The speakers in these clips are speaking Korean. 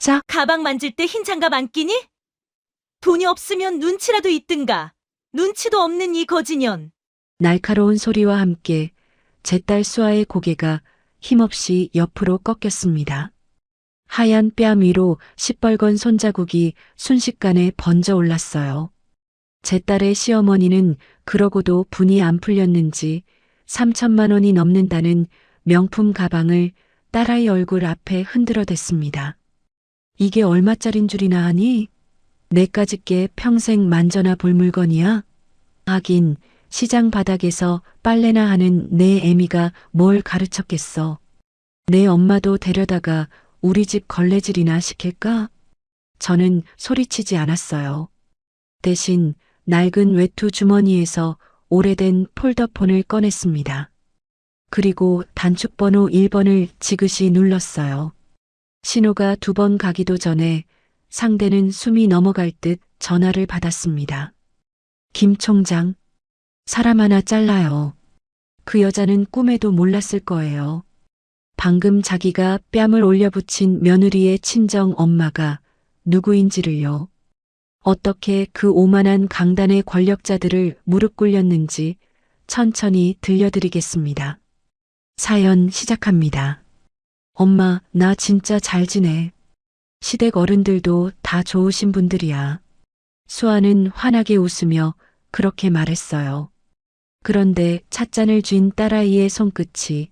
짝! 가방 만질 때 흰 장갑 안 끼니? 돈이 없으면 눈치라도 있든가. 눈치도 없는 이 거지년. 날카로운 소리와 함께 제 딸 수아의 고개가 힘없이 옆으로 꺾였습니다. 하얀 뺨 위로 시뻘건 손자국이 순식간에 번져 올랐어요. 제 딸의 시어머니는 그러고도 분이 안 풀렸는지 3천만 원이 넘는다는 명품 가방을 딸아이 얼굴 앞에 흔들어 댔습니다. 이게 얼마짜린 줄이나 아니? 내까짓 게 평생 만져나 볼 물건이야? 하긴 시장 바닥에서 빨래나 하는 내 애미가 뭘 가르쳤겠어. 내 엄마도 데려다가 우리 집 걸레질이나 시킬까? 저는 소리치지 않았어요. 대신 낡은 외투 주머니에서 오래된 폴더폰을 꺼냈습니다. 그리고 단축번호 1번을 지그시 눌렀어요. 신호가 2번 가기도 전에 상대는 숨이 넘어갈 듯 전화를 받았습니다. 김 총장, 사람 하나 잘라요. 그 여자는 꿈에도 몰랐을 거예요. 방금 자기가 뺨을 올려붙인 며느리의 친정 엄마가 누구인지를요. 어떻게 그 오만한 강단의 권력자들을 무릎 꿇렸는지 천천히 들려드리겠습니다. 사연 시작합니다. 엄마, 나 진짜 잘 지내. 시댁 어른들도 다 좋으신 분들이야. 수아는 환하게 웃으며 그렇게 말했어요. 그런데 찻잔을 쥔 딸아이의 손끝이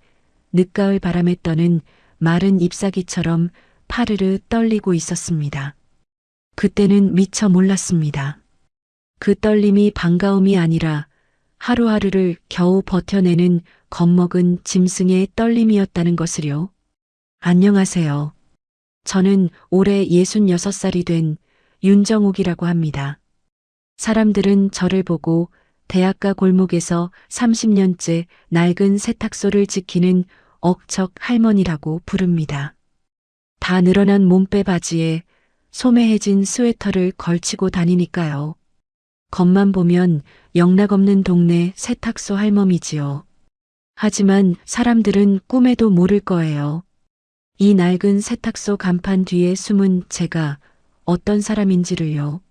늦가을 바람에 떠는 마른 잎사귀처럼 파르르 떨리고 있었습니다. 그때는 미처 몰랐습니다. 그 떨림이 반가움이 아니라 하루하루를 겨우 버텨내는 겁먹은 짐승의 떨림이었다는 것을요. 안녕하세요. 저는 올해 66살이 된 윤정옥이라고 합니다. 사람들은 저를 보고 대학가 골목에서 30년째 낡은 세탁소를 지키는 억척 할머니라고 부릅니다. 다 늘어난 몸빼 바지에 소매해진 스웨터를 걸치고 다니니까요. 겉만 보면 영락없는 동네 세탁소 할멈이지요. 하지만 사람들은 꿈에도 모를 거예요. 이 낡은 세탁소 간판 뒤에 숨은 제가 어떤 사람인지를요.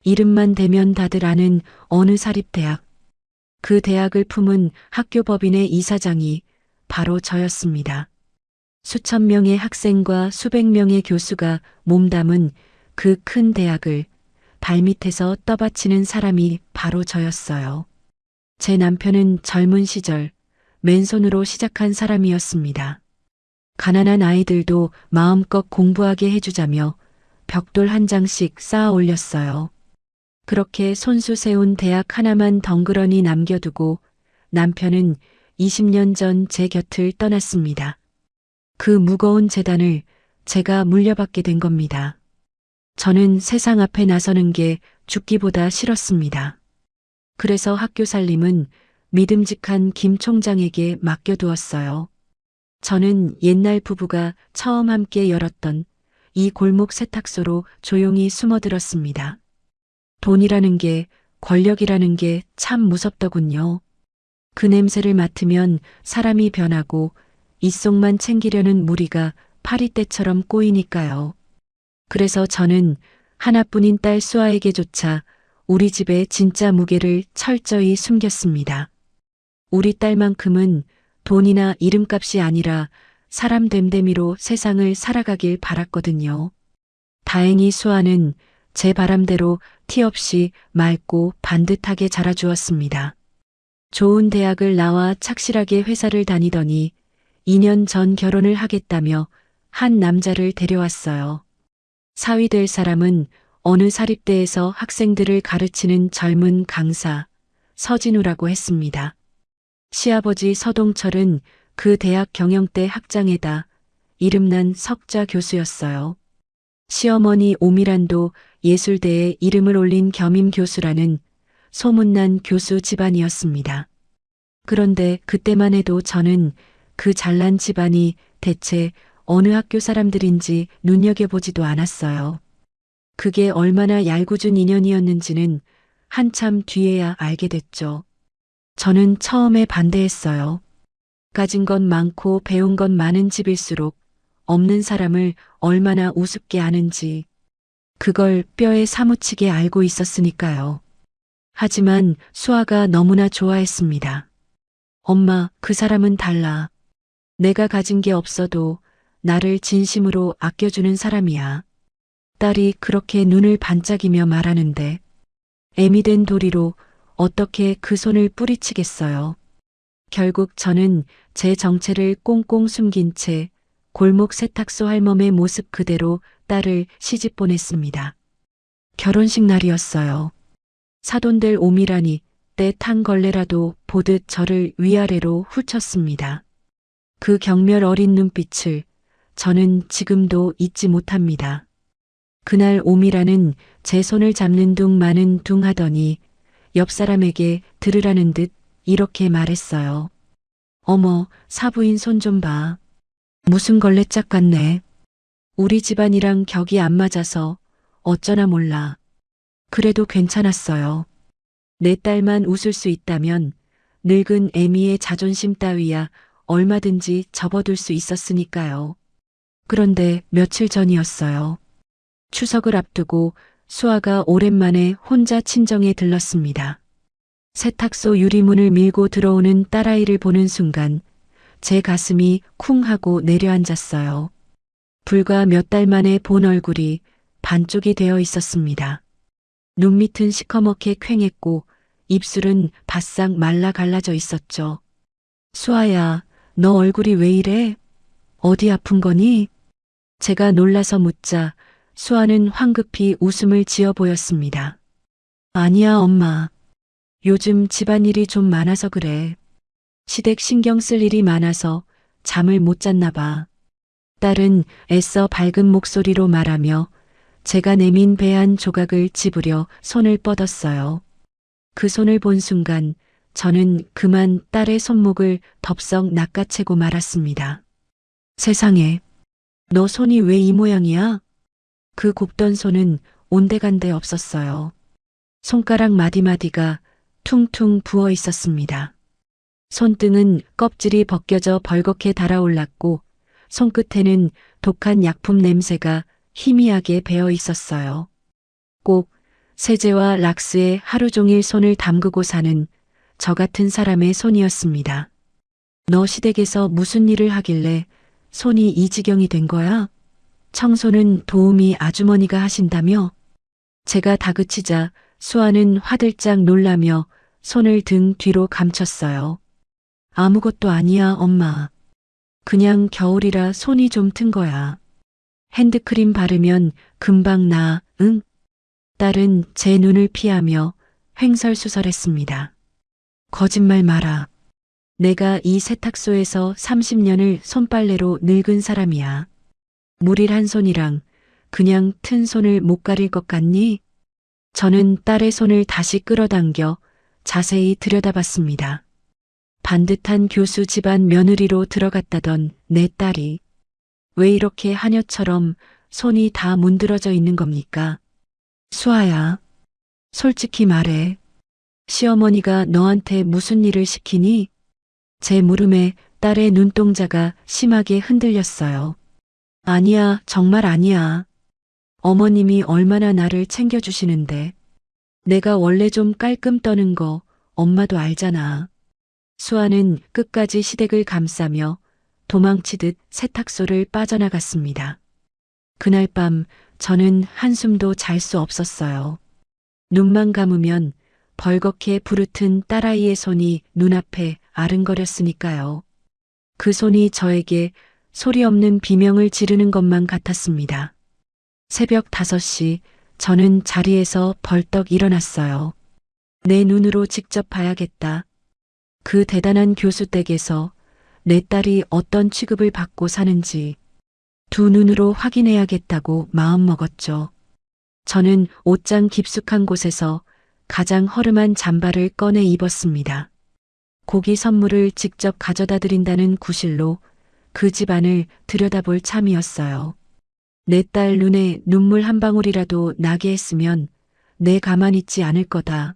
이름만 대면 다들 아는 어느 사립대학. 그 대학을 품은 학교법인의 이사장이 바로 저였습니다. 수천 명의 학생과 수백 명의 교수가 몸담은 그 큰 대학을 발밑에서 떠받치는 사람이 바로 저였어요. 제 남편은 젊은 시절 맨손으로 시작한 사람이었습니다. 가난한 아이들도 마음껏 공부하게 해주자며 벽돌 한 장씩 쌓아 올렸어요. 그렇게 손수 세운 대학 하나만 덩그러니 남겨두고 남편은 20년 전 제 곁을 떠났습니다. 그 무거운 재단을 제가 물려받게 된 겁니다. 저는 세상 앞에 나서는 게 죽기보다 싫었습니다. 그래서 학교 살림은 믿음직한 김 총장에게 맡겨두었어요. 저는 옛날 부부가 처음 함께 열었던 이 골목 세탁소로 조용히 숨어들었습니다. 돈이라는 게, 권력이라는 게 참 무섭더군요. 그 냄새를 맡으면 사람이 변하고 입속만 챙기려는 무리가 파리떼처럼 꼬이니까요. 그래서 저는 하나뿐인 딸 수아에게조차 우리 집의 진짜 무게를 철저히 숨겼습니다. 우리 딸만큼은 돈이나 이름값이 아니라 사람 됨됨이로 세상을 살아가길 바랐거든요. 다행히 수아는 제 바람대로 티 없이 맑고 반듯하게 자라주었습니다. 좋은 대학을 나와 착실하게 회사를 다니더니 2년 전 결혼을 하겠다며 한 남자를 데려왔어요. 사위 될 사람은 어느 사립대에서 학생들을 가르치는 젊은 강사 서진우라고 했습니다. 시아버지 서동철은 그 대학 경영대 학장에다 이름난 석좌 교수였어요. 시어머니 오미란도 예술대에 이름을 올린 겸임 교수라는 소문난 교수 집안이었습니다. 그런데 그때만 해도 저는 그 잘난 집안이 대체 어느 학교 사람들인지 눈여겨보지도 않았어요. 그게 얼마나 얄궂은 인연이었는지는 한참 뒤에야 알게 됐죠. 저는 처음에 반대했어요. 가진 건 많고 배운 건 많은 집일수록 없는 사람을 얼마나 우습게 아는지 그걸 뼈에 사무치게 알고 있었으니까요. 하지만 수아가 너무나 좋아했습니다. 엄마, 그 사람은 달라. 내가 가진 게 없어도 나를 진심으로 아껴주는 사람이야. 딸이 그렇게 눈을 반짝이며 말하는데 애미 된 도리로 어떻게 그 손을 뿌리치겠어요. 결국 저는 제 정체를 꽁꽁 숨긴 채 골목 세탁소 할멈의 모습 그대로 딸을 시집 보냈습니다. 결혼식 날이었어요. 사돈들 오미라니 때 탄 걸레라도 보듯 저를 위아래로 훑쳤습니다. 그 경멸 어린 눈빛을 저는 지금도 잊지 못합니다. 그날 오미라는 제 손을 잡는 둥 마는 둥 하더니 옆 사람에게 들으라는 듯 이렇게 말했어요. 어머, 사부인 손 좀 봐. 무슨 걸레짝 같네. 우리 집안이랑 격이 안 맞아서 어쩌나 몰라. 그래도 괜찮았어요. 내 딸만 웃을 수 있다면 늙은 애미의 자존심 따위야 얼마든지 접어둘 수 있었으니까요. 그런데 며칠 전이었어요. 추석을 앞두고 수아가 오랜만에 혼자 친정에 들렀습니다. 세탁소 유리문을 밀고 들어오는 딸아이를 보는 순간 제 가슴이 쿵 하고 내려앉았어요. 불과 몇 달 만에 본 얼굴이 반쪽이 되어 있었습니다. 눈밑은 시커멓게 퀭했고 입술은 바싹 말라 갈라져 있었죠. 수아야, 너 얼굴이 왜 이래? 어디 아픈 거니? 제가 놀라서 묻자 수아는 황급히 웃음을 지어 보였습니다. 아니야, 엄마. 요즘 집안일이 좀 많아서 그래. 시댁 신경 쓸 일이 많아서 잠을 못 잤나 봐. 딸은 애써 밝은 목소리로 말하며 제가 내민 배 한 조각을 집으려 손을 뻗었어요. 그 손을 본 순간 저는 그만 딸의 손목을 덥석 낚아채고 말았습니다. 세상에, 너 손이 왜 이 모양이야? 그 곱던 손은 온데간데 없었어요. 손가락 마디마디가 퉁퉁 부어 있었습니다. 손등은 껍질이 벗겨져 벌겋게 달아올랐고 손끝에는 독한 약품 냄새가 희미하게 배어 있었어요. 꼭 세제와 락스에 하루 종일 손을 담그고 사는 저 같은 사람의 손이었습니다. 너 시댁에서 무슨 일을 하길래 손이 이 지경이 된 거야? 청소는 도우미 아주머니가 하신다며? 제가 다그치자 수아는 화들짝 놀라며 손을 등 뒤로 감췄어요. 아무것도 아니야, 엄마. 그냥 겨울이라 손이 좀 튼 거야. 핸드크림 바르면 금방 나, 응? 딸은 제 눈을 피하며 횡설수설했습니다. 거짓말 마라. 내가 이 세탁소에서 30년을 손빨래로 늙은 사람이야. 물일 한 손이랑 그냥 튼 손을 못 가릴 것 같니? 저는 딸의 손을 다시 끌어당겨 자세히 들여다봤습니다. 반듯한 교수 집안 며느리로 들어갔다던 내 딸이 왜 이렇게 하녀처럼 손이 다 문드러져 있는 겁니까? 수아야, 솔직히 말해. 시어머니가 너한테 무슨 일을 시키니? 제 물음에 딸의 눈동자가 심하게 흔들렸어요. 아니야, 정말 아니야. 어머님이 얼마나 나를 챙겨주시는데. 내가 원래 좀 깔끔 떠는 거 엄마도 알잖아. 수아는 끝까지 시댁을 감싸며 도망치듯 세탁소를 빠져나갔습니다. 그날 밤 저는 한숨도 잘 수 없었어요. 눈만 감으면 벌겋게 부르튼 딸아이의 손이 눈앞에 아른거렸으니까요. 그 손이 저에게 소리 없는 비명을 지르는 것만 같았습니다. 새벽 5시 저는 자리에서 벌떡 일어났어요. 내 눈으로 직접 봐야겠다. 그 대단한 교수 댁에서 내 딸이 어떤 취급을 받고 사는지 두 눈으로 확인해야겠다고 마음먹었죠. 저는 옷장 깊숙한 곳에서 가장 허름한 잠바를 꺼내 입었습니다. 고기 선물을 직접 가져다 드린다는 구실로 그 집안을 들여다볼 참이었어요. 내 딸 눈에 눈물 한 방울이라도 나게 했으면 내 가만 있지 않을 거다.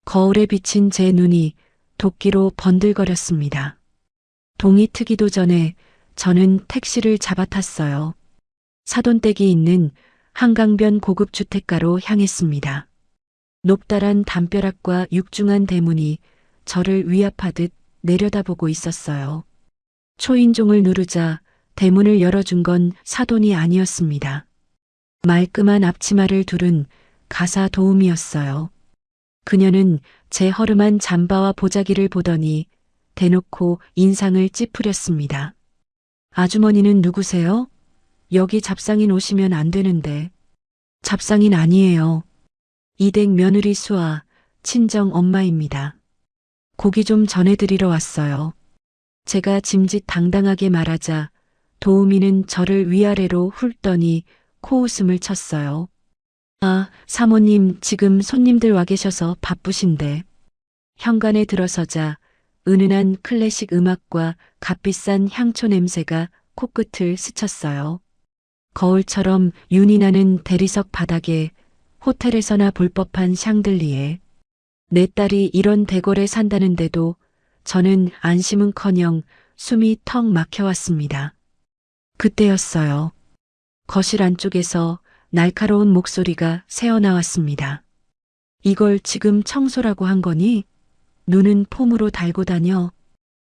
거울에 비친 제 눈이 도끼로 번들거렸습니다. 동이 트기도 전에 저는 택시를 잡아탔어요. 사돈댁이 있는 한강변 고급 주택가로 향했습니다. 높다란 담벼락과 육중한 대문이 저를 위압하듯 내려다보고 있었어요. 초인종을 누르자 대문을 열어준 건 사돈이 아니었습니다. 말끔한 앞치마를 두른 가사 도우미였어요. 그녀는 제 허름한 잠바와 보자기를 보더니 대놓고 인상을 찌푸렸습니다. 아주머니는 누구세요? 여기 잡상인 오시면 안 되는데. 잡상인 아니에요. 이댁 며느리 수아, 친정 엄마입니다. 고기 좀 전해드리러 왔어요. 제가 짐짓 당당하게 말하자 도우미는 저를 위아래로 훑더니 코웃음을 쳤어요. 아, 사모님 지금 손님들 와 계셔서 바쁘신데. 현관에 들어서자 은은한 클래식 음악과 값비싼 향초 냄새가 코끝을 스쳤어요. 거울처럼 윤이 나는 대리석 바닥에 호텔에서나 볼 법한 샹들리에. 내 딸이 이런 대궐에 산다는데도 저는 안심은커녕 숨이 턱 막혀왔습니다. 그때였어요. 거실 안쪽에서 날카로운 목소리가 새어나왔습니다. 이걸 지금 청소라고 한 거니? 눈은 폼으로 달고 다녀.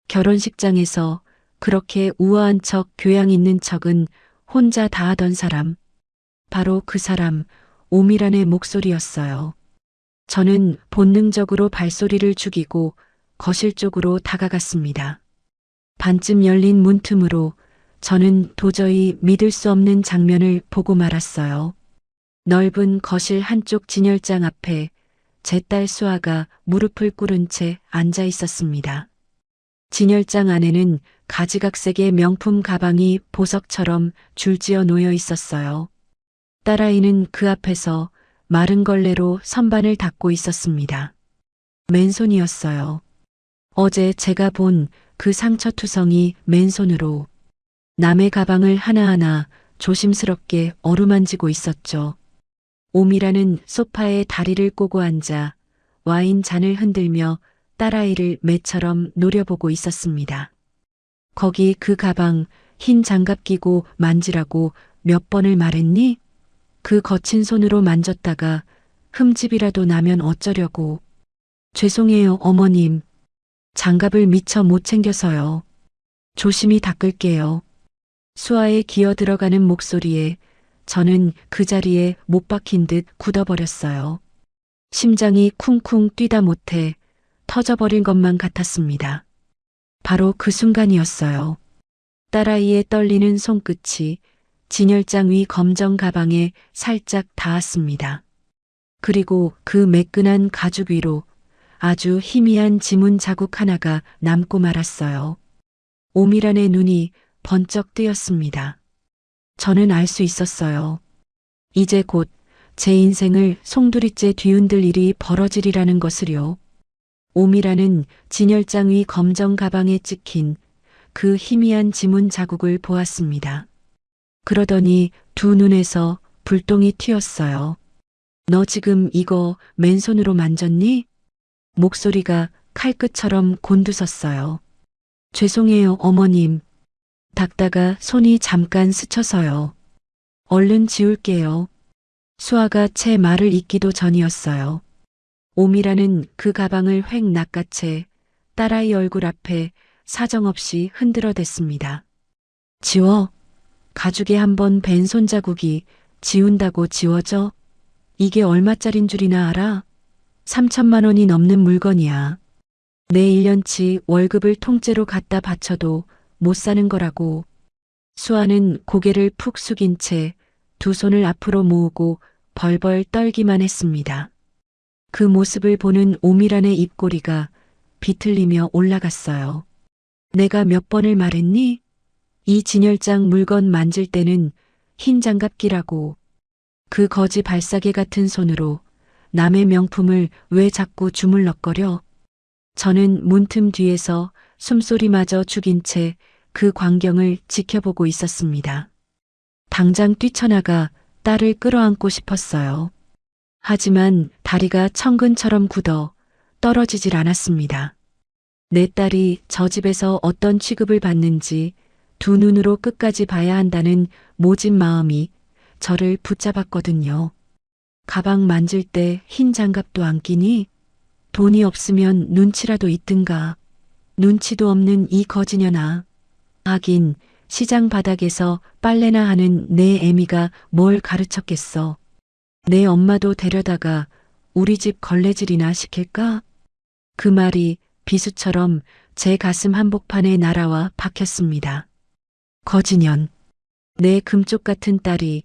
결혼식장에서 그렇게 우아한 척 교양 있는 척은 혼자 다 하던 사람. 바로 그 사람, 오미란의 목소리였어요. 저는 본능적으로 발소리를 죽이고 거실 쪽으로 다가갔습니다. 반쯤 열린 문틈으로 저는 도저히 믿을 수 없는 장면을 보고 말았어요. 넓은 거실 한쪽 진열장 앞에 제 딸 수아가 무릎을 꿇은 채 앉아 있었습니다. 진열장 안에는 가지각색의 명품 가방이 보석처럼 줄지어 놓여 있었어요. 딸아이는 그 앞에서 마른 걸레로 선반을 닦고 있었습니다. 맨손이었어요. 어제 제가 본 그 상처투성이 맨손으로 남의 가방을 하나하나 조심스럽게 어루만지고 있었죠. 오미라는 소파에 다리를 꼬고 앉아 와인 잔을 흔들며 딸아이를 매처럼 노려보고 있었습니다. 거기 그 가방 흰 장갑 끼고 만지라고 몇 번을 말했니? 그 거친 손으로 만졌다가 흠집이라도 나면 어쩌려고. 죄송해요, 어머님. 장갑을 미처 못 챙겨서요. 조심히 닦을게요. 수아의 기어 들어가는 목소리에 저는 그 자리에 못 박힌 듯 굳어버렸어요. 심장이 쿵쿵 뛰다 못해 터져버린 것만 같았습니다. 바로 그 순간이었어요. 딸아이의 떨리는 손끝이 진열장 위 검정 가방에 살짝 닿았습니다. 그리고 그 매끈한 가죽 위로 아주 희미한 지문 자국 하나가 남고 말았어요. 오미란의 눈이 번쩍 뜨였습니다. 저는 알 수 있었어요. 이제 곧 제 인생을 송두리째 뒤흔들 일이 벌어지리라는 것을요. 오미란은 진열장 위 검정 가방에 찍힌 그 희미한 지문 자국을 보았습니다. 그러더니 두 눈에서 불똥이 튀었어요. 너 지금 이거 맨손으로 만졌니? 목소리가 칼끝처럼 곤두섰어요. 죄송해요, 어머님. 닦다가 손이 잠깐 스쳐서요. 얼른 지울게요. 수아가 채 말을 잇기도 전이었어요. 오미라는 그 가방을 획 낚아채 딸아이 얼굴 앞에 사정없이 흔들어댔습니다. 지워. 가죽에 한번 벤 손자국이 지운다고 지워져? 이게 얼마짜린 줄이나 알아? 3천만 원이 넘는 물건이야. 내 1년치 월급을 통째로 갖다 바쳐도 못 사는 거라고. 수아는 고개를 푹 숙인 채 두 손을 앞으로 모으고 벌벌 떨기만 했습니다. 그 모습을 보는 오미란의 입꼬리가 비틀리며 올라갔어요. 내가 몇 번을 말했니? 이 진열장 물건 만질 때는 흰 장갑 끼라고. 그 거지 발사계 같은 손으로 남의 명품을 왜 자꾸 주물럭거려? 저는 문틈 뒤에서 숨소리마저 죽인 채 그 광경을 지켜보고 있었습니다. 당장 뛰쳐나가 딸을 끌어안고 싶었어요. 하지만 다리가 천근처럼 굳어 떨어지질 않았습니다. 내 딸이 저 집에서 어떤 취급을 받는지 두 눈으로 끝까지 봐야 한다는 모진 마음이 저를 붙잡았거든요. 가방 만질 때 흰 장갑도 안 끼니? 돈이 없으면 눈치라도 있든가. 눈치도 없는 이 거지년아. 하긴 시장 바닥에서 빨래나 하는 내 애미가 뭘 가르쳤겠어. 내 엄마도 데려다가 우리 집 걸레질이나 시킬까? 그 말이 비수처럼 제 가슴 한복판에 날아와 박혔습니다. 거지년. 내 금쪽 같은 딸이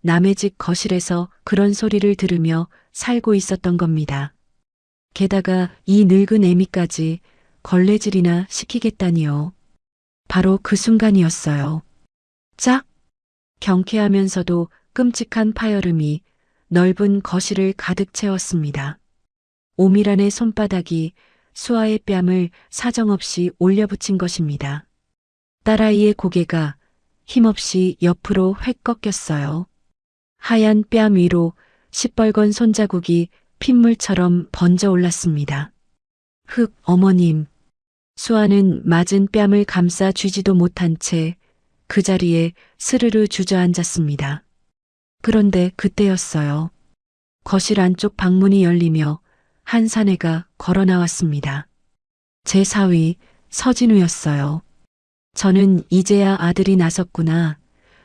남의 집 거실에서 그런 소리를 들으며 살고 있었던 겁니다. 게다가 이 늙은 애미까지 걸레질이나 시키겠다니요. 바로 그 순간이었어요. 짝! 경쾌하면서도 끔찍한 파열음이 넓은 거실을 가득 채웠습니다. 오밀한의 손바닥이 수아의 뺨을 사정없이 올려붙인 것입니다. 딸아이의 고개가 힘없이 옆으로 획 꺾였어요. 하얀 뺨 위로 시뻘건 손자국이 핏물처럼 번져 올랐습니다. 흑, 어머님. 수아는 맞은 뺨을 감싸 쥐지도 못한 채 그 자리에 스르르 주저앉았습니다. 그런데 그때였어요. 거실 안쪽 방문이 열리며 한 사내가 걸어 나왔습니다. 제 사위 서진우였어요. 저는 이제야 아들이 나섰구나,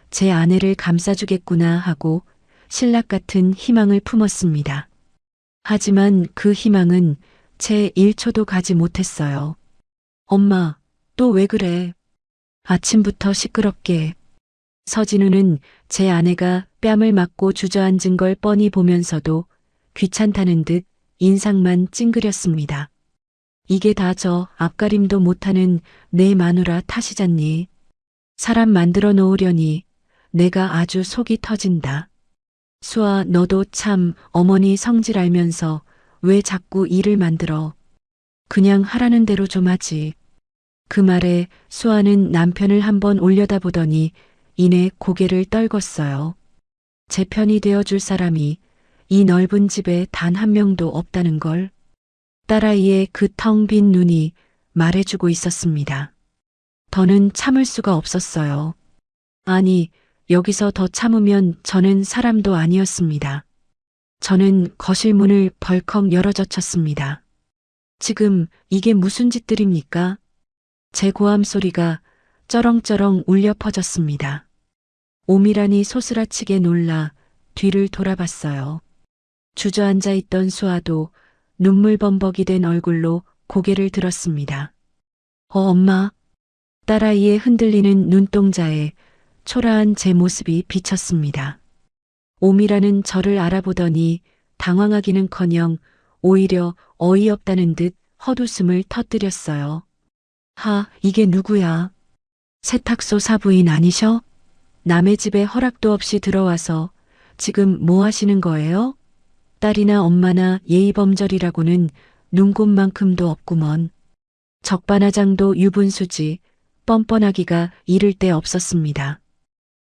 제 아내를 감싸주겠구나 하고 신락 같은 희망을 품었습니다. 하지만 그 희망은 채 1초도 가지 못했어요. 엄마, 또 왜 그래? 아침부터 시끄럽게. 서진우는 제 아내가 뺨을 맞고 주저앉은 걸 뻔히 보면서도 귀찮다는 듯 인상만 찡그렸습니다. 이게 다 저 앞가림도 못하는 내 마누라 탓이잖니. 사람 만들어 놓으려니 내가 아주 속이 터진다. 수아, 너도 참 어머니 성질 알면서 왜 자꾸 일을 만들어. 그냥 하라는 대로 좀 하지. 그 말에 수아는 남편을 한번 올려다보더니 이내 고개를 떨궜어요. 제 편이 되어줄 사람이 이 넓은 집에 단 한 명도 없다는 걸. 딸아이의 그 텅 빈 눈이 말해주고 있었습니다. 더는 참을 수가 없었어요. 아니, 여기서 더 참으면 저는 사람도 아니었습니다. 저는 거실 문을 벌컥 열어젖혔습니다. 지금 이게 무슨 짓들입니까? 제 고함 소리가 쩌렁쩌렁 울려 퍼졌습니다. 오밀하니 소스라치게 놀라 뒤를 돌아봤어요. 주저앉아 있던 수아도 눈물 범벅이 된 얼굴로 고개를 들었습니다. 엄마. 딸아이의 흔들리는 눈동자에 초라한 제 모습이 비쳤습니다. 오밀하는 저를 알아보더니 당황하기는커녕 오히려 어이없다는 듯 헛웃음을 터뜨렸어요. 이게 누구야? 세탁소 사부인 아니셔? 남의 집에 허락도 없이 들어와서 지금 뭐 하시는 거예요? 딸이나 엄마나 예의범절이라고는 눈곱만큼도 없구먼. 적반하장도 유분수지 뻔뻔하기가 이를 데 없었습니다.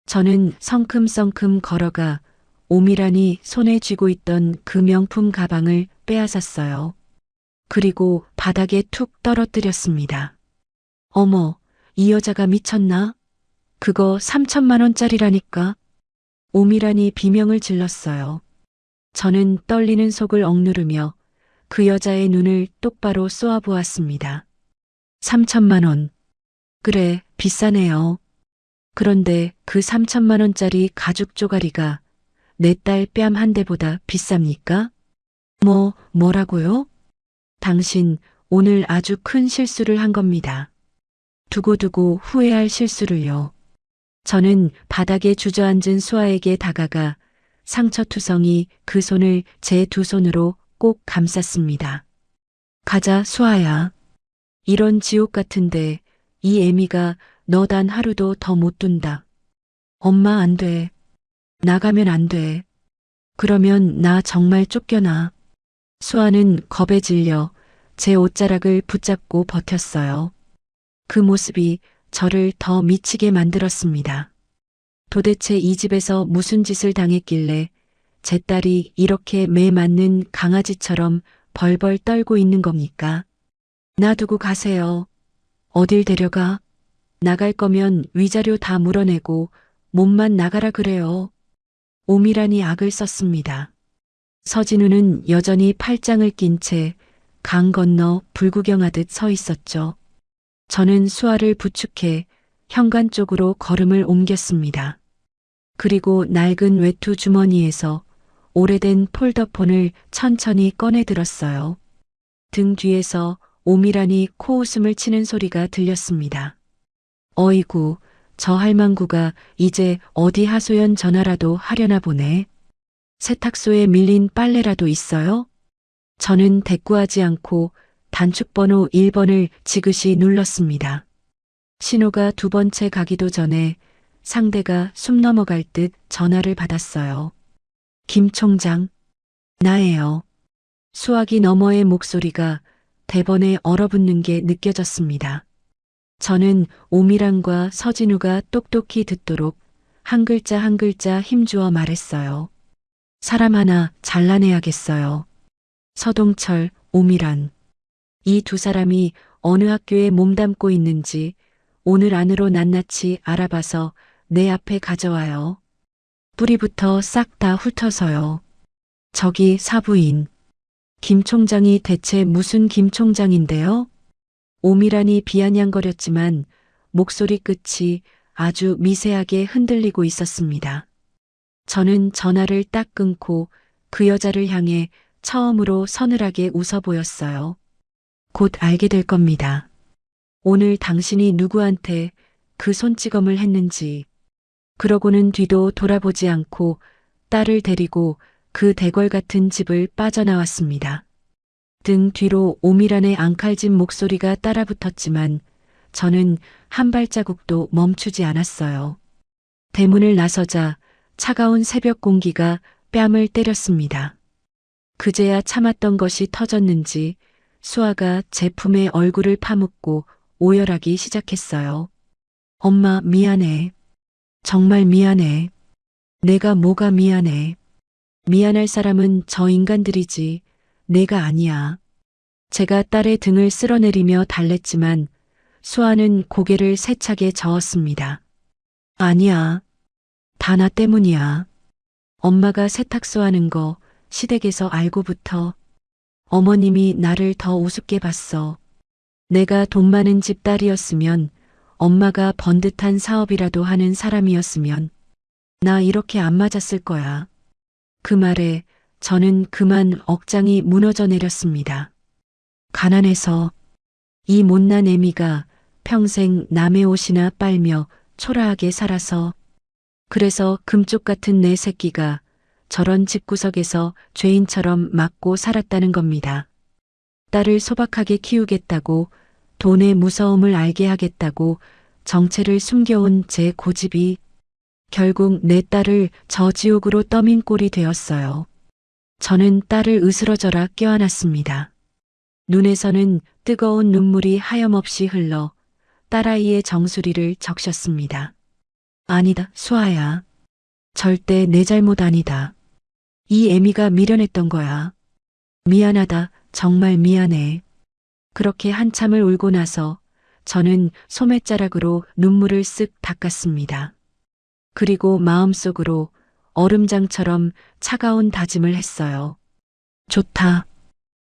저는 성큼성큼 걸어가 오밀하니 손에 쥐고 있던 그 명품 가방을 빼앗았어요. 그리고 바닥에 툭 떨어뜨렸습니다. 어머, 이 여자가 미쳤나? 그거 3천만 원짜리라니까. 오밀하니 비명을 질렀어요. 저는 떨리는 속을 억누르며 그 여자의 눈을 똑바로 쏘아보았습니다. 3천만 원. 그래, 비싸네요. 그런데 그 3천만 원짜리 가죽 쪼가리가 내 딸 뺨 한 대보다 비쌉니까? 뭐라고요? 당신 오늘 아주 큰 실수를 한 겁니다. 두고두고 후회할 실수를요. 저는 바닥에 주저앉은 수아에게 다가가 상처투성이 그 손을 제 두 손으로 꼭 감쌌습니다. 가자, 수아야. 이런 지옥 같은데 이 애미가 너 단 하루도 더 못 둔다. 엄마, 안 돼. 나가면 안 돼. 그러면 나 정말 쫓겨나. 수아는 겁에 질려 제 옷자락을 붙잡고 버텼어요. 그 모습이 저를 더 미치게 만들었습니다. 도대체 이 집에서 무슨 짓을 당했길래 제 딸이 이렇게 매 맞는 강아지처럼 벌벌 떨고 있는 겁니까? 놔두고 가세요. 어딜 데려가? 나갈 거면 위자료 다 물어내고 몸만 나가라 그래요. 오미란이 악을 썼습니다. 서진우는 여전히 팔짱을 낀 채 강 건너 불구경하듯 서 있었죠. 저는 수아를 부축해 현관 쪽으로 걸음을 옮겼습니다. 그리고 낡은 외투 주머니에서 오래된 폴더폰을 천천히 꺼내 들었어요. 등 뒤에서 오미란이 코웃음을 치는 소리가 들렸습니다. 어이구, 저 할망구가 이제 어디 하소연 전화라도 하려나 보네. 세탁소에 밀린 빨래라도 있어요? 저는 대꾸하지 않고 단축번호 1번을 지그시 눌렀습니다. 신호가 두 번째 가기도 전에 상대가 숨 넘어갈 듯 전화를 받았어요. 김 총장, 나예요. 수화기 너머의 목소리가 대번에 얼어붙는 게 느껴졌습니다. 저는 오미란과 서진우가 똑똑히 듣도록 한 글자 한 글자 힘주어 말했어요. 사람 하나 잘라내야겠어요. 서동철, 오미란. 이 두 사람이 어느 학교에 몸담고 있는지 오늘 안으로 낱낱이 알아봐서 내 앞에 가져와요. 뿌리부터 싹 다 훑어서요. 저기 사부인. 김 총장이 대체 무슨 김 총장인데요? 오미란이 비아냥거렸지만 목소리 끝이 아주 미세하게 흔들리고 있었습니다. 저는 전화를 딱 끊고 그 여자를 향해 처음으로 서늘하게 웃어 보였어요. 곧 알게 될 겁니다. 오늘 당신이 누구한테 그 손찌검을 했는지. 그러고는 뒤도 돌아보지 않고 딸을 데리고 그 대궐 같은 집을 빠져나왔습니다. 등 뒤로 오미란의 앙칼진 목소리가 따라붙었지만 저는 한 발자국도 멈추지 않았어요. 대문을 나서자 차가운 새벽 공기가 뺨을 때렸습니다. 그제야 참았던 것이 터졌는지 수아가 제 품에 얼굴을 파묻고 오열하기 시작했어요. 엄마 미안해. 정말 미안해. 내가 뭐가 미안해. 미안할 사람은 저 인간들이지 내가 아니야. 제가 딸의 등을 쓸어내리며 달랬지만 수아는 고개를 세차게 저었습니다. 아니야. 다 나 때문이야. 엄마가 세탁소 하는 거 시댁에서 알고부터 어머님이 나를 더 우습게 봤어. 내가 돈 많은 집 딸이었으면 엄마가 번듯한 사업이라도 하는 사람이었으면 나 이렇게 안 맞았을 거야. 그 말에 저는 그만 억장이 무너져 내렸습니다. 가난해서 이 못난 애미가 평생 남의 옷이나 빨며 초라하게 살아서 그래서 금쪽 같은 내 새끼가 저런 집구석에서 죄인처럼 맞고 살았다는 겁니다. 딸을 소박하게 키우겠다고 돈의 무서움을 알게 하겠다고 정체를 숨겨온 제 고집이 결국 내 딸을 저 지옥으로 떠민 꼴이 되었어요. 저는 딸을 으스러져라 껴안았습니다. 눈에서는 뜨거운 눈물이 하염없이 흘러 딸아이의 정수리를 적셨습니다. 아니다, 수아야. 절대 내 잘못 아니다. 이 애미가 미련했던 거야. 미안하다, 정말 미안해. 그렇게 한참을 울고 나서 저는 소매자락으로 눈물을 쓱 닦았습니다. 그리고 마음속으로 얼음장처럼 차가운 다짐을 했어요. 좋다.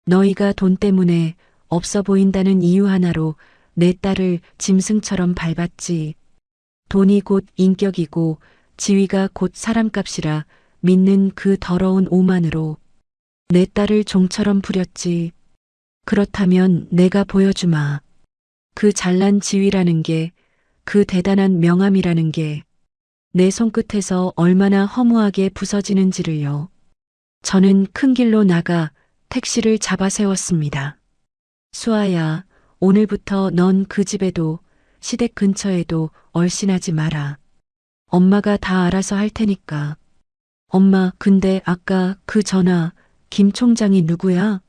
너희가 돈 때문에 없어 보인다는 이유 하나로 내 딸을 짐승처럼 밟았지. 돈이 곧 인격이고 지위가 곧 사람값이라 믿는 그 더러운 오만으로 내 딸을 종처럼 부렸지. 그렇다면 내가 보여주마. 그 잘난 지위라는 게, 그 대단한 명함이라는 게 내 손끝에서 얼마나 허무하게 부서지는지를요. 저는 큰 길로 나가 택시를 잡아 세웠습니다. 수아야, 오늘부터 넌 그 집에도 시댁 근처에도 얼씬하지 마라. 엄마가 다 알아서 할 테니까. 엄마, 근데 아까 그 전화, 김 총장이 누구야?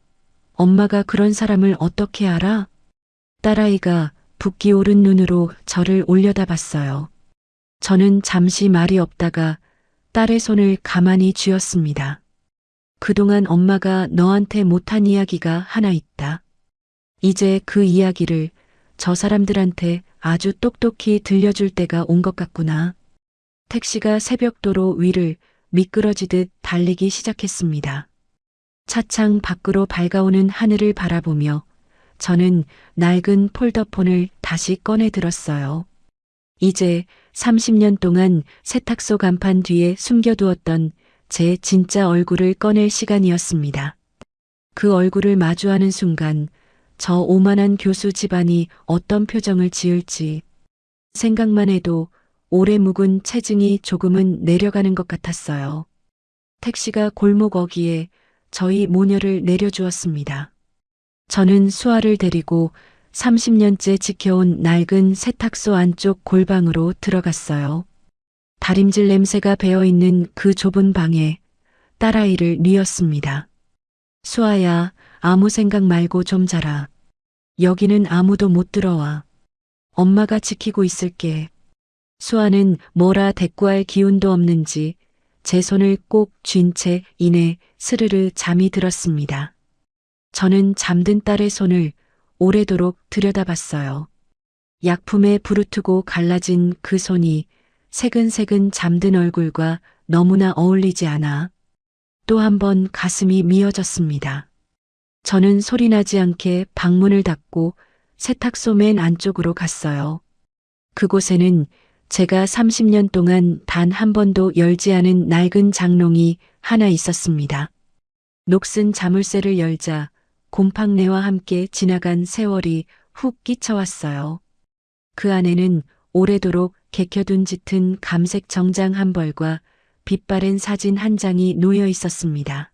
엄마가 그런 사람을 어떻게 알아? 딸아이가 붓기 오른 눈으로 저를 올려다봤어요. 저는 잠시 말이 없다가 딸의 손을 가만히 쥐었습니다. 그동안 엄마가 너한테 못한 이야기가 하나 있다. 이제 그 이야기를 저 사람들한테 아주 똑똑히 들려줄 때가 온 것 같구나. 택시가 새벽도로 위를 미끄러지듯 달리기 시작했습니다. 차창 밖으로 밝아오는 하늘을 바라보며 저는 낡은 폴더폰을 다시 꺼내 들었어요. 이제 30년 동안 세탁소 간판 뒤에 숨겨두었던 제 진짜 얼굴을 꺼낼 시간이었습니다. 그 얼굴을 마주하는 순간 저 오만한 교수 집안이 어떤 표정을 지을지 생각만 해도 오래 묵은 체증이 조금은 내려가는 것 같았어요. 택시가 골목 어귀에 저희 모녀를 내려주었습니다. 저는 수아를 데리고 30년째 지켜온 낡은 세탁소 안쪽 골방으로 들어갔어요. 다림질 냄새가 배어있는 그 좁은 방에 딸아이를 뉘었습니다. 수아야, 아무 생각 말고 좀 자라. 여기는 아무도 못 들어와. 엄마가 지키고 있을게. 수아는 뭐라 대꾸할 기운도 없는지 제 손을 꼭 쥔 채 이내 스르르 잠이 들었습니다. 저는 잠든 딸의 손을 오래도록 들여다봤어요. 약품에 부르트고 갈라진 그 손이 새근새근 잠든 얼굴과 너무나 어울리지 않아 또 한 번 가슴이 미어졌습니다. 저는 소리나지 않게 방문을 닫고 세탁소 맨 안쪽으로 갔어요. 그곳에는 제가 30년 동안 단 한 번도 열지 않은 낡은 장롱이 하나 있었습니다. 녹슨 자물쇠를 열자 곰팡내와 함께 지나간 세월이 훅 끼쳐왔어요. 그 안에는 오래도록 개켜둔 짙은 감색 정장 한 벌과 빛바랜 사진 한 장이 놓여 있었습니다.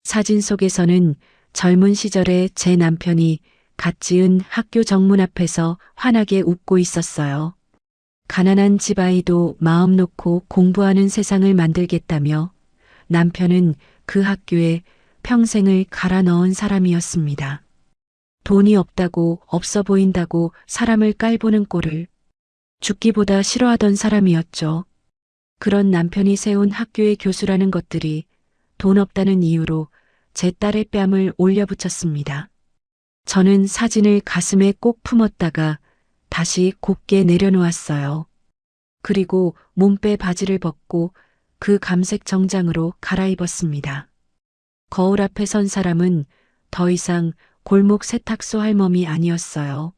사진 속에서는 젊은 시절에 제 남편이 갓 지은 학교 정문 앞에서 환하게 웃고 있었어요. 가난한 집 아이도 마음 놓고 공부하는 세상을 만들겠다며 남편은 그 학교에 평생을 갈아 넣은 사람이었습니다. 돈이 없다고 없어 보인다고 사람을 깔보는 꼴을 죽기보다 싫어하던 사람이었죠. 그런 남편이 세운 학교의 교수라는 것들이 돈 없다는 이유로 제 딸의 뺨을 올려붙였습니다. 저는 사진을 가슴에 꼭 품었다가 다시 곱게 내려놓았어요. 그리고 몸빼 바지를 벗고 그 감색 정장으로 갈아입었습니다. 거울 앞에 선 사람은 더 이상 골목 세탁소 할멈이 아니었어요.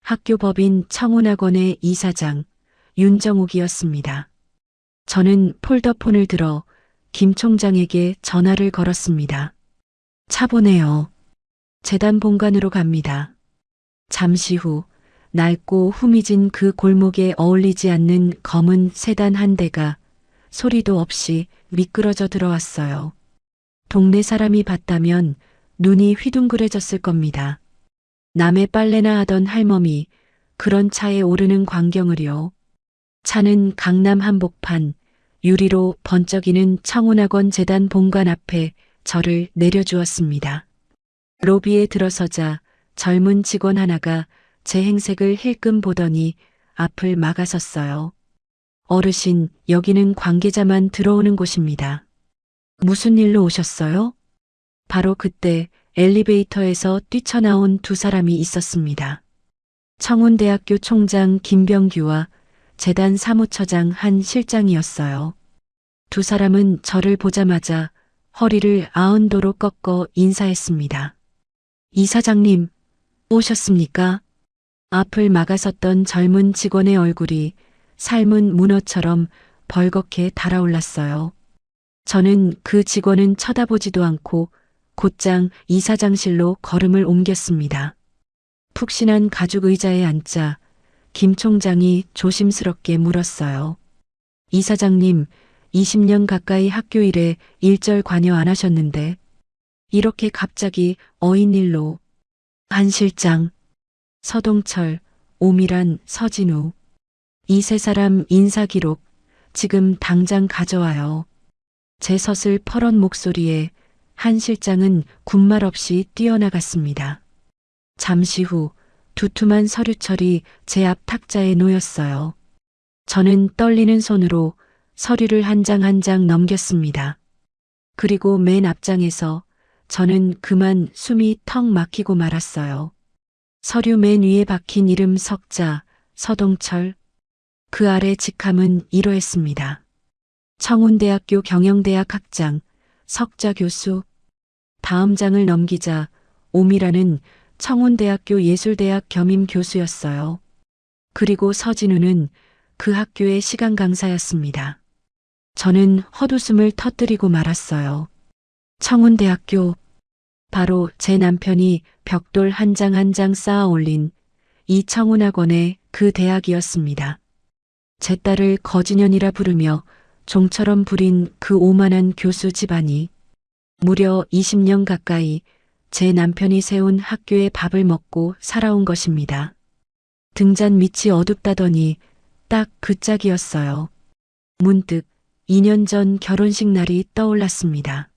학교 법인 청운학원의 이사장 윤정욱이었습니다. 저는 폴더폰을 들어 김 총장에게 전화를 걸었습니다. 차 보내요. 재단 본관으로 갑니다. 잠시 후 낡고 후미진 그 골목에 어울리지 않는 검은 세단 한 대가 소리도 없이 미끄러져 들어왔어요. 동네 사람이 봤다면 눈이 휘둥그레졌을 겁니다. 남의 빨래나 하던 할멈이 그런 차에 오르는 광경을요. 차는 강남 한복판 유리로 번쩍이는 청운학원 재단 본관 앞에 저를 내려주었습니다. 로비에 들어서자 젊은 직원 하나가 제 행색을 힐끔 보더니 앞을 막아섰어요. 어르신, 여기는 관계자만 들어오는 곳입니다. 무슨 일로 오셨어요? 바로 그때 엘리베이터에서 뛰쳐나온 두 사람이 있었습니다. 청운대학교 총장 김병규와 재단 사무처장 한 실장이었어요. 두 사람은 저를 보자마자 허리를 90도로 꺾어 인사했습니다. 이사장님, 오셨습니까? 앞을 막아섰던 젊은 직원의 얼굴이 삶은 문어처럼 벌겋게 달아올랐어요. 저는 그 직원은 쳐다보지도 않고 곧장 이사장실로 걸음을 옮겼습니다. 푹신한 가죽 의자에 앉자 김 총장이 조심스럽게 물었어요. 이사장님, 20년 가까이 학교 일에 일절 관여 안 하셨는데 이렇게 갑자기 어인 일로. 한 실장, 서동철, 오미란, 서진우. 이 세 사람 인사 기록 지금 당장 가져와요. 제 서슬 퍼런 목소리에 한 실장은 군말 없이 뛰어나갔습니다. 잠시 후 두툼한 서류철이 제 앞 탁자에 놓였어요. 저는 떨리는 손으로 서류를 한 장 한 장 넘겼습니다. 그리고 맨 앞장에서 저는 그만 숨이 턱 막히고 말았어요. 서류 맨 위에 박힌 이름 석자, 서동철. 그 아래 직함은 이러했습니다. 청운대학교 경영대학 학장, 석좌 교수. 다음 장을 넘기자 오미라는 청운대학교 예술대학 겸임 교수였어요. 그리고 서진우는 그 학교의 시간 강사였습니다. 저는 헛웃음을 터뜨리고 말았어요. 청운대학교. 바로 제 남편이 벽돌 한 장 한 장 쌓아 올린 이 청운학원의 그 대학이었습니다. 제 딸을 거지년이라 부르며 종처럼 부린 그 오만한 교수 집안이 무려 20년 가까이 제 남편이 세운 학교의 밥을 먹고 살아온 것입니다. 등잔 밑이 어둡다더니 딱 그 짝이었어요. 문득 2년 전 결혼식 날이 떠올랐습니다.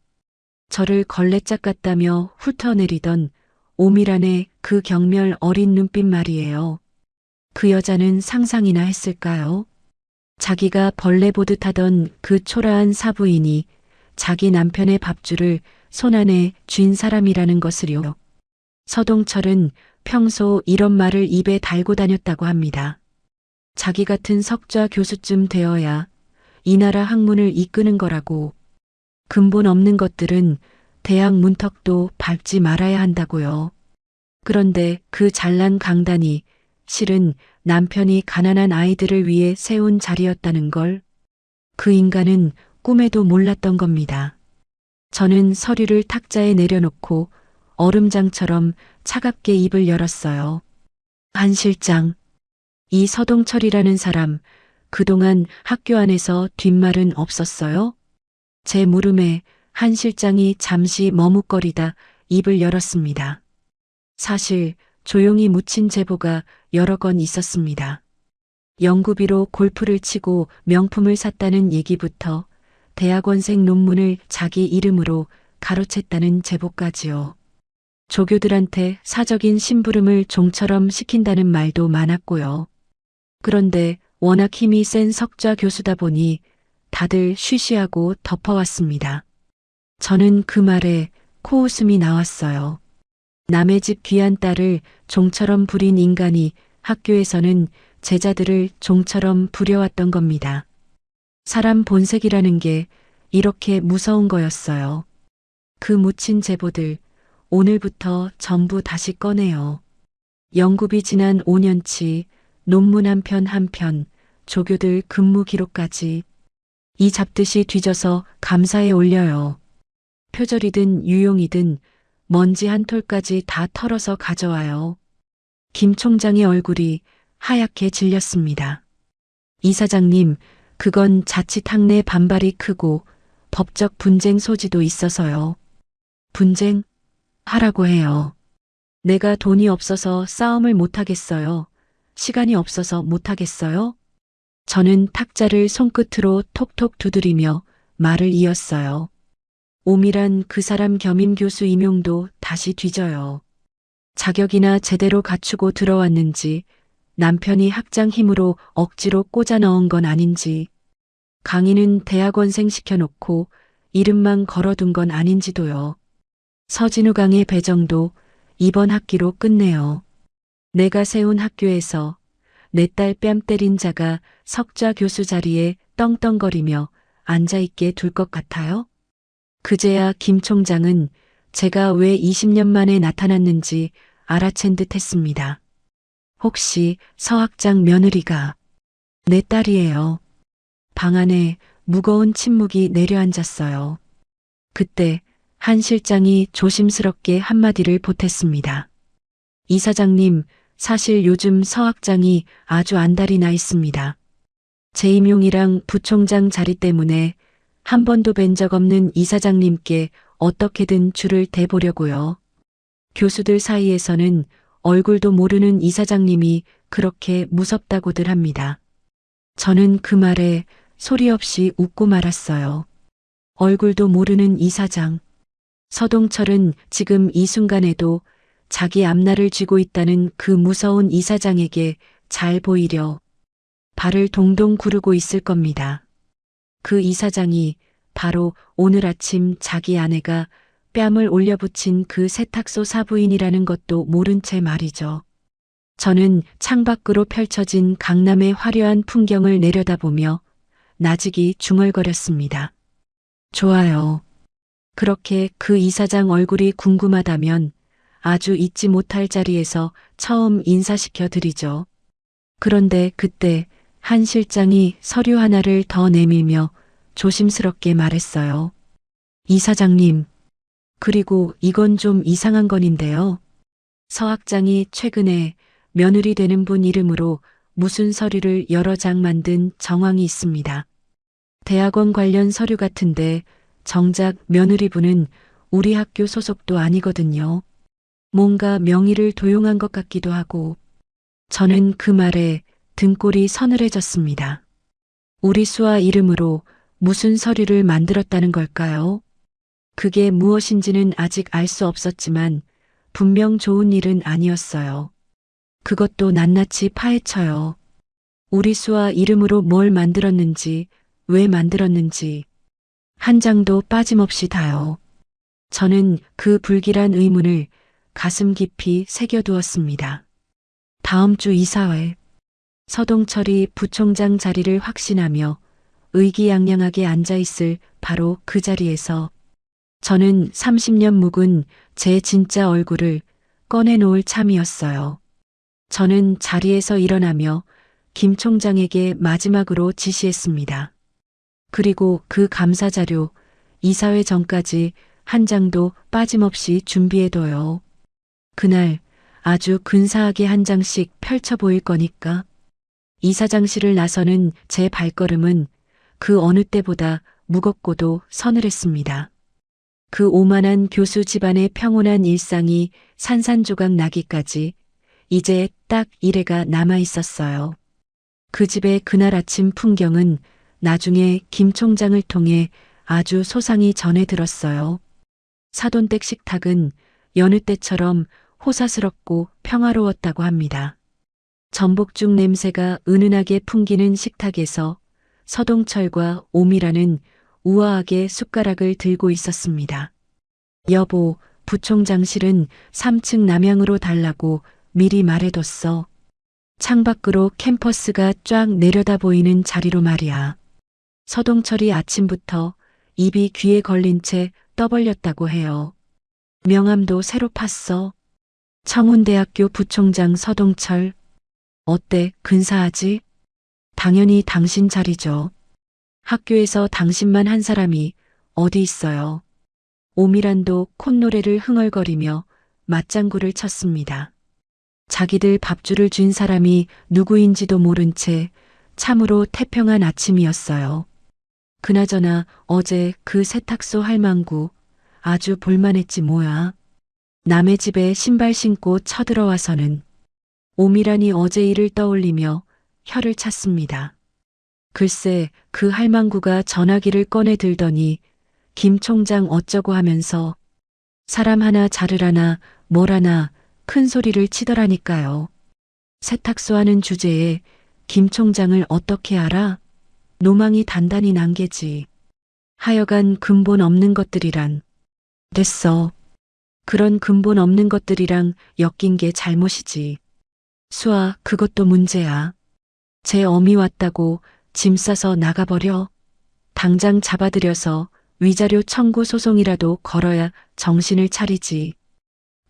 저를 걸레짝 같다며 훑어내리던 오미란의 그 경멸 어린 눈빛 말이에요. 그 여자는 상상이나 했을까요? 자기가 벌레 보듯 하던 그 초라한 사부인이 자기 남편의 밥줄을 손안에 쥔 사람이라는 것을요. 서동철은 평소 이런 말을 입에 달고 다녔다고 합니다. 자기 같은 석좌 교수쯤 되어야 이 나라 학문을 이끄는 거라고. 근본 없는 것들은 대학 문턱도 밟지 말아야 한다고요. 그런데 그 잘난 강단이 실은 남편이 가난한 아이들을 위해 세운 자리였다는 걸 그 인간은 꿈에도 몰랐던 겁니다. 저는 서류를 탁자에 내려놓고 얼음장처럼 차갑게 입을 열었어요. 한 실장, 이 서동철이라는 사람, 그동안 학교 안에서 뒷말은 없었어요? 제 물음에 한 실장이 잠시 머뭇거리다 입을 열었습니다. 사실 조용히 묻힌 제보가 여러 건 있었습니다. 연구비로 골프를 치고 명품을 샀다는 얘기부터 대학원생 논문을 자기 이름으로 가로챘다는 제보까지요. 조교들한테 사적인 심부름을 종처럼 시킨다는 말도 많았고요. 그런데 워낙 힘이 센 석좌 교수다 보니 다들 쉬쉬하고 덮어왔습니다. 저는 그 말에 코웃음이 나왔어요. 남의 집 귀한 딸을 종처럼 부린 인간이 학교에서는 제자들을 종처럼 부려왔던 겁니다. 사람 본색이라는 게 이렇게 무서운 거였어요. 그 묻힌 제보들 오늘부터 전부 다시 꺼내요. 연구비 지난 5년치, 논문 한 편 한 편, 조교들 근무 기록까지 이 잡듯이 뒤져서 감사에 올려요. 표절이든 유용이든 먼지 한 톨까지 다 털어서 가져와요. 김 총장의 얼굴이 하얗게 질렸습니다. 이사장님, 그건 자칫 학내 반발이 크고 법적 분쟁 소지도 있어서요. 분쟁? 하라고 해요. 내가 돈이 없어서 싸움을 못하겠어요. 시간이 없어서 못하겠어요? 저는 탁자를 손끝으로 톡톡 두드리며 말을 이었어요. 오미란 그 사람 겸임 교수 임용도 다시 뒤져요. 자격이나 제대로 갖추고 들어왔는지, 남편이 학장 힘으로 억지로 꽂아 넣은 건 아닌지, 강의는 대학원생 시켜놓고 이름만 걸어둔 건 아닌지도요. 서진우 강의 배정도 이번 학기로 끝내요. 내가 세운 학교에서 내 딸 뺨 때린 자가 석좌 교수 자리에 떵떵거리며 앉아있게 둘 것 같아요? 그제야 김 총장은 제가 왜 20년 만에 나타났는지 알아챈 듯 했습니다. 혹시 서 학장 며느리가 내 딸이에요. 방 안에 무거운 침묵이 내려앉았어요. 그때 한 실장이 조심스럽게 한마디를 보탰습니다. 이사장님, 사실 요즘 서 학장이 아주 안달이 나 있습니다. 재임용이랑 부총장 자리 때문에 한 번도 뵌 적 없는 이사장님께 어떻게든 줄을 대보려고요. 교수들 사이에서는 얼굴도 모르는 이사장님이 그렇게 무섭다고들 합니다. 저는 그 말에 소리 없이 웃고 말았어요. 얼굴도 모르는 이사장. 서동철은 지금 이 순간에도 자기 앞날을 쥐고 있다는 그 무서운 이사장에게 잘 보이려 발을 동동 구르고 있을 겁니다. 그 이사장이 바로 오늘 아침 자기 아내가 뺨을 올려붙인 그 세탁소 사부인이라는 것도 모른 채 말이죠. 저는 창밖으로 펼쳐진 강남의 화려한 풍경을 내려다보며 나직이 중얼거렸습니다. 좋아요. 그렇게 그 이사장 얼굴이 궁금하다면 아주 잊지 못할 자리에서 처음 인사시켜 드리죠. 그런데 그때 한 실장이 서류 하나를 더 내밀며 조심스럽게 말했어요. 이사장님, 그리고 이건 좀 이상한 건인데요. 서 학장이 최근에 며느리 되는 분 이름으로 무슨 서류를 여러 장 만든 정황이 있습니다. 대학원 관련 서류 같은데 정작 며느리분은 우리 학교 소속도 아니거든요. 뭔가 명의를 도용한 것 같기도 하고. 저는 그 말에 등골이 서늘해졌습니다. 우리 수아 이름으로 무슨 서류를 만들었다는 걸까요? 그게 무엇인지는 아직 알 수 없었지만 분명 좋은 일은 아니었어요. 그것도 낱낱이 파헤쳐요. 우리 수아 이름으로 뭘 만들었는지, 왜 만들었는지, 한 장도 빠짐없이 다요. 저는 그 불길한 의문을 가슴 깊이 새겨두었습니다. 다음 주 이사회, 서동철이 부총장 자리를 확신하며 의기양양하게 앉아있을 바로 그 자리에서 저는 30년 묵은 제 진짜 얼굴을 꺼내놓을 참이었어요. 저는 자리에서 일어나며 김 총장에게 마지막으로 지시했습니다. 그리고 그 감사자료 이사회 전까지 한 장도 빠짐없이 준비해둬요. 그날 아주 근사하게 한 장씩 펼쳐 보일 거니까. 이사장실을 나서는 제 발걸음은 그 어느 때보다 무겁고도 서늘했습니다. 그 오만한 교수 집안의 평온한 일상이 산산조각 나기까지 이제 딱 1회가 남아 있었어요. 그 집의 그날 아침 풍경은 나중에 김 총장을 통해 아주 소상히 전해 들었어요. 사돈댁 식탁은 여느 때처럼 호사스럽고 평화로웠다고 합니다. 전복죽 냄새가 은은하게 풍기는 식탁에서 서동철과 오미라는 우아하게 숟가락을 들고 있었습니다. 여보, 부총장실은 3층 남향으로 달라고 미리 말해뒀어. 창밖으로 캠퍼스가 쫙 내려다 보이는 자리로 말이야. 서동철이 아침부터 입이 귀에 걸린 채 떠벌렸다고 해요. 명함도 새로 팠어. 청운대학교 부총장 서동철. 어때, 근사하지? 당연히 당신 자리죠. 학교에서 당신만 한 사람이 어디 있어요. 오미란도 콧노래를 흥얼거리며 맞장구를 쳤습니다. 자기들 밥줄을 쥔 사람이 누구인지도 모른 채 참으로 태평한 아침이었어요. 그나저나 어제 그 세탁소 할망구 아주 볼만했지 뭐야. 남의 집에 신발 신고 쳐들어와서는. 오미란이 어제 일을 떠올리며 혀를 찼습니다. 글쎄 그 할망구가 전화기를 꺼내 들더니 김 총장 어쩌고 하면서 사람 하나 자르라나 뭐라나 큰 소리를 치더라니까요. 세탁소 하는 주제에 김 총장을 어떻게 알아? 노망이 단단히 난게지. 하여간 근본 없는 것들이란. 됐어. 그런 근본 없는 것들이랑 엮인 게 잘못이지. 수아, 그것도 문제야. 제 어미 왔다고 짐 싸서 나가버려. 당장 잡아들여서 위자료 청구 소송이라도 걸어야 정신을 차리지.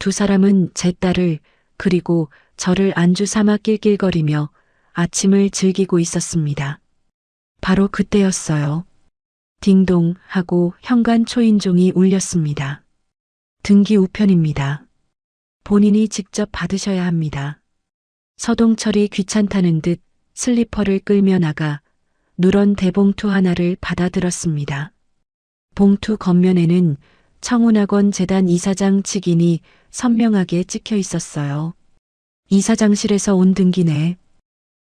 두 사람은 제 딸을 그리고 저를 안주 삼아 낄낄거리며 아침을 즐기고 있었습니다. 바로 그때였어요. 딩동 하고 현관 초인종이 울렸습니다. 등기 우편입니다. 본인이 직접 받으셔야 합니다. 서동철이 귀찮다는 듯 슬리퍼를 끌며 나가 누런 대봉투 하나를 받아들었습니다. 봉투 겉면에는 청운학원 재단 이사장 직인이 선명하게 찍혀 있었어요. 이사장실에서 온 등기네.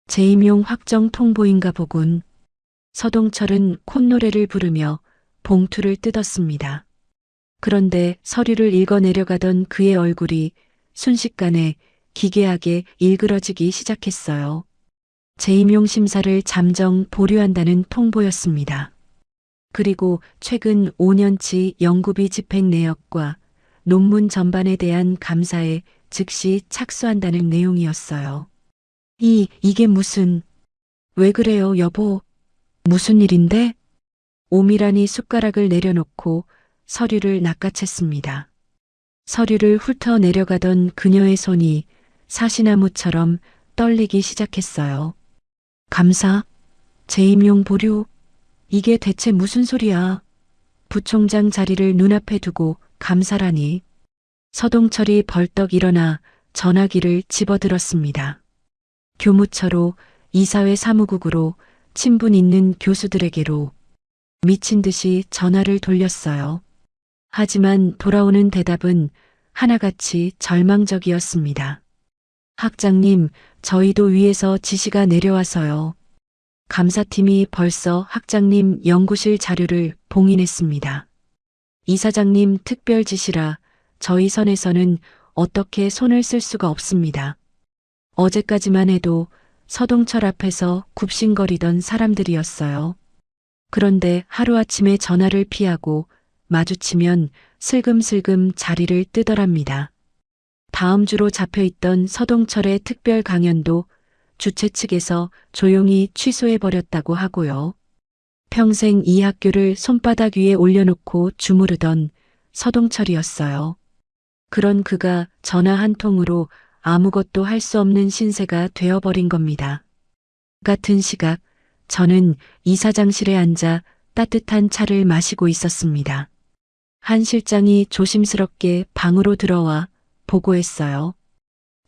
재임용 확정 통보인가 보군. 서동철은 콧노래를 부르며 봉투를 뜯었습니다. 그런데 서류를 읽어내려가던 그의 얼굴이 순식간에 기괴하게 일그러지기 시작했어요. 재임용 심사를 잠정 보류한다는 통보였습니다. 그리고 최근 5년치 연구비 집행 내역과 논문 전반에 대한 감사의 즉시 착수한다는 내용이었어요. 이게 무슨, 왜 그래요, 여보? 무슨 일인데? 오미란이 숟가락을 내려놓고 서류를 낚아챘습니다. 서류를 훑어 내려가던 그녀의 손이 사시나무처럼 떨리기 시작했어요. 감사, 재임용 보류, 이게 대체 무슨 소리야? 부총장 자리를 눈앞에 두고 감사라니. 서동철이 벌떡 일어나 전화기를 집어들었습니다. 교무처로, 이사회 사무국으로, 친분 있는 교수들에게로 미친 듯이 전화를 돌렸어요. 하지만 돌아오는 대답은 하나같이 절망적이었습니다. 학장님, 저희도 위에서 지시가 내려와서요. 감사팀이 벌써 학장님 연구실 자료를 봉인했습니다. 이사장님 특별 지시라 저희 선에서는 어떻게 손을 쓸 수가 없습니다. 어제까지만 해도 서동철 앞에서 굽신거리던 사람들이었어요. 그런데 하루아침에 전화를 피하고 마주치면 슬금슬금 자리를 뜨더랍니다. 다음 주로 잡혀있던 서동철의 특별 강연도 주최 측에서 조용히 취소해버렸다고 하고요. 평생 이 학교를 손바닥 위에 올려놓고 주무르던 서동철이었어요. 그런 그가 전화 한 통으로 아무것도 할 수 없는 신세가 되어버린 겁니다. 같은 시각 저는 이사장실에 앉아 따뜻한 차를 마시고 있었습니다. 한 실장이 조심스럽게 방으로 들어와 보고했어요.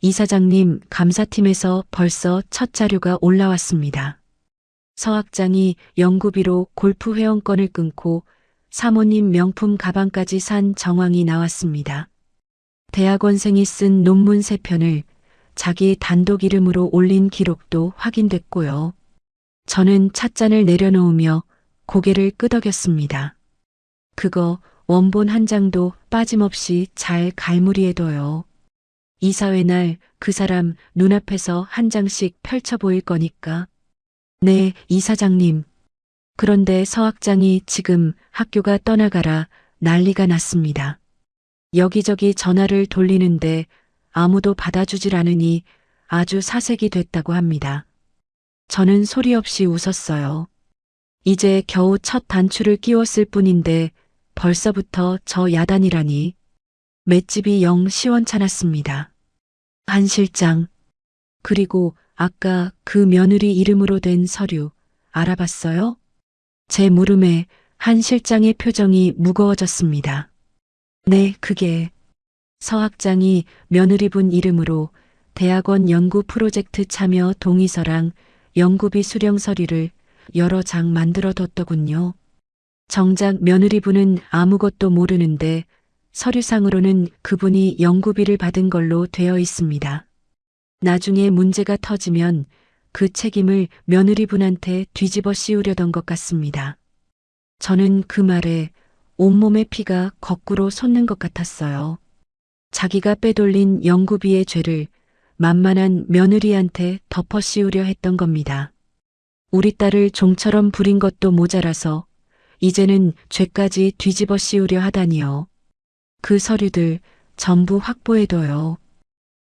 이사장님, 감사팀에서 벌써 첫 자료가 올라왔습니다. 서 학장이 연구비로 골프 회원권을 끊고 사모님 명품 가방까지 산 정황이 나왔습니다. 대학원생이 쓴 논문 3편을 자기 단독 이름으로 올린 기록도 확인됐고요. 저는 찻잔을 내려놓으며 고개를 끄덕였습니다. 그거 원본 한 장도 빠짐없이 잘 갈무리해둬요. 이사회 날 그 사람 눈앞에서 한 장씩 펼쳐 보일 거니까. 네, 이사장님. 그런데 서 학장이 지금 학교가 떠나가라 난리가 났습니다. 여기저기 전화를 돌리는데 아무도 받아주질 않으니 아주 사색이 됐다고 합니다. 저는 소리 없이 웃었어요. 이제 겨우 첫 단추를 끼웠을 뿐인데 벌써부터 저 야단이라니. 맷집이 영 시원찮았습니다. 한 실장. 그리고 아까 그 며느리 이름으로 된 서류 알아봤어요? 제 물음에 한 실장의 표정이 무거워졌습니다. 네, 그게 서 학장이 며느리분 이름으로 대학원 연구 프로젝트 참여 동의서랑 연구비 수령 서류를 여러 장 만들어 뒀더군요. 정작 며느리분은 아무것도 모르는데 서류상으로는 그분이 연구비를 받은 걸로 되어 있습니다. 나중에 문제가 터지면 그 책임을 며느리분한테 뒤집어 씌우려던 것 같습니다. 저는 그 말에 온몸의 피가 거꾸로 솟는 것 같았어요. 자기가 빼돌린 연구비의 죄를 만만한 며느리한테 덮어 씌우려 했던 겁니다. 우리 딸을 종처럼 부린 것도 모자라서 이제는 죄까지 뒤집어 씌우려 하다니요. 그 서류들 전부 확보해둬요.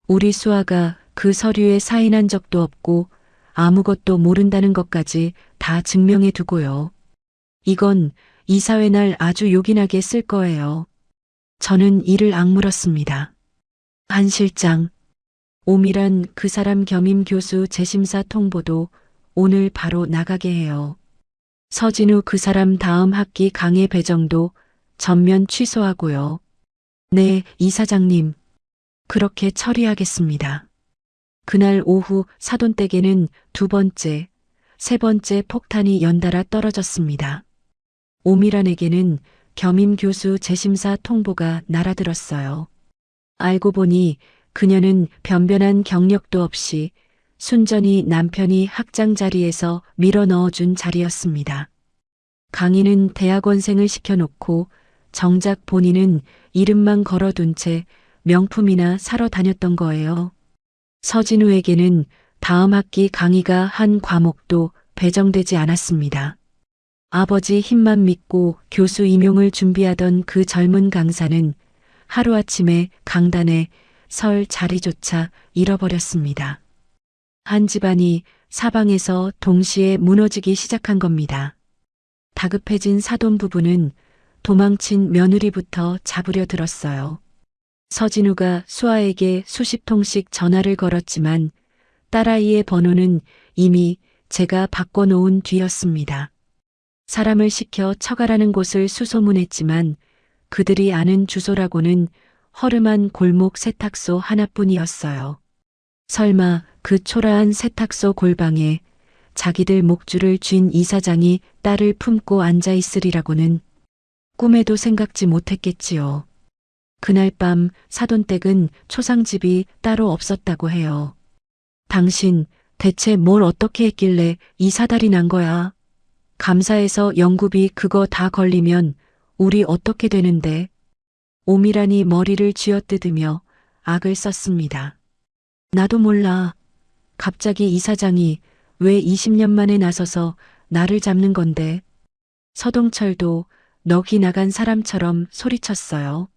우리 수아가 그 서류에 사인한 적도 없고 아무것도 모른다는 것까지 다 증명해 두고요. 이건 이사회 날 아주 요긴하게 쓸 거예요. 저는 이를 악물었습니다. 한 실장, 오미란 그 사람 겸임 교수 재심사 통보도 오늘 바로 나가게 해요. 서진우 그 사람 다음 학기 강의 배정도 전면 취소하고요. 네, 이사장님. 그렇게 처리하겠습니다. 그날 오후 사돈댁에는 2번째, 3번째 폭탄이 연달아 떨어졌습니다. 오미란에게는 겸임 교수 재심사 통보가 날아들었어요. 알고 보니 그녀는 변변한 경력도 없이 순전히 남편이 학장 자리에서 밀어 넣어준 자리였습니다. 강의는 대학원생을 시켜놓고 정작 본인은 이름만 걸어둔 채 명품이나 사러 다녔던 거예요. 서진우에게는 다음 학기 강의가 한 과목도 배정되지 않았습니다. 아버지 힘만 믿고 교수 임용을 준비하던 그 젊은 강사는 하루아침에 강단에 설 자리조차 잃어버렸습니다. 한 집안이 사방에서 동시에 무너지기 시작한 겁니다. 다급해진 사돈 부부는 도망친 며느리부터 잡으려 들었어요. 서진우가 수아에게 수십 통씩 전화를 걸었지만 딸아이의 번호는 이미 제가 바꿔놓은 뒤였습니다. 사람을 시켜 처가라는 곳을 수소문했지만 그들이 아는 주소라고는 허름한 골목 세탁소 하나뿐이었어요. 설마 그 초라한 세탁소 골방에 자기들 목줄을 쥔 이사장이 딸을 품고 앉아 있으리라고는 꿈에도 생각지 못했겠지요. 그날 밤 사돈댁은 초상집이 따로 없었다고 해요. 당신 대체 뭘 어떻게 했길래 이 사달이 난 거야? 감사해서 연구비 그거 다 걸리면 우리 어떻게 되는데? 오미란이 머리를 쥐어뜯으며 악을 썼습니다. 나도 몰라. 갑자기 이사장이 왜 20년 만에 나서서 나를 잡는 건데? 서동철도 넋이 나간 사람처럼 소리쳤어요.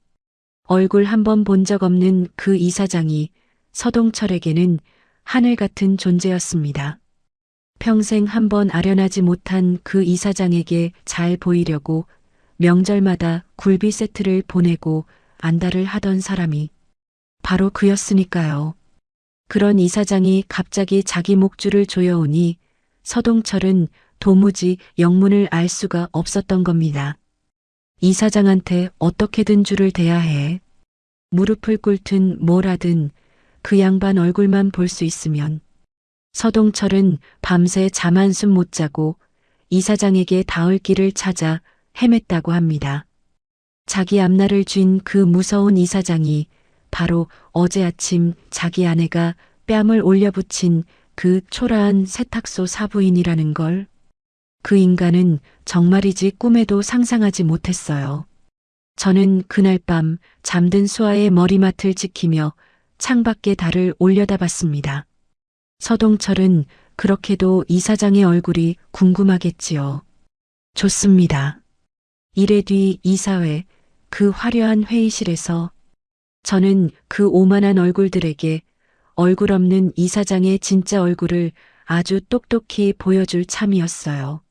얼굴 한 번 본 적 없는 그 이사장이 서동철에게는 하늘 같은 존재였습니다. 평생 한 번 아련하지 못한 그 이사장에게 잘 보이려고 명절마다 굴비 세트를 보내고 안달을 하던 사람이 바로 그였으니까요. 그런 이사장이 갑자기 자기 목줄을 조여오니 서동철은 도무지 영문을 알 수가 없었던 겁니다. 이사장한테 어떻게든 줄을 대야 해. 무릎을 꿇든 뭘 하든 그 양반 얼굴만 볼 수 있으면. 서동철은 밤새 잠 한숨 못 자고 이사장에게 닿을 길을 찾아 헤맸다고 합니다. 자기 앞날을 쥔 그 무서운 이사장이 바로 어제 아침 자기 아내가 뺨을 올려붙인 그 초라한 세탁소 사부인이라는 걸. 그 인간은 정말이지 꿈에도 상상하지 못했어요. 저는 그날 밤 잠든 수아의 머리맡을 지키며 창밖에 달을 올려다봤습니다. 서동철은 그렇게도 이사장의 얼굴이 궁금하겠지요. 좋습니다. 이래 뒤 이사회 그 화려한 회의실에서 저는 그 오만한 얼굴들에게 얼굴 없는 이사장의 진짜 얼굴을 아주 똑똑히 보여줄 참이었어요.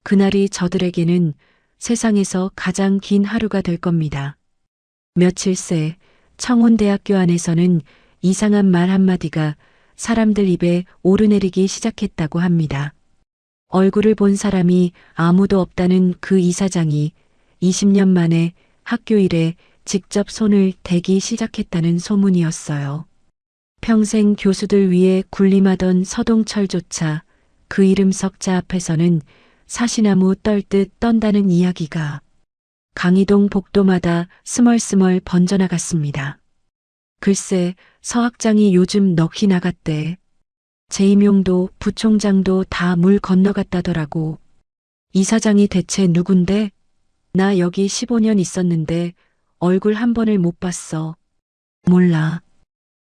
그날이 저들에게는 세상에서 가장 긴 하루가 될 겁니다. 며칠 새 청운대학교 안에서는 이상한 말 한마디가 사람들 입에 오르내리기 시작했다고 합니다. 얼굴을 본 사람이 아무도 없다는 그 이사장이 20년 만에 학교 일에 직접 손을 대기 시작했다는 소문이었어요. 평생 교수들 위해 군림하던 서동철조차 그 이름 석자 앞에서는 사시나무 떨듯 떤다는 이야기가 강이동 복도마다 스멀스멀 번져나갔습니다. 글쎄 서 학장이 요즘 넋이 나갔대. 재임용도 부총장도 다 물 건너갔다더라고. 이사장이 대체 누군데? 나 여기 15년 있었는데 얼굴 한 번을 못 봤어. 몰라.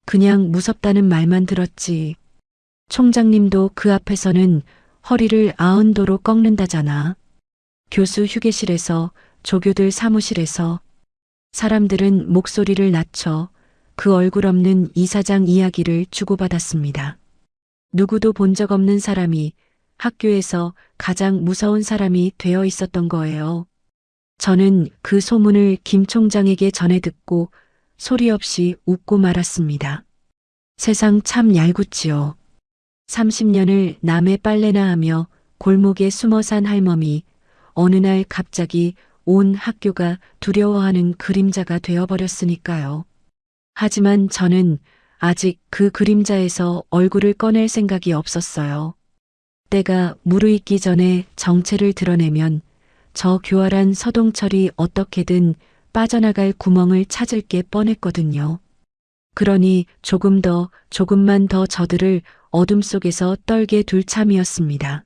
그냥 무섭다는 말만 들었지. 총장님도 그 앞에서는 허리를 90도로 꺾는다잖아. 교수 휴게실에서, 조교들 사무실에서 사람들은 목소리를 낮춰 그 얼굴 없는 이사장 이야기를 주고받았습니다. 누구도 본 적 없는 사람이 학교에서 가장 무서운 사람이 되어 있었던 거예요. 저는 그 소문을 김 총장에게 전해 듣고 소리 없이 웃고 말았습니다. 세상 참 얄궂지요. 30년을 남의 빨래나 하며 골목에 숨어 산 할멈이 어느 날 갑자기 온 학교가 두려워하는 그림자가 되어버렸으니까요. 하지만 저는 아직 그 그림자에서 얼굴을 꺼낼 생각이 없었어요. 때가 무르익기 전에 정체를 드러내면 저 교활한 서동철이 어떻게든 빠져나갈 구멍을 찾을 게 뻔했거든요. 그러니 조금만 더 저들을 어둠 속에서 떨게 둘 참이었습니다.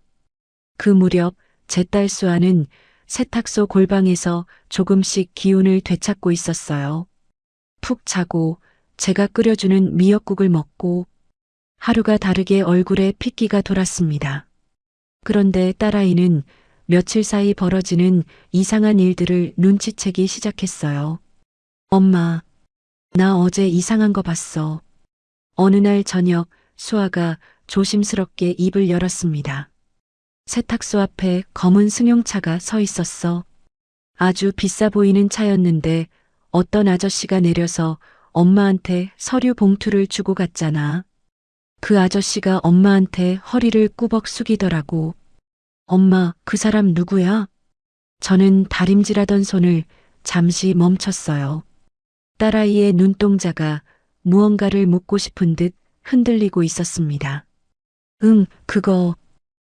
그 무렵 제 딸 수아는 세탁소 골방에서 조금씩 기운을 되찾고 있었어요. 푹 자고 제가 끓여주는 미역국을 먹고 하루가 다르게 얼굴에 핏기가 돌았습니다. 그런데 딸아이는 며칠 사이 벌어지는 이상한 일들을 눈치채기 시작했어요. 엄마, 나 어제 이상한 거 봤어. 어느 날 저녁 수아가 조심스럽게 입을 열었습니다. 세탁소 앞에 검은 승용차가 서 있었어. 아주 비싸 보이는 차였는데 어떤 아저씨가 내려서 엄마한테 서류 봉투를 주고 갔잖아. 그 아저씨가 엄마한테 허리를 꾸벅 숙이더라고. 엄마, 그 사람 누구야? 저는 다림질하던 손을 잠시 멈췄어요. 딸아이의 눈동자가 무언가를 묻고 싶은 듯 흔들리고 있었습니다. 응, 그거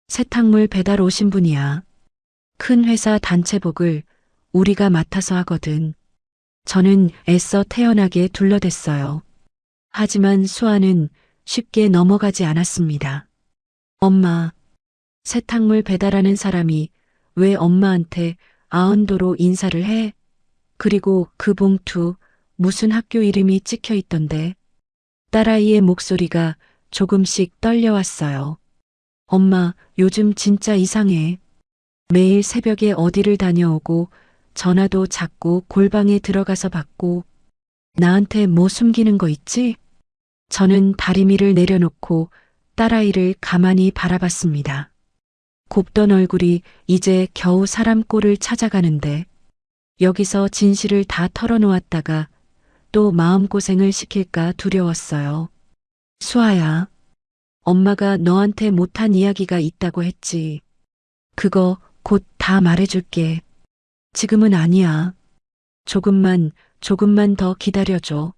세탁물 배달 오신 분이야. 큰 회사 단체복을 우리가 맡아서 하거든. 저는 애써 태연하게 둘러댔어요. 하지만 수아는 쉽게 넘어가지 않았습니다. 엄마, 세탁물 배달하는 사람이 왜 엄마한테 아흔도로 인사를 해? 그리고 그 봉투 무슨 학교 이름이 찍혀 있던데. 딸아이의 목소리가 조금씩 떨려왔어요. 엄마, 요즘 진짜 이상해. 매일 새벽에 어디를 다녀오고 전화도 자꾸 골방에 들어가서 받고 나한테 뭐 숨기는 거 있지? 저는 다리미를 내려놓고 딸아이를 가만히 바라봤습니다. 곱던 얼굴이 이제 겨우 사람 꼴을 찾아가는데 여기서 진실을 다 털어놓았다가 또 마음고생을 시킬까 두려웠어요. 수아야, 엄마가 너한테 못한 이야기가 있다고 했지. 그거 곧 다 말해줄게. 지금은 아니야. 조금만 더 기다려줘.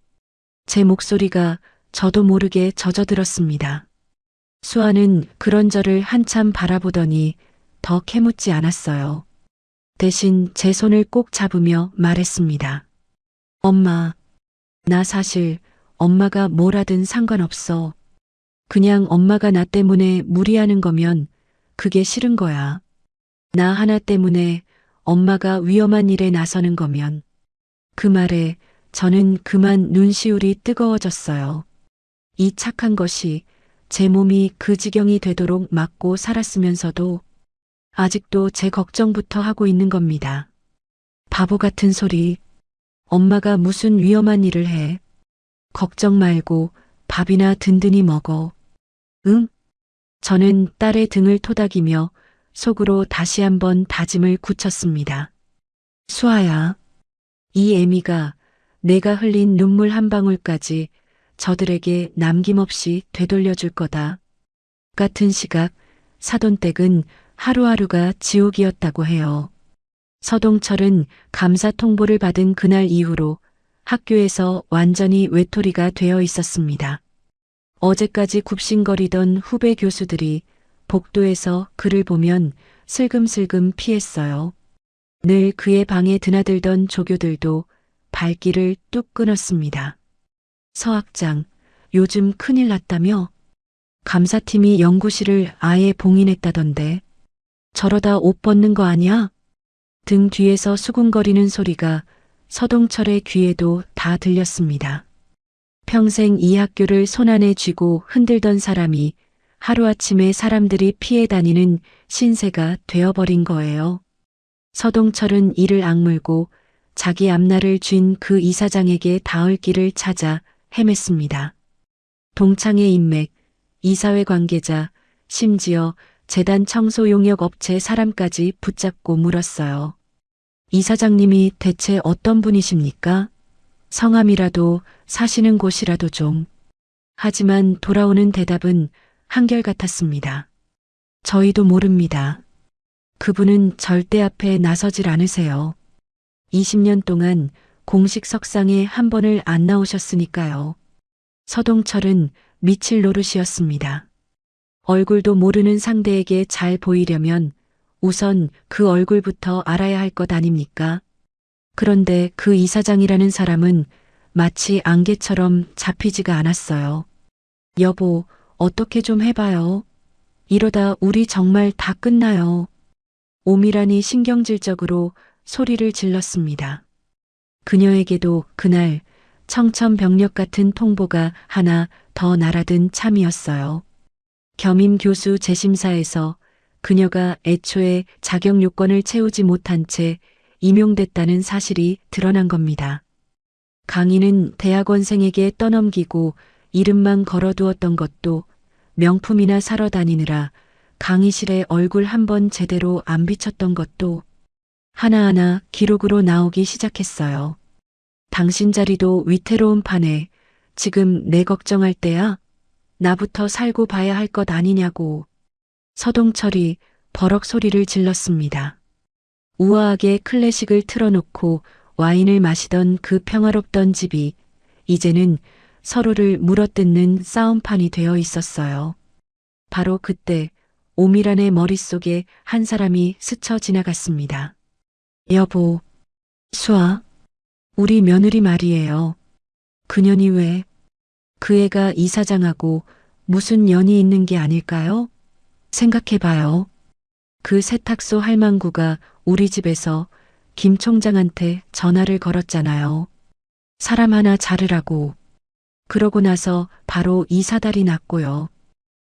제 목소리가 저도 모르게 젖어들었습니다. 수아는 그런 저를 한참 바라보더니 더 캐묻지 않았어요. 대신 제 손을 꼭 잡으며 말했습니다. 엄마, 나 사실 엄마가 뭘 하든 상관없어. 그냥 엄마가 나 때문에 무리하는 거면 그게 싫은 거야. 나 하나 때문에 엄마가 위험한 일에 나서는 거면. 그 말에 저는 그만 눈시울이 뜨거워졌어요. 이 착한 것이 제 몸이 그 지경이 되도록 막고 살았으면서도 아직도 제 걱정부터 하고 있는 겁니다. 바보 같은 소리. 엄마가 무슨 위험한 일을 해. 걱정 말고 밥이나 든든히 먹어. 응? 저는 딸의 등을 토닥이며 속으로 다시 한번 다짐을 굳혔습니다. 수아야, 이 애미가 내가 흘린 눈물 한 방울까지 저들에게 남김없이 되돌려줄 거다. 같은 시각 사돈댁은 하루하루가 지옥이었다고 해요. 서동철은 감사 통보를 받은 그날 이후로 학교에서 완전히 외톨이가 되어 있었습니다. 어제까지 굽신거리던 후배 교수들이 복도에서 그를 보면 슬금슬금 피했어요. 늘 그의 방에 드나들던 조교들도 발길을 뚝 끊었습니다. 서 학장, 요즘 큰일 났다며? 감사팀이 연구실을 아예 봉인했다던데. 저러다 옷 벗는 거 아니야? 등 뒤에서 수군거리는 소리가 서동철의 귀에도 다 들렸습니다. 평생 이 학교를 손안에 쥐고 흔들던 사람이 하루아침에 사람들이 피해 다니는 신세가 되어버린 거예요. 서동철은 이를 악물고 자기 앞날을 쥔 그 이사장에게 닿을 길을 찾아 헤맸습니다. 동창회 인맥, 이사회 관계자, 심지어 재단 청소 용역 업체 사람까지 붙잡고 물었어요. 이사장님이 대체 어떤 분이십니까? 성함이라도 사시는 곳이라도 좀. 하지만 돌아오는 대답은 한결같았습니다. 저희도 모릅니다. 그분은 절대 앞에 나서질 않으세요. 20년 동안 공식 석상에 한 번을 안 나오셨으니까요. 서동철은 미칠 노릇이었습니다. 얼굴도 모르는 상대에게 잘 보이려면 우선 그 얼굴부터 알아야 할 것 아닙니까? 그런데 그 이사장이라는 사람은 마치 안개처럼 잡히지가 않았어요. 여보, 어떻게 좀 해봐요. 이러다 우리 정말 다 끝나요. 오미란이 신경질적으로 소리를 질렀습니다. 그녀에게도 그날 청천벽력 같은 통보가 하나 더 날아든 참이었어요. 겸임 교수 재심사에서 그녀가 애초에 자격 요건을 채우지 못한 채 임용됐다는 사실이 드러난 겁니다. 강희는 대학원생에게 떠넘기고 이름만 걸어두었던 것도 명품이나 사러 다니느라 강의실에 얼굴 한번 제대로 안 비쳤던 것도 하나하나 기록으로 나오기 시작했어요. 당신 자리도 위태로운 판에 지금 내 걱정할 때야? 나부터 살고 봐야 할 것 아니냐고. 서동철이 버럭 소리를 질렀습니다. 우아하게 클래식을 틀어놓고 와인을 마시던 그 평화롭던 집이 이제는 서로를 물어뜯는 싸움판이 되어 있었어요. 바로 그때 오미란의 머릿속에 한 사람이 스쳐 지나갔습니다. 여보, 수아, 우리 며느리 말이에요. 그년이 왜? 그 애가 이사장하고 무슨 연이 있는 게 아닐까요? 생각해봐요. 그 세탁소 할망구가 우리 집에서 김 총장한테 전화를 걸었잖아요. 사람 하나 자르라고. 그러고 나서 바로 이 사달이 났고요.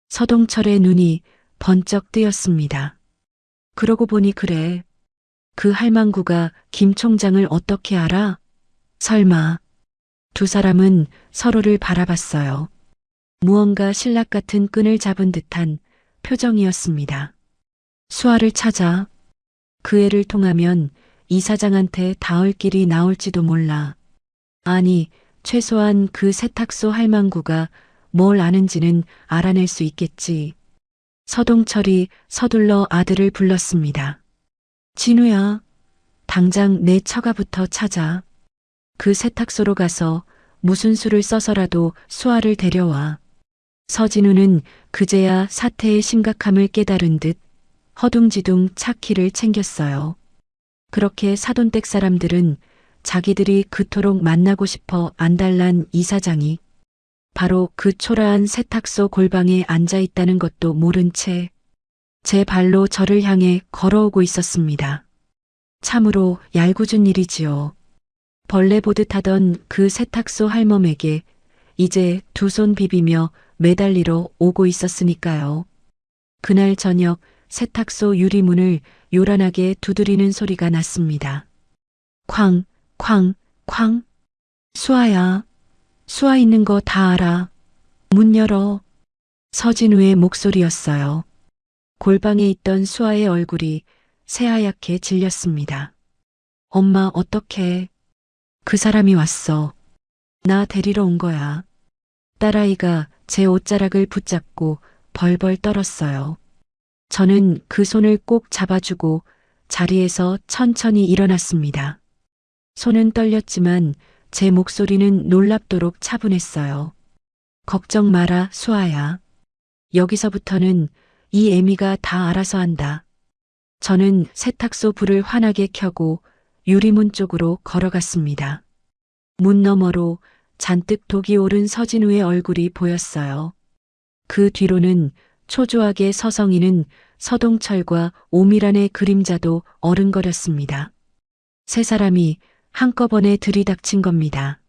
서동철의 눈이 번쩍 뜨였습니다. 그러고 보니 그래. 그 할망구가 김 총장을 어떻게 알아? 설마. 두 사람은 서로를 바라봤어요. 무언가 신락 같은 끈을 잡은 듯한 표정이었습니다. 수아를 찾아. 그 애를 통하면 이사장한테 닿을 길이 나올지도 몰라. 아니, 최소한 그 세탁소 할망구가 뭘 아는지는 알아낼 수 있겠지. 서동철이 서둘러 아들을 불렀습니다. 진우야, 당장 내 처가부터 찾아. 그 세탁소로 가서 무슨 수를 써서라도 수아를 데려와. 서진우는 그제야 사태의 심각함을 깨달은 듯 허둥지둥 차 키를 챙겼어요. 그렇게 사돈댁 사람들은 자기들이 그토록 만나고 싶어 안달난 이사장이 바로 그 초라한 세탁소 골방에 앉아 있다는 것도 모른 채 제 발로 저를 향해 걸어오고 있었습니다. 참으로 얄궂은 일이지요. 벌레 보듯 하던 그 세탁소 할멈에게 이제 두 손 비비며 매달리러 오고 있었으니까요. 그날 저녁 세탁소 유리문을 요란하게 두드리는 소리가 났습니다. 쾅, 쾅, 쾅. 수아야, 수아 있는 거 다 알아. 문 열어. 서진우의 목소리였어요. 골방에 있던 수아의 얼굴이 새하얗게 질렸습니다. 엄마 어떡해. 그 사람이 왔어. 나 데리러 온 거야. 딸아이가 제 옷자락을 붙잡고 벌벌 떨었어요. 저는 그 손을 꼭 잡아주고 자리에서 천천히 일어났습니다. 손은 떨렸지만 제 목소리는 놀랍도록 차분했어요. 걱정 마라, 수아야. 여기서부터는 이 애미가 다 알아서 한다. 저는 세탁소 불을 환하게 켜고 유리문 쪽으로 걸어갔습니다. 문 너머로 잔뜩 독이 오른 서진우의 얼굴이 보였어요. 그 뒤로는 초조하게 서성이는 서동철과 오미란의 그림자도 어른거렸습니다. 세 사람이 한꺼번에 들이닥친 겁니다.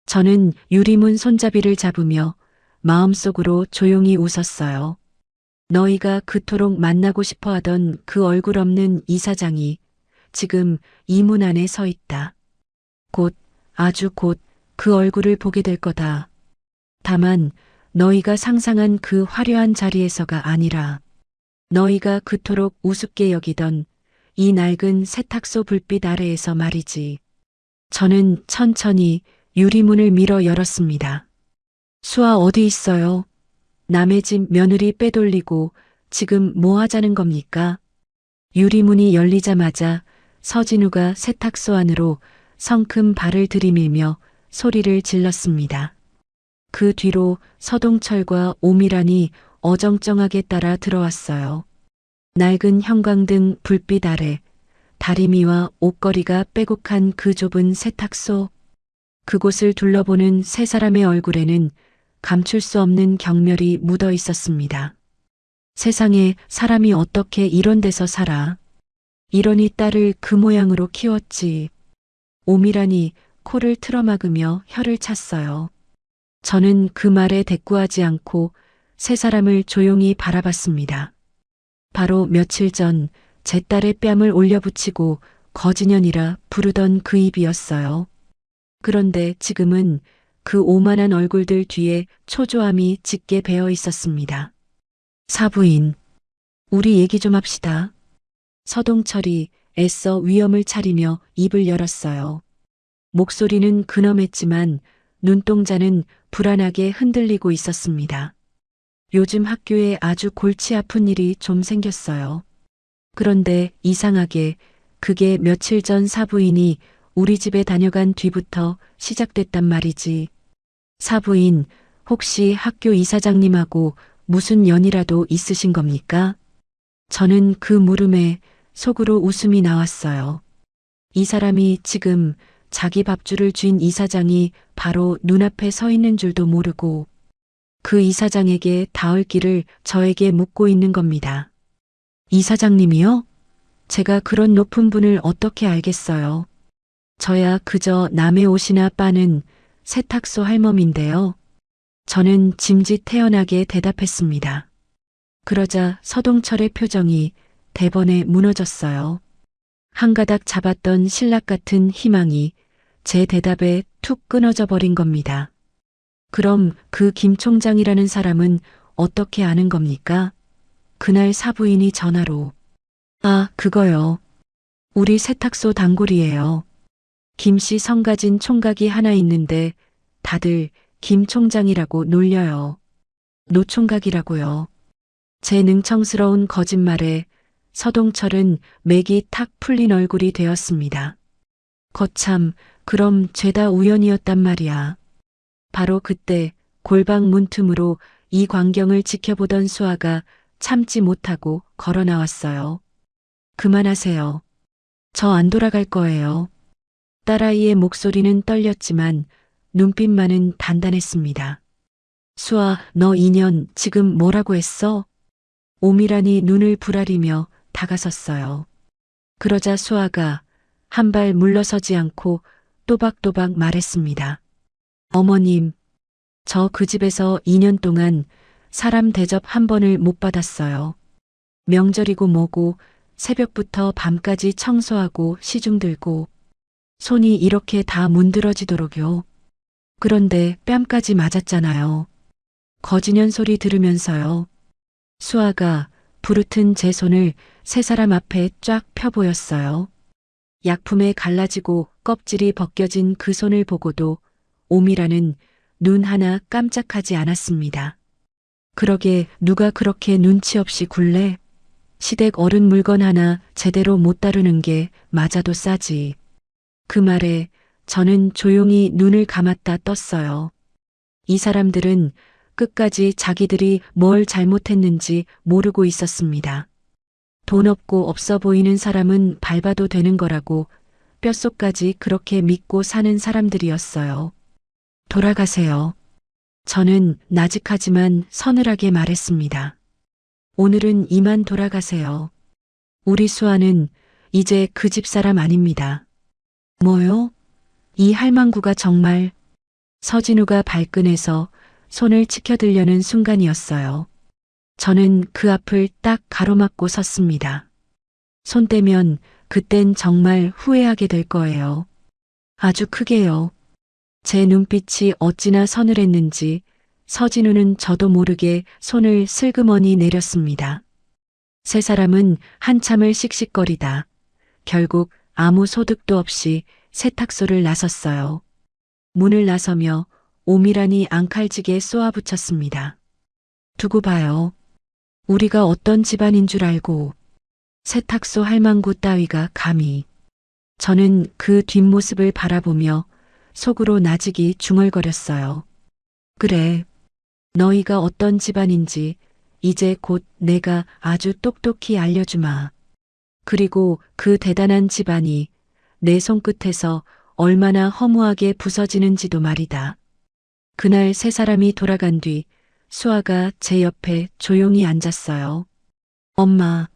저는 유리문 손잡이를 잡으며 마음속으로 조용히 웃었어요. 너희가 그토록 만나고 싶어 하던 그 얼굴 없는 이사장이 지금 이 문 안에 서 있다. 곧, 아주 곧 그 얼굴을 보게 될 거다. 다만 너희가 상상한 그 화려한 자리에서가 아니라 너희가 그토록 우습게 여기던 이 낡은 세탁소 불빛 아래에서 말이지. 저는 천천히 유리문을 밀어 열었습니다. 수아 어디 있어요? 남의 집 며느리 빼돌리고 지금 뭐 하자는 겁니까? 유리문이 열리자마자 서진우가 세탁소 안으로 성큼 발을 들이밀며 소리를 질렀습니다. 그 뒤로 서동철과 오미란이 어정쩡하게 따라 들어왔어요. 낡은 형광등 불빛 아래 다리미와 옷걸이가 빼곡한 그 좁은 세탁소. 그곳을 둘러보는 세 사람의 얼굴에는 감출 수 없는 경멸이 묻어 있었습니다. 세상에 사람이 어떻게 이런 데서 살아. 이러니 딸을 그 모양으로 키웠지. 오미란이 코를 틀어막으며 혀를 찼어요. 저는 그 말에 대꾸하지 않고 세 사람을 조용히 바라봤습니다. 바로 며칠 전 제 딸의 뺨을 올려붙이고 거지년이라 부르던 그 입이었어요. 그런데 지금은 그 오만한 얼굴들 뒤에 초조함이 짙게 배어 있었습니다. 사부인, 우리 얘기 좀 합시다. 서동철이 애써 위엄을 차리며 입을 열었어요. 목소리는 근엄했지만 눈동자는 불안하게 흔들리고 있었습니다. 요즘 학교에 아주 골치 아픈 일이 좀 생겼어요. 그런데 이상하게 그게 며칠 전 사부인이 우리 집에 다녀간 뒤부터 시작됐단 말이지. 사부인, 혹시 학교 이사장님하고 무슨 연이라도 있으신 겁니까? 저는 그 물음에 속으로 웃음이 나왔어요. 이 사람이 지금 자기 밥줄을 쥔 이사장이 바로 눈앞에 서 있는 줄도 모르고 그 이사장에게 닿을 길을 저에게 묻고 있는 겁니다. 이사장님이요? 제가 그런 높은 분을 어떻게 알겠어요? 저야 그저 남의 옷이나 빠는 세탁소 할멈인데요. 저는 짐짓태연하게 대답했습니다. 그러자 서동철의 표정이 대번에 무너졌어요. 한 가닥 잡았던 신락 같은 희망이 제 대답에 툭 끊어져 버린 겁니다. 그럼 그 김 총장이라는 사람은 어떻게 아는 겁니까? 그날 사부인이 전화로 아, 그거요. 우리 세탁소 단골이에요. 김 씨 성가진 총각이 하나 있는데 다들 김 총장이라고 놀려요. 노총각이라고요. 제 능청스러운 거짓말에 서동철은 맥이 탁 풀린 얼굴이 되었습니다. 거참, 그럼 죄다 우연이었단 말이야. 바로 그때 골방 문틈으로 이 광경을 지켜보던 수아가 참지 못하고 걸어 나왔어요. 그만하세요. 저 안 돌아갈 거예요. 딸아이의 목소리는 떨렸지만 눈빛만은 단단했습니다. 수아, 너 인연 지금 뭐라고 했어? 오미란이 눈을 부라리며 다가섰어요. 그러자 수아가 한 발 물러서지 않고 또박또박 말했습니다. 어머님, 저 그 집에서 2년 동안 사람 대접 한 번을 못 받았어요. 명절이고 뭐고 새벽부터 밤까지 청소하고 시중 들고 손이 이렇게 다 문드러지도록요. 그런데 뺨까지 맞았잖아요. 거지년 소리 들으면서요. 수아가 부르튼 제 손을 세 사람 앞에 쫙 펴 보였어요. 약품에 갈라지고 껍질이 벗겨진 그 손을 보고도 오미라는 눈 하나 깜짝하지 않았습니다. 그러게 누가 그렇게 눈치 없이 굴래? 시댁 어른 물건 하나 제대로 못 다루는 게 맞아도 싸지. 그 말에 저는 조용히 눈을 감았다 떴어요. 이 사람들은 끝까지 자기들이 뭘 잘못했는지 모르고 있었습니다. 돈 없고 없어 보이는 사람은 밟아도 되는 거라고 뼛속까지 그렇게 믿고 사는 사람들이었어요. 돌아가세요. 저는 나직하지만 서늘하게 말했습니다. 오늘은 이만 돌아가세요. 우리 수아는 이제 그 집 사람 아닙니다. 뭐요? 이 할망구가 정말 서진우가 발끈해서 손을 치켜들려는 순간이었어요. 저는 그 앞을 딱 가로막고 섰습니다. 손 떼면 그땐 정말 후회하게 될 거예요. 아주 크게요. 제 눈빛이 어찌나 서늘했는지 서진우는 저도 모르게 손을 슬그머니 내렸습니다. 세 사람은 한참을 씩씩거리다 결국 아무 소득도 없이 세탁소를 나섰어요. 문을 나서며 오미란이 앙칼지게 쏘아붙였습니다. 두고 봐요. 우리가 어떤 집안인 줄 알고 세탁소 할망구 따위가 감히. 저는 그 뒷모습을 바라보며 속으로 나직이 중얼거렸어요. 그래, 너희가 어떤 집안인지 이제 곧 내가 아주 똑똑히 알려주마. 그리고 그 대단한 집안이 내 손끝에서 얼마나 허무하게 부서지는지도 말이다. 그날 세 사람이 돌아간 뒤 수아가 제 옆에 조용히 앉았어요. 엄마,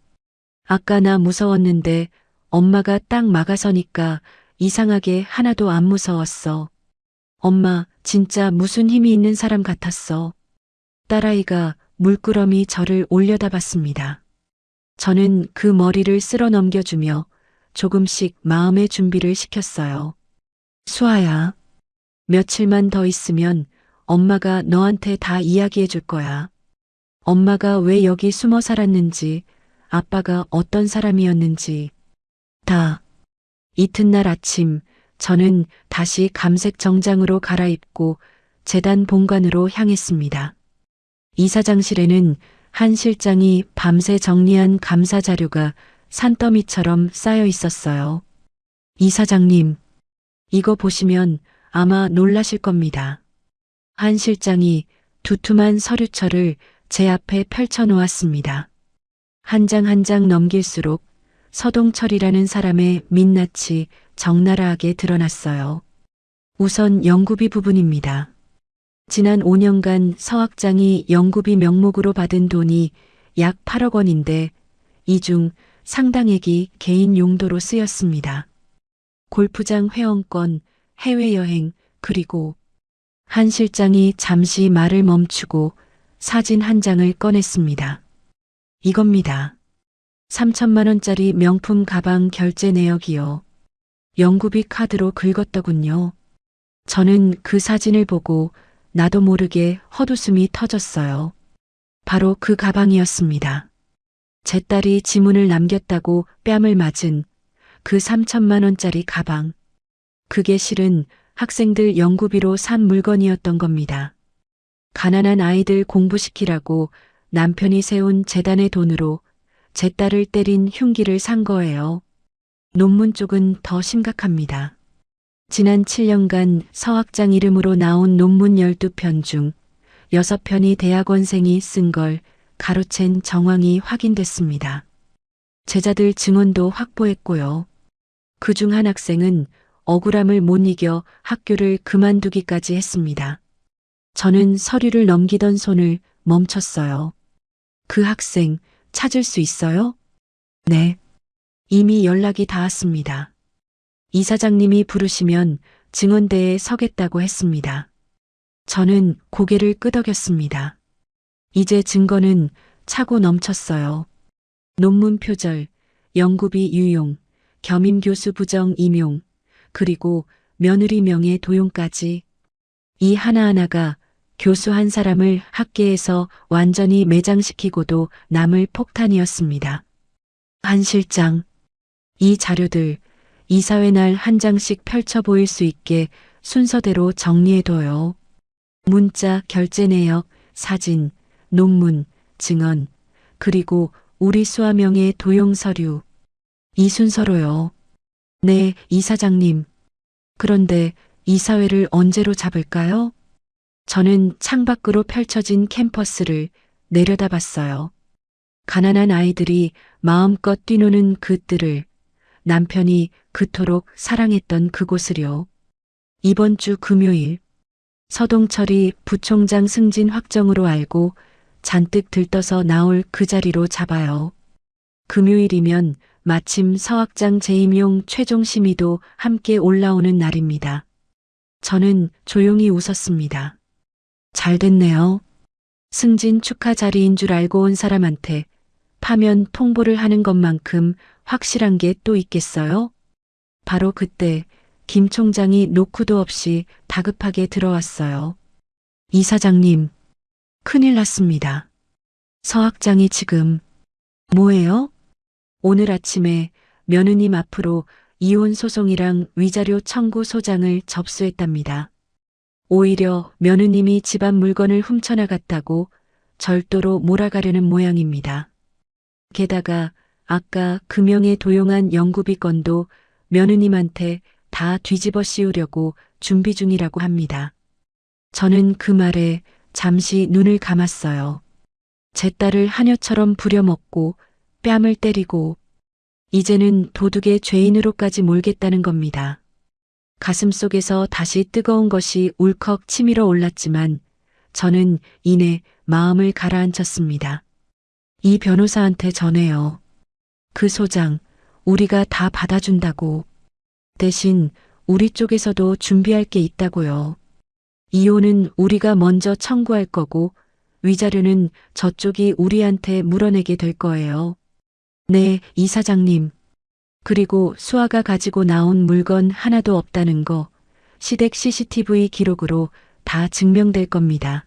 아까 나 무서웠는데 엄마가 딱 막아서니까 이상하게 하나도 안 무서웠어. 엄마, 진짜 무슨 힘이 있는 사람 같았어. 딸아이가 물끄러미 저를 올려다봤습니다. 저는 그 머리를 쓸어 넘겨주며 조금씩 마음의 준비를 시켰어요. 수아야, 며칠만 더 있으면 엄마가 너한테 다 이야기해 줄 거야. 엄마가 왜 여기 숨어 살았는지, 아빠가 어떤 사람이었는지, 다. 이튿날 아침, 저는 다시 감색 정장으로 갈아입고 재단 본관으로 향했습니다. 이사장실에는 한 실장이 밤새 정리한 감사 자료가 산더미처럼 쌓여 있었어요. 이사장님, 이거 보시면 아마 놀라실 겁니다. 한 실장이 두툼한 서류철을 제 앞에 펼쳐 놓았습니다. 한 장 한 장 넘길수록 서동철이라는 사람의 민낯이 적나라하게 드러났어요. 우선 연구비 부분입니다. 지난 5년간 서 학장이 연구비 명목으로 받은 돈이 약 8억 원인데 이 중 상당액이 개인 용도로 쓰였습니다. 골프장 회원권, 해외여행, 그리고 한 실장이 잠시 말을 멈추고 사진 한 장을 꺼냈습니다. 이겁니다. 3천만 원짜리 명품 가방 결제 내역이요. 연구비 카드로 긁었더군요. 저는 그 사진을 보고 나도 모르게 헛웃음이 터졌어요. 바로 그 가방이었습니다. 제 딸이 지문을 남겼다고 뺨을 맞은 그 3천만 원짜리 가방. 그게 실은 학생들 연구비로 산 물건이었던 겁니다. 가난한 아이들 공부시키라고 남편이 세운 재단의 돈으로 제 딸을 때린 흉기를 산 거예요. 논문 쪽은 더 심각합니다. 지난 7년간 서 학장 이름으로 나온 논문 12편 중 6편이 대학원생이 쓴 걸 가로챈 정황이 확인됐습니다. 제자들 증언도 확보했고요. 그중 한 학생은 억울함을 못 이겨 학교를 그만두기까지 했습니다. 저는 서류를 넘기던 손을 멈췄어요. 그 학생 찾을 수 있어요? 네. 이미 연락이 닿았습니다. 이사장님이 부르시면 증언대에 서겠다고 했습니다. 저는 고개를 끄덕였습니다. 이제 증거는 차고 넘쳤어요. 논문 표절, 연구비 유용, 겸임 교수 부정 임용, 그리고 며느리 명예 도용까지. 이 하나하나가 교수 한 사람을 학계에서 완전히 매장시키고도 남을 폭탄이었습니다. 한 실장, 이 자료들 이사회 날 한 장씩 펼쳐 보일 수 있게 순서대로 정리해둬요. 문자, 결제 내역, 사진, 논문, 증언, 그리고 우리 수화명의 도용 서류. 이 순서로요. 네, 이사장님. 그런데 이사회를 언제로 잡을까요? 저는 창밖으로 펼쳐진 캠퍼스를 내려다봤어요. 가난한 아이들이 마음껏 뛰노는 그 뜰을, 남편이 그토록 사랑했던 그곳을요. 이번 주 금요일, 서동철이 부총장 승진 확정으로 알고 잔뜩 들떠서 나올 그 자리로 잡아요. 금요일이면 마침 서 학장 재임용 최종 심의도 함께 올라오는 날입니다. 저는 조용히 웃었습니다. 잘 됐네요. 승진 축하 자리인 줄 알고 온 사람한테 파면 통보를 하는 것만큼 확실한 게 또 있겠어요? 바로 그때 김 총장이 노크도 없이 다급하게 들어왔어요. 이사장님, 큰일 났습니다. 서 학장이 지금 뭐예요? 오늘 아침에 며느님 앞으로 이혼 소송이랑 위자료 청구 소장을 접수했답니다. 오히려 며느님이 집안 물건을 훔쳐나갔다고 절도로 몰아가려는 모양입니다. 게다가 아까 금형에 도용한 연구비 건도 며느님한테 다 뒤집어 씌우려고 준비 중이라고 합니다. 저는 그 말에 잠시 눈을 감았어요. 제 딸을 하녀처럼 부려먹고 뺨을 때리고 이제는 도둑의 죄인으로까지 몰겠다는 겁니다. 가슴속에서 다시 뜨거운 것이 울컥 치밀어 올랐지만 저는 이내 마음을 가라앉혔습니다. 이 변호사한테 전해요. 그 소장 우리가 다 받아준다고. 대신 우리 쪽에서도 준비할 게 있다고요. 이혼은 우리가 먼저 청구할 거고 위자료는 저쪽이 우리한테 물어내게 될 거예요. 네, 이사장님. 그리고 수아가 가지고 나온 물건 하나도 없다는 거 시댁 CCTV 기록으로 다 증명될 겁니다.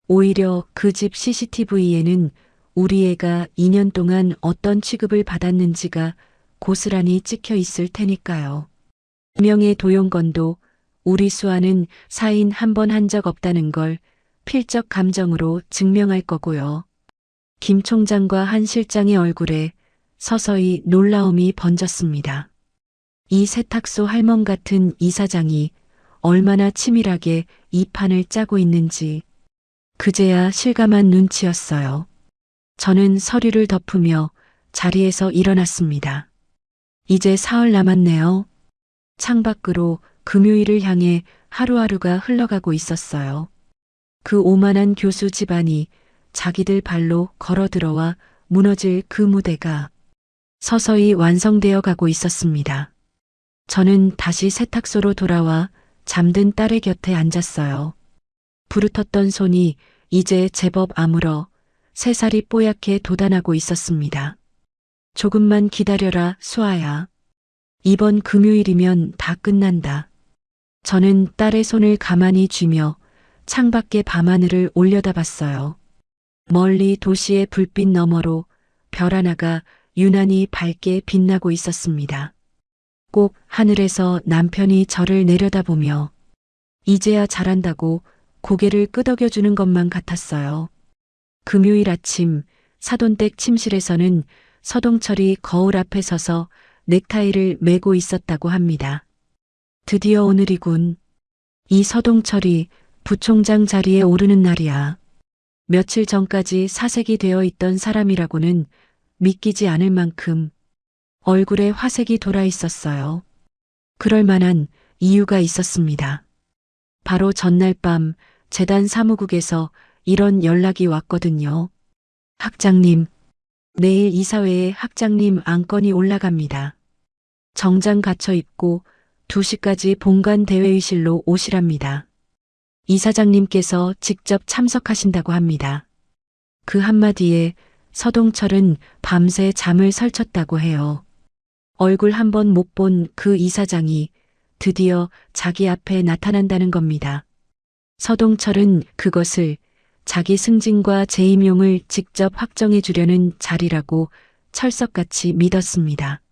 오히려 그 집 CCTV에는 우리 애가 2년 동안 어떤 취급을 받았는지가 고스란히 찍혀 있을 테니까요. 명의 도용건도 우리 수아는 사인 한 번 한 적 없다는 걸 필적 감정으로 증명할 거고요. 김 총장과 한 실장의 얼굴에 서서히 놀라움이 번졌습니다. 이 세탁소 할멈 같은 이사장이 얼마나 치밀하게 이 판을 짜고 있는지 그제야 실감한 눈치였어요. 저는 서류를 덮으며 자리에서 일어났습니다. 이제 사흘 남았네요. 창밖으로 금요일을 향해 하루하루가 흘러가고 있었어요. 그 오만한 교수 집안이 자기들 발로 걸어 들어와 무너질 그 무대가 서서히 완성되어 가고 있었습니다. 저는 다시 세탁소로 돌아와 잠든 딸의 곁에 앉았어요. 부르텄던 손이 이제 제법 아물어 새살이 뽀얗게 돋아나고 있었습니다. 조금만 기다려라, 수아야. 이번 금요일이면 다 끝난다. 저는 딸의 손을 가만히 쥐며 창밖의 밤하늘을 올려다봤어요. 멀리 도시의 불빛 너머로 별 하나가 유난히 밝게 빛나고 있었습니다. 꼭 하늘에서 남편이 저를 내려다보며 이제야 잘한다고 고개를 끄덕여주는 것만 같았어요. 금요일 아침 사돈댁 침실에서는 서동철이 거울 앞에 서서 넥타이를 매고 있었다고 합니다. 드디어 오늘이군. 이 서동철이 부총장 자리에 오르는 날이야. 며칠 전까지 사색이 되어 있던 사람이라고는 믿기지 않을 만큼 얼굴에 화색이 돌아 있었어요. 그럴 만한 이유가 있었습니다. 바로 전날 밤 재단 사무국에서 이런 연락이 왔거든요. 학장님, 내일 이사회에 학장님 안건이 올라갑니다. 정장 갖춰 입고 2시까지 본관 대회의실로 오시랍니다. 이사장님께서 직접 참석하신다고 합니다. 그 한마디에 서동철은 밤새 잠을 설쳤다고 해요. 얼굴 한 번 못 본 그 이사장이 드디어 자기 앞에 나타난다는 겁니다. 서동철은 그것을 자기 승진과 재임용을 직접 확정해 주려는 자리라고 철석같이 믿었습니다.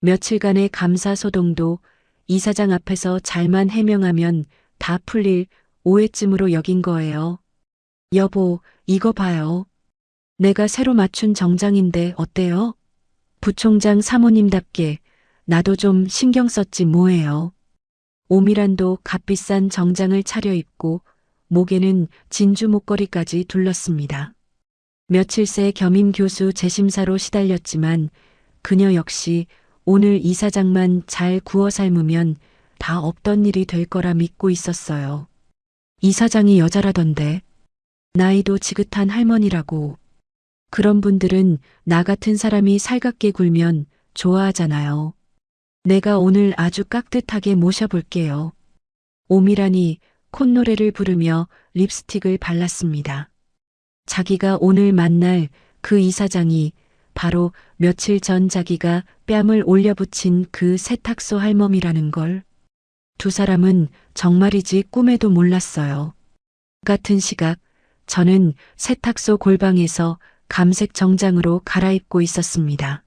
며칠간의 감사 소동도 이사장 앞에서 잘만 해명하면 다 풀릴 오해쯤으로 여긴 거예요. 여보, 이거 봐요. 내가 새로 맞춘 정장인데 어때요? 부총장 사모님답게 나도 좀 신경 썼지 뭐예요. 오미란도 값비싼 정장을 차려입고 목에는 진주 목걸이까지 둘렀습니다. 며칠 새 겸임 교수 재심사로 시달렸지만 그녀 역시 오늘 이사장만 잘 구워 삶으면 다 없던 일이 될 거라 믿고 있었어요. 이사장이 여자라던데 나이도 지긋한 할머니라고. 그런 분들은 나 같은 사람이 살갑게 굴면 좋아하잖아요. 내가 오늘 아주 깍듯하게 모셔볼게요. 오미란이 콧노래를 부르며 립스틱을 발랐습니다. 자기가 오늘 만날 그 이사장이 바로 며칠 전 자기가 뺨을 올려붙인 그 세탁소 할멈이라는 걸 두 사람은 정말이지 꿈에도 몰랐어요. 같은 시각 저는 세탁소 골방에서 감색 정장으로 갈아입고 있었습니다.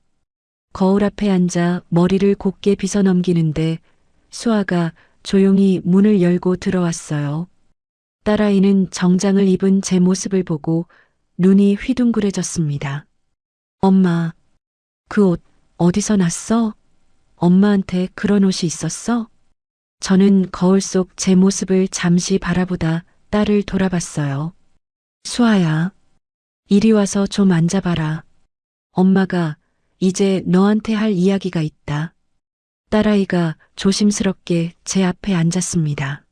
거울 앞에 앉아 머리를 곱게 빗어 넘기는데 수아가 조용히 문을 열고 들어왔어요. 딸아이는 정장을 입은 제 모습을 보고 눈이 휘둥그레졌습니다. 엄마, 그 옷 어디서 났어? 엄마한테 그런 옷이 있었어? 저는 거울 속 제 모습을 잠시 바라보다 딸을 돌아봤어요. 수아야, 이리 와서 좀 앉아봐라. 엄마가 이제 너한테 할 이야기가 있다. 딸아이가 조심스럽게 제 앞에 앉았습니다.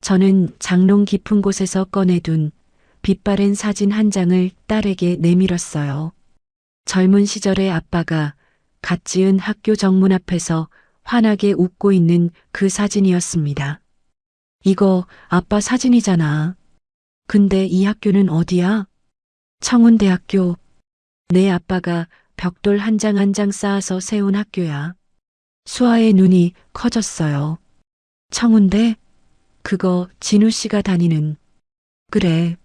저는 장롱 깊은 곳에서 꺼내둔 빛바랜 사진 한 장을 딸에게 내밀었어요. 젊은 시절의 아빠가 갓 지은 학교 정문 앞에서 환하게 웃고 있는 그 사진이었습니다. 이거 아빠 사진이잖아. 근데 이 학교는 어디야? 청운대학교. 내 아빠가 벽돌 한 장 한 장 쌓아서 세운 학교야. 수아의 눈이 커졌어요. 청운대? 그거 진우 씨가 다니는. 그래.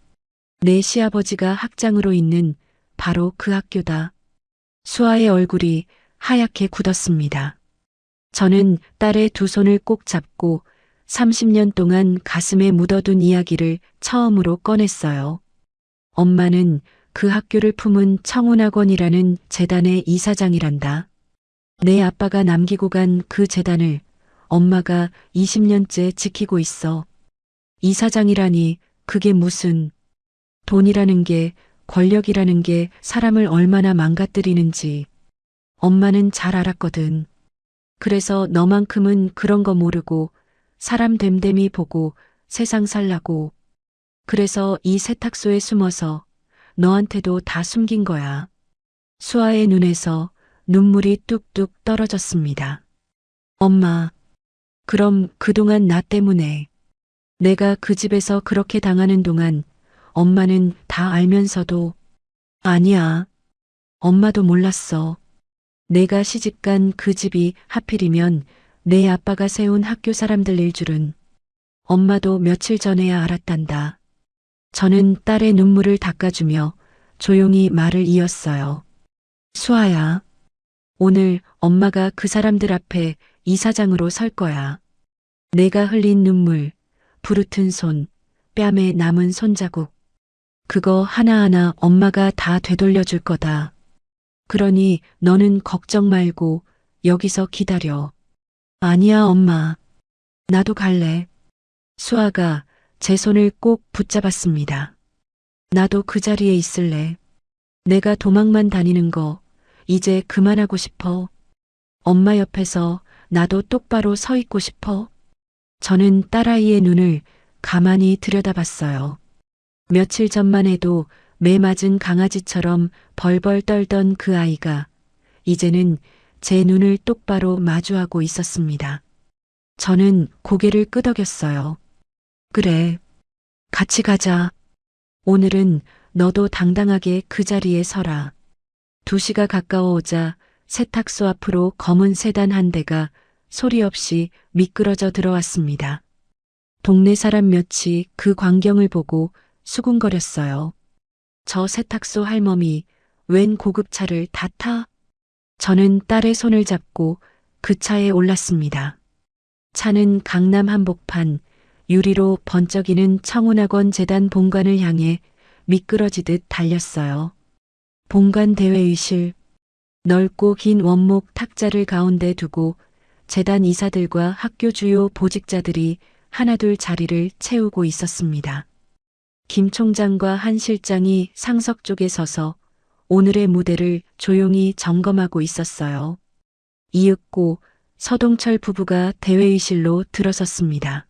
내 시아버지가 학장으로 있는 바로 그 학교다. 수아의 얼굴이 하얗게 굳었습니다. 저는 딸의 두 손을 꼭 잡고 30년 동안 가슴에 묻어둔 이야기를 처음으로 꺼냈어요. 엄마는 그 학교를 품은 청운학원이라는 재단의 이사장이란다. 내 아빠가 남기고 간 그 재단을 엄마가 20년째 지키고 있어. 이사장이라니 그게 무슨. 돈이라는 게, 권력이라는 게 사람을 얼마나 망가뜨리는지 엄마는 잘 알았거든. 그래서 너만큼은 그런 거 모르고 사람 됨됨이 보고 세상 살라고. 그래서 이 세탁소에 숨어서 너한테도 다 숨긴 거야. 수아의 눈에서 눈물이 뚝뚝 떨어졌습니다. 엄마, 그럼 그동안 나 때문에 내가 그 집에서 그렇게 당하는 동안 엄마는 다 알면서도. 아니야. 엄마도 몰랐어. 내가 시집간 그 집이 하필이면 내 아빠가 세운 학교 사람들일 줄은 엄마도 며칠 전에야 알았단다. 저는 딸의 눈물을 닦아주며 조용히 말을 이었어요. 수아야, 오늘 엄마가 그 사람들 앞에 이사장으로 설 거야. 내가 흘린 눈물, 부르튼 손, 뺨에 남은 손자국. 그거 하나하나 엄마가 다 되돌려줄 거다. 그러니 너는 걱정 말고 여기서 기다려. 아니야, 엄마. 나도 갈래. 수아가 제 손을 꼭 붙잡았습니다. 나도 그 자리에 있을래. 내가 도망만 다니는 거 이제 그만하고 싶어. 엄마 옆에서 나도 똑바로 서 있고 싶어. 저는 딸아이의 눈을 가만히 들여다봤어요. 며칠 전만 해도 매 맞은 강아지처럼 벌벌 떨던 그 아이가 이제는 제 눈을 똑바로 마주하고 있었습니다. 저는 고개를 끄덕였어요. 그래, 같이 가자. 오늘은 너도 당당하게 그 자리에 서라. 2시가 가까워오자 세탁소 앞으로 검은 세단 한 대가 소리 없이 미끄러져 들어왔습니다. 동네 사람 몇이 그 광경을 보고 수군거렸어요. 저 세탁소 할멈이 웬 고급차를 다 타? 저는 딸의 손을 잡고 그 차에 올랐습니다. 차는 강남 한복판 유리로 번쩍이는 청운학원 재단 본관을 향해 미끄러지듯 달렸어요. 본관 대회의실, 넓고 긴 원목 탁자를 가운데 두고 재단 이사들과 학교 주요 보직자들이 하나둘 자리를 채우고 있었습니다. 김 총장과 한 실장이 상석 쪽에 서서 오늘의 무대를 조용히 점검하고 있었어요. 이윽고 서동철 부부가 대회의실로 들어섰습니다.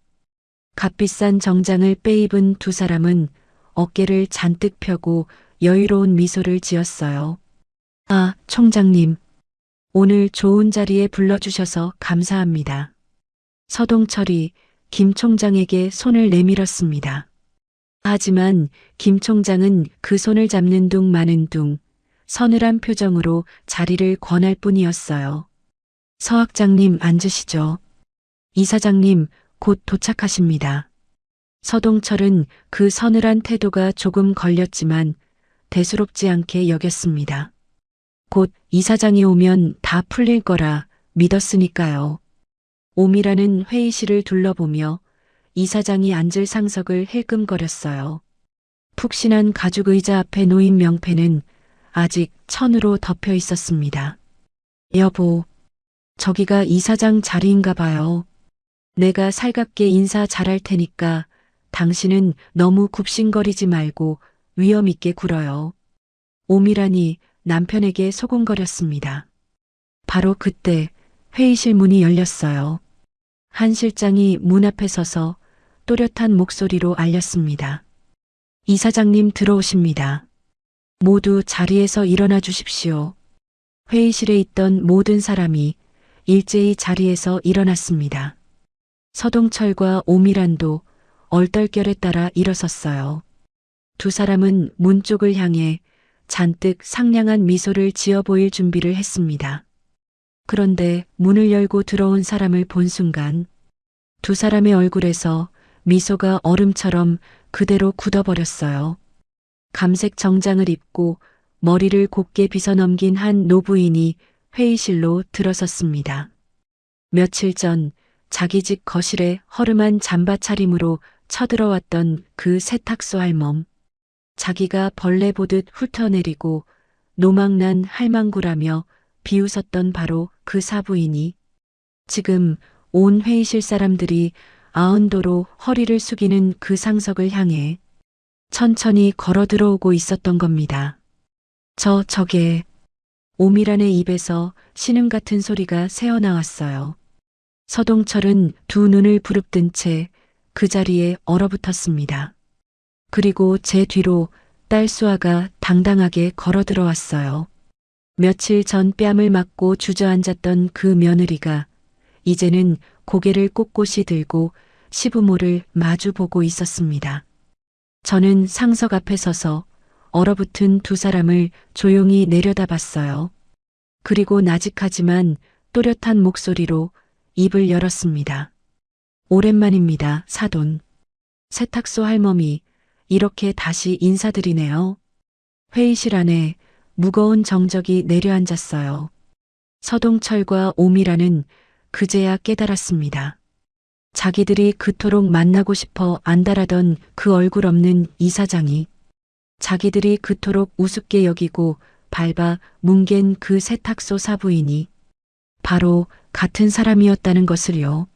값비싼 정장을 빼입은 두 사람은 어깨를 잔뜩 펴고 여유로운 미소를 지었어요. 아, 총장님. 오늘 좋은 자리에 불러주셔서 감사합니다. 서동철이 김 총장에게 손을 내밀었습니다. 하지만 김 총장은 그 손을 잡는 둥 마는 둥 서늘한 표정으로 자리를 권할 뿐이었어요. 서 학장님 앉으시죠. 이사장님 곧 도착하십니다. 서동철은 그 서늘한 태도가 조금 걸렸지만 대수롭지 않게 여겼습니다. 곧 이사장이 오면 다 풀릴 거라 믿었으니까요. 오미라는 회의실을 둘러보며 이사장이 앉을 상석을 힐끔거렸어요. 푹신한 가죽 의자 앞에 놓인 명패는 아직 천으로 덮여 있었습니다. 여보, 저기가 이사장 자리인가 봐요. 내가 살갑게 인사 잘할 테니까 당신은 너무 굽신거리지 말고 위엄 있게 굴어요. 오미란이 남편에게 소곤거렸습니다. 바로 그때 회의실 문이 열렸어요. 한 실장이 문 앞에 서서 또렷한 목소리로 알렸습니다. 이사장님 들어오십니다. 모두 자리에서 일어나 주십시오. 회의실에 있던 모든 사람이 일제히 자리에서 일어났습니다. 서동철과 오미란도 얼떨결에 따라 일어섰어요. 두 사람은 문 쪽을 향해 잔뜩 상냥한 미소를 지어 보일 준비를 했습니다. 그런데 문을 열고 들어온 사람을 본 순간 두 사람의 얼굴에서 미소가 얼음처럼 그대로 굳어버렸어요. 감색 정장을 입고 머리를 곱게 빗어넘긴 한 노부인이 회의실로 들어섰습니다. 며칠 전 자기 집 거실에 허름한 잠바 차림으로 쳐들어왔던 그 세탁소 할멈. 자기가 벌레 보듯 훑어내리고 노망난 할망구라며 비웃었던 바로 그 사부인이 지금 온 회의실 사람들이 아흔도로 허리를 숙이는 그 상석을 향해 천천히 걸어 들어오고 있었던 겁니다. 저게 오미란의 입에서 신음 같은 소리가 새어나왔어요. 서동철은 두 눈을 부릅뜬 채 그 자리에 얼어붙었습니다. 그리고 제 뒤로 딸 수아가 당당하게 걸어 들어왔어요. 며칠 전 뺨을 맞고 주저앉았던 그 며느리가 이제는 고개를 꼿꼿이 들고 시부모를 마주보고 있었습니다. 저는 상석 앞에 서서 얼어붙은 두 사람을 조용히 내려다봤어요. 그리고 나직하지만 또렷한 목소리로 입을 열었습니다. 오랜만입니다, 사돈. 세탁소 할멈이 이렇게 다시 인사드리네요. 회의실 안에 무거운 정적이 내려앉았어요. 서동철과 오미라는 그제야 깨달았습니다. 자기들이 그토록 만나고 싶어 안달하던 그 얼굴 없는 이사장이 자기들이 그토록 우습게 여기고 밟아 뭉갠 그 세탁소 사부인이 바로 같은 사람이었다는 것을요.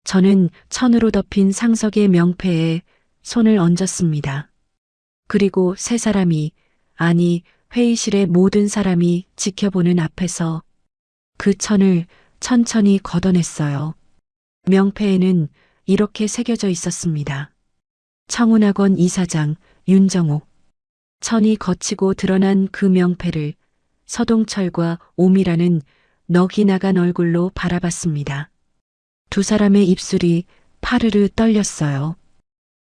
저는 천으로 덮인 상석의 명패에 손을 얹었습니다. 그리고 세 사람이, 아니 회의실의 모든 사람이 지켜보는 앞에서 그 천을 천천히 걷어냈어요. 명패에는 이렇게 새겨져 있었습니다. 청운학원 이사장 윤정옥. 천이 거치고 드러난 그 명패를 서동철과 오미라는 넋이 나간 얼굴로 바라봤습니다. 두 사람의 입술이 파르르 떨렸어요.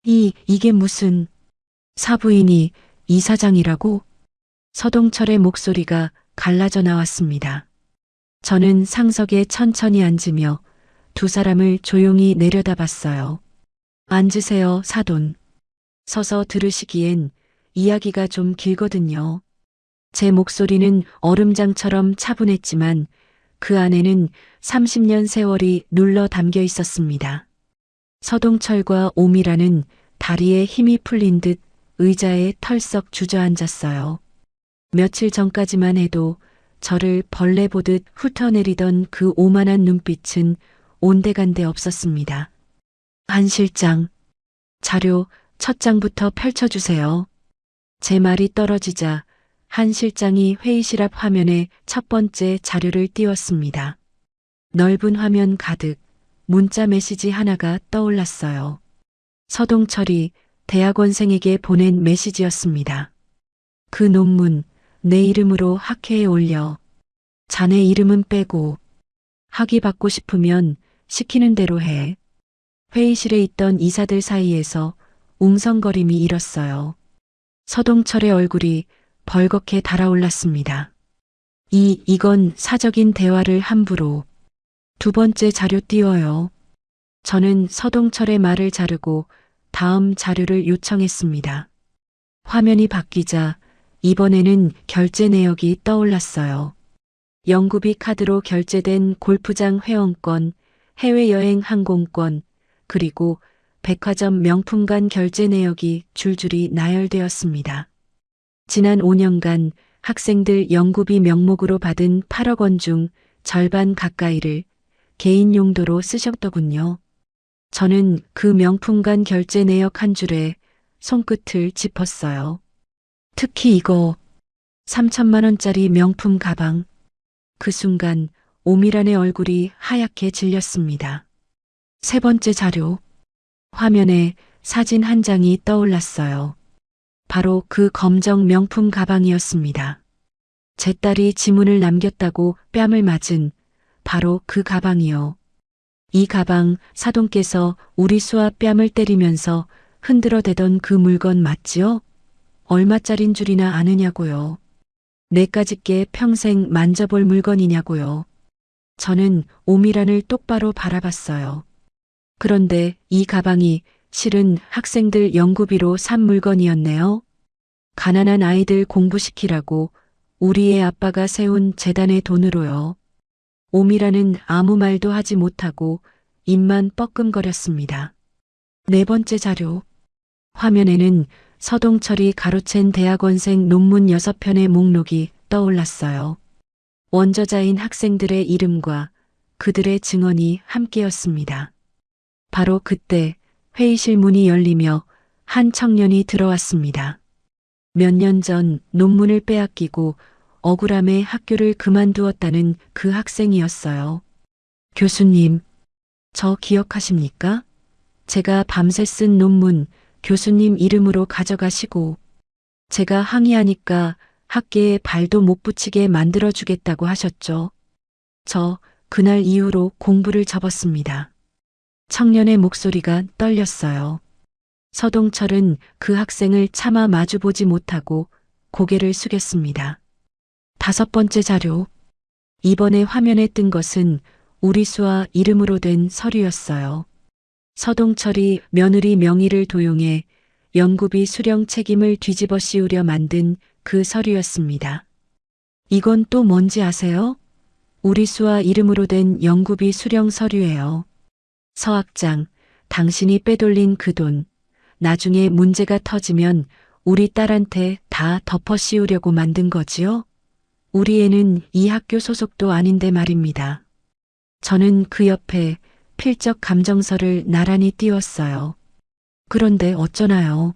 이게 무슨... 사부인이 이사장이라고? 서동철의 목소리가 갈라져 나왔습니다. 저는 상석에 천천히 앉으며 두 사람을 조용히 내려다봤어요. 앉으세요, 사돈. 서서 들으시기엔 이야기가 좀 길거든요. 제 목소리는 얼음장처럼 차분했지만 그 안에는 30년 세월이 눌러 담겨 있었습니다. 서동철과 오미라는 다리에 힘이 풀린 듯 의자에 털썩 주저앉았어요. 며칠 전까지만 해도 저를 벌레 보듯 훑어내리던 그 오만한 눈빛은 온데간데 없었습니다. 한 실장, 자료 첫 장부터 펼쳐주세요. 제 말이 떨어지자 한 실장이 회의실 앞 화면에 첫 번째 자료를 띄웠습니다. 넓은 화면 가득 문자 메시지 하나가 떠올랐어요. 서동철이 대학원생에게 보낸 메시지였습니다. 그 논문 내 이름으로 학회에 올려. 자네 이름은 빼고. 학위 받고 싶으면 시키는 대로 해. 회의실에 있던 이사들 사이에서 웅성거림이 일었어요. 서동철의 얼굴이 벌겋게 달아올랐습니다. 이건 사적인 대화를 함부로. 두 번째 자료 띄워요. 저는 서동철의 말을 자르고 다음 자료를 요청했습니다. 화면이 바뀌자 이번에는 결제 내역이 떠올랐어요. 영구비 카드로 결제된 골프장 회원권, 해외여행 항공권, 그리고 백화점 명품관 결제 내역이 줄줄이 나열되었습니다. 지난 5년간 학생들 연구비 명목으로 받은 8억 원 중 절반 가까이를 개인 용도로 쓰셨더군요. 저는 그 명품관 결제 내역 한 줄에 손끝을 짚었어요. 특히 이거 3천만 원짜리 명품 가방. 그 순간 오미란의 얼굴이 하얗게 질렸습니다. 세 번째 자료. 화면에 사진 한 장이 떠올랐어요. 바로 그 검정 명품 가방이었습니다. 제 딸이 지문을 남겼다고 뺨을 맞은 바로 그 가방이요. 이 가방 사돈께서 우리 수아 뺨을 때리면서 흔들어대던 그 물건 맞지요? 얼마짜린 줄이나 아느냐고요. 내까짓게 평생 만져볼 물건이냐고요. 저는 오미란을 똑바로 바라봤어요. 그런데 이 가방이 실은 학생들 연구비로 산 물건이었네요. 가난한 아이들 공부시키라고 우리의 아빠가 세운 재단의 돈으로요. 오미라는 아무 말도 하지 못하고 입만 뻐끔거렸습니다. 네 번째 자료. 화면에는 서동철이 가로챈 대학원생 논문 6편의 목록이 떠올랐어요. 원저자인 학생들의 이름과 그들의 증언이 함께였습니다. 바로 그때 회의실 문이 열리며 한 청년이 들어왔습니다. 몇 년 전 논문을 빼앗기고 억울함에 학교를 그만두었다는 그 학생이었어요. 교수님, 저 기억하십니까? 제가 밤새 쓴 논문 교수님 이름으로 가져가시고 제가 항의하니까 학계에 발도 못 붙이게 만들어주겠다고 하셨죠. 저 그날 이후로 공부를 접었습니다. 청년의 목소리가 떨렸어요. 서동철은 그 학생을 차마 마주보지 못하고 고개를 숙였습니다. 다섯 번째 자료. 이번에 화면에 뜬 것은 우리 수아 이름으로 된 서류였어요. 서동철이 며느리 명의를 도용해 연구비 수령 책임을 뒤집어 씌우려 만든 그 서류였습니다. 이건 또 뭔지 아세요? 우리 수아 이름으로 된 연구비 수령 서류예요. 서 학장, 당신이 빼돌린 그 돈, 나중에 문제가 터지면 우리 딸한테 다 덮어 씌우려고 만든 거지요? 우리 애는 이 학교 소속도 아닌데 말입니다. 저는 그 옆에 필적 감정서를 나란히 띄웠어요. 그런데 어쩌나요?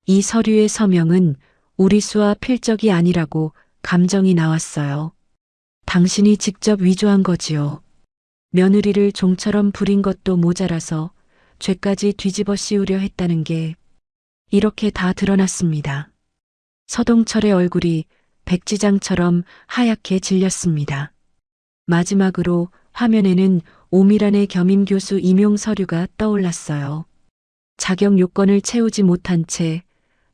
이 서류의 서명은 우리 수아 필적이 아니라고 감정이 나왔어요. 당신이 직접 위조한 거지요. 며느리를 종처럼 부린 것도 모자라서 죄까지 뒤집어 씌우려 했다는 게 이렇게 다 드러났습니다. 서동철의 얼굴이 백지장처럼 하얗게 질렸습니다. 마지막으로 화면에는 오미란의 겸임 교수 임용 서류가 떠올랐어요. 자격 요건을 채우지 못한 채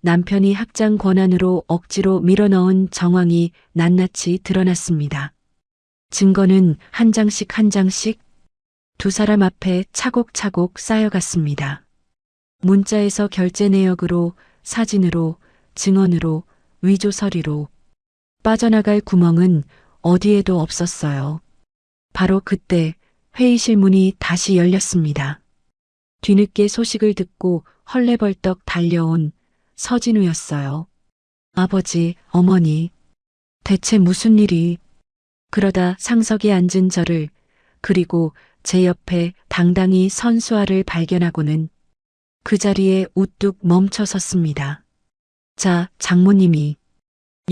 남편이 학장 권한으로 억지로 밀어넣은 정황이 낱낱이 드러났습니다. 증거는 한 장씩 한 장씩 두 사람 앞에 차곡차곡 쌓여갔습니다. 문자에서 결제 내역으로, 사진으로, 증언으로, 위조 서류로 빠져나갈 구멍은 어디에도 없었어요. 바로 그때 회의실 문이 다시 열렸습니다. 뒤늦게 소식을 듣고 헐레벌떡 달려온 서진우였어요. 아버지, 어머니, 대체 무슨 일이? 그러다 상석에 앉은 저를 그리고 제 옆에 당당히 선 수아를 발견하고는 그 자리에 우뚝 멈춰 섰습니다. 자, 장모님이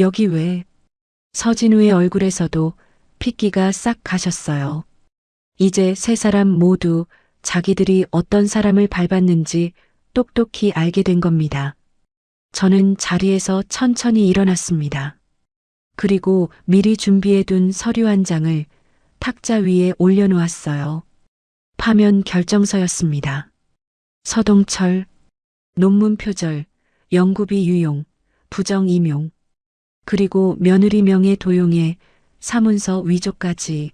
여기 왜? 서진우의 얼굴에서도 핏기가 싹 가셨어요. 이제 세 사람 모두 자기들이 어떤 사람을 밟았는지 똑똑히 알게 된 겁니다. 저는 자리에서 천천히 일어났습니다. 그리고 미리 준비해둔 서류 한 장을 탁자 위에 올려놓았어요. 파면 결정서였습니다. 서동철, 논문 표절, 연구비 유용, 부정 임용, 그리고 며느리 명예 도용에 사문서 위조까지.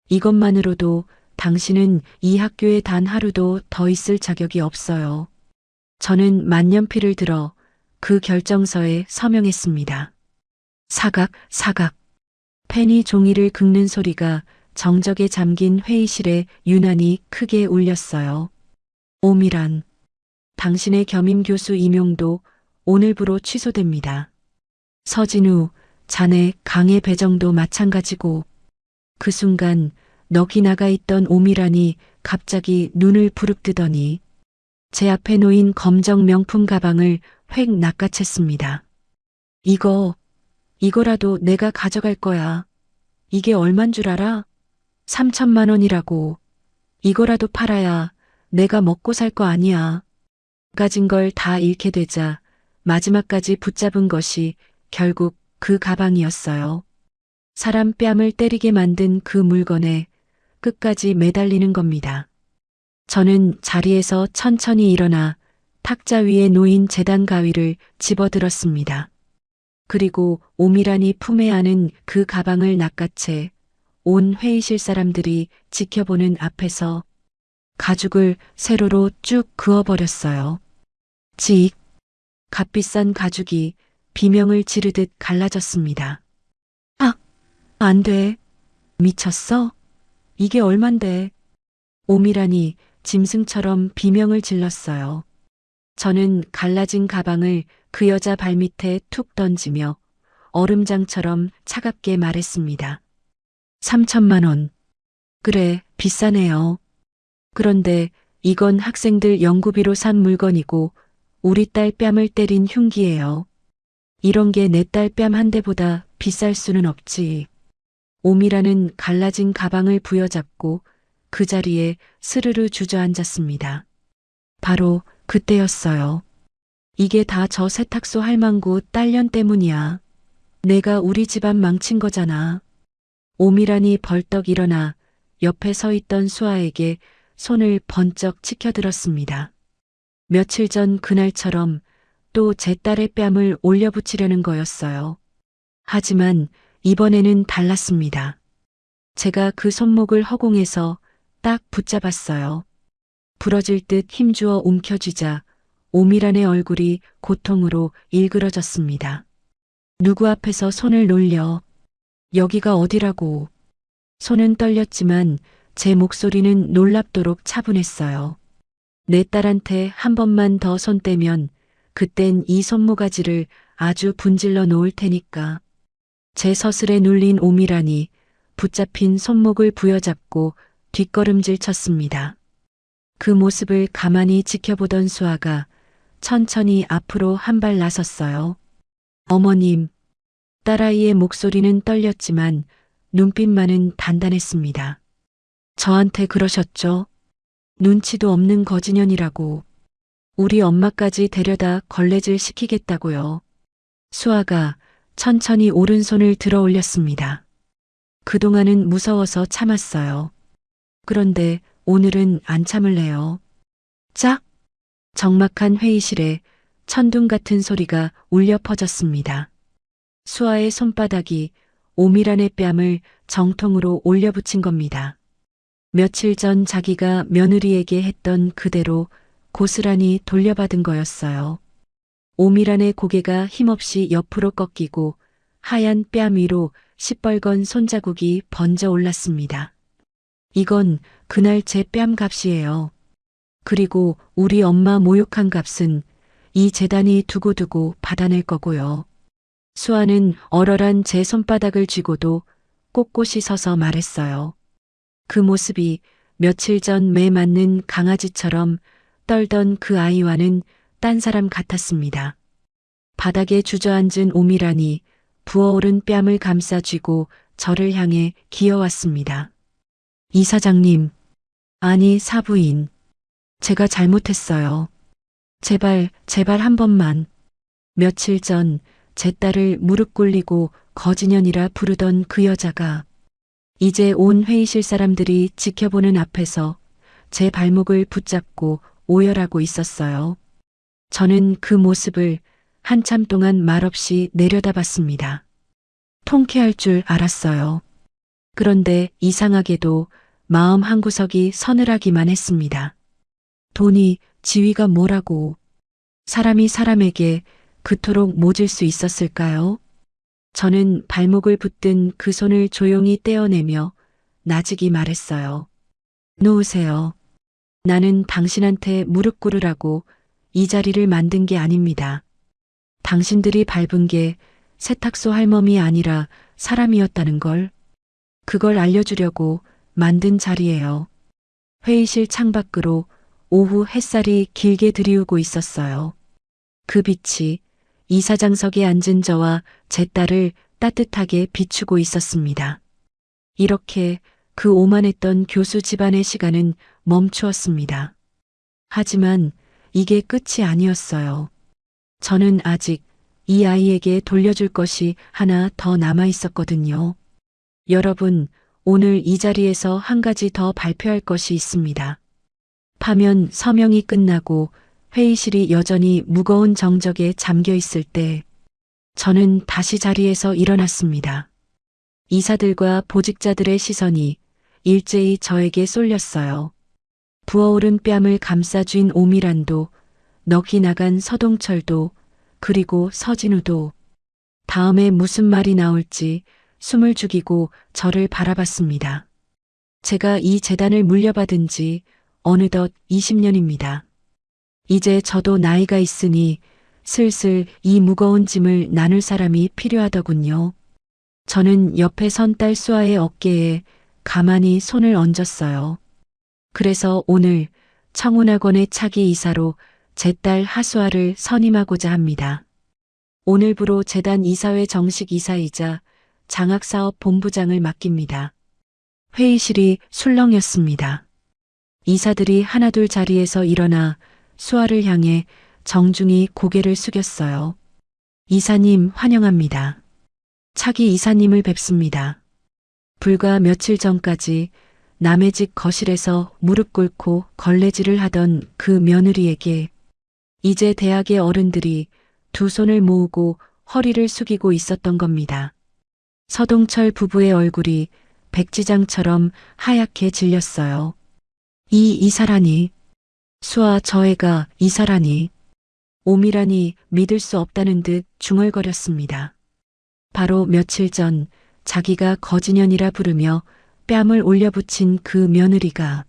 이것만으로도 당신은 이 학교에 단 하루도 더 있을 자격이 없어요. 저는 만년필을 들어 그 결정서에 서명했습니다. 사각, 사각. 펜이 종이를 긁는 소리가 정적에 잠긴 회의실에 유난히 크게 울렸어요. 오미란, 당신의 겸임 교수 임용도 오늘부로 취소됩니다. 서진우, 자네 강의 배정도 마찬가지고. 그 순간 넋이 나가 있던 오미란이 갑자기 눈을 부릅뜨더니 제 앞에 놓인 검정 명품 가방을 획 낚아챘습니다. 이거라도 내가 가져갈 거야. 이게 얼만 줄 알아? 3천만 원이라고. 이거라도 팔아야 내가 먹고 살 거 아니야. 가진 걸 다 잃게 되자 마지막까지 붙잡은 것이 결국 그 가방이었어요. 사람 뺨을 때리게 만든 그 물건에 끝까지 매달리는 겁니다. 저는 자리에서 천천히 일어나 탁자 위에 놓인 재단 가위를 집어들었습니다. 그리고 오미란이 품에 안은 그 가방을 낚아채 온 회의실 사람들이 지켜보는 앞에서 가죽을 세로로 쭉 그어버렸어요. 직! 값비싼 가죽이 비명을 지르듯 갈라졌습니다. 아, 안 돼. 미쳤어? 이게 얼만데? 오미란이 짐승처럼 비명을 질렀어요. 저는 갈라진 가방을 그 여자 발밑에 툭 던지며 얼음장처럼 차갑게 말했습니다. 3천만 원. 그래, 비싸네요. 그런데 이건 학생들 연구비로 산 물건이고 우리 딸 뺨을 때린 흉기예요. 이런 게 내 딸 뺨 한 대보다 비쌀 수는 없지. 오미라는 갈라진 가방을 부여잡고 그 자리에 스르르 주저앉았습니다. 바로 그때였어요. 이게 다 저 세탁소 할망구 딸년 때문이야. 내가 우리 집안 망친 거잖아. 오미란이 벌떡 일어나 옆에 서 있던 수아에게 손을 번쩍 치켜들었습니다. 며칠 전 그날처럼 또 제 딸의 뺨을 올려붙이려는 거였어요. 하지만 이번에는 달랐습니다. 제가 그 손목을 허공에서 딱 붙잡았어요. 부러질 듯 힘주어 움켜쥐자 오미란의 얼굴이 고통으로 일그러졌습니다. 누구 앞에서 손을 놀려? 여기가 어디라고? 손은 떨렸지만 제 목소리는 놀랍도록 차분했어요. 내 딸한테 한 번만 더 손 떼면 그땐 이 손모가지를 아주 분질러 놓을 테니까. 제 서슬에 눌린 오미란이 붙잡힌 손목을 부여잡고 뒷걸음질 쳤습니다. 그 모습을 가만히 지켜보던 수아가 천천히 앞으로 한 발 나섰어요. 어머님, 딸아이의 목소리는 떨렸지만 눈빛만은 단단했습니다. 저한테 그러셨죠? 눈치도 없는 거지년이라고. 우리 엄마까지 데려다 걸레질 시키겠다고요. 수아가 천천히 오른손을 들어 올렸습니다. 그동안은 무서워서 참았어요. 그런데 오늘은 안 참을래요. 짝! 적막한 회의실에 천둥 같은 소리가 울려 퍼졌습니다. 수아의 손바닥이 오미란의 뺨을 정통으로 올려붙인 겁니다. 며칠 전 자기가 며느리에게 했던 그대로 고스란히 돌려받은 거였어요. 오미란의 고개가 힘없이 옆으로 꺾이고 하얀 뺨 위로 시뻘건 손자국이 번져 올랐습니다. 이건 그날 제 뺨 값이에요. 그리고 우리 엄마 모욕한 값은 이 재단이 두고두고 받아낼 거고요. 수아는 얼얼한 제 손바닥을 쥐고도 꼿꼿이 서서 말했어요. 그 모습이 며칠 전 매 맞는 강아지처럼 떨던 그 아이와는 딴 사람 같았습니다. 바닥에 주저앉은 오미란이 부어오른 뺨을 감싸 쥐고 저를 향해 기어왔습니다. 이사장님, 아니 사부인, 제가 잘못했어요. 제발 한 번만. 며칠 전 제 딸을 무릎 꿇리고 거지년이라 부르던 그 여자가 이제 온 회의실 사람들이 지켜보는 앞에서 제 발목을 붙잡고 오열하고 있었어요. 저는 그 모습을 한참 동안 말없이 내려다봤습니다. 통쾌할 줄 알았어요. 그런데 이상하게도 마음 한구석이 서늘하기만 했습니다. 돈이 지위가 뭐라고. 사람이 사람에게 그토록 모질 수 있었을까요? 저는 발목을 붙든 그 손을 조용히 떼어내며 나직이 말했어요. 놓으세요. 나는 당신한테 무릎 꿇으라고 이 자리를 만든 게 아닙니다. 당신들이 밟은 게 세탁소 할멈이 아니라 사람이었다는 걸, 그걸 알려주려고 만든 자리예요. 회의실 창밖으로 오후 햇살이 길게 들이우고 있었어요. 그 빛이 이사장석에 앉은 저와 제 딸을 따뜻하게 비추고 있었습니다. 이렇게 그 오만했던 교수 집안의 시간은 멈추었습니다. 하지만 이게 끝이 아니었어요. 저는 아직 이 아이에게 돌려줄 것이 하나 더 남아 있었거든요. 여러분, 오늘 이 자리에서 한 가지 더 발표할 것이 있습니다. 파면 서명이 끝나고 회의실이 여전히 무거운 정적에 잠겨 있을 때 저는 다시 자리에서 일어났습니다. 이사들과 보직자들의 시선이 일제히 저에게 쏠렸어요. 부어오른 뺨을 감싸쥔 오미란도, 넋이 나간 서동철도, 그리고 서진우도 다음에 무슨 말이 나올지 숨을 죽이고 저를 바라봤습니다. 제가 이 재단을 물려받은 지 어느덧 20년입니다. 이제 저도 나이가 있으니 슬슬 이 무거운 짐을 나눌 사람이 필요하더군요. 저는 옆에 선 딸 수아의 어깨에 가만히 손을 얹었어요. 그래서 오늘 청운학원의 차기 이사로 제 딸 하수아를 선임하고자 합니다. 오늘부로 재단 이사회 정식 이사이자 장학사업 본부장을 맡깁니다. 회의실이 술렁였습니다. 이사들이 하나둘 자리에서 일어나 수아를 향해 정중히 고개를 숙였어요. 이사님 환영합니다. 차기 이사님을 뵙습니다. 불과 며칠 전까지 남의 집 거실에서 무릎 꿇고 걸레질을 하던 그 며느리에게 이제 대학의 어른들이 두 손을 모으고 허리를 숙이고 있었던 겁니다. 서동철 부부의 얼굴이 백지장처럼 하얗게 질렸어요. 이 이사라니, 수아 저 애가 이사라니, 오미라니 믿을 수 없다는 듯 중얼거렸습니다. 바로 며칠 전 자기가 거지년이라 부르며 뺨을 올려붙인 그 며느리가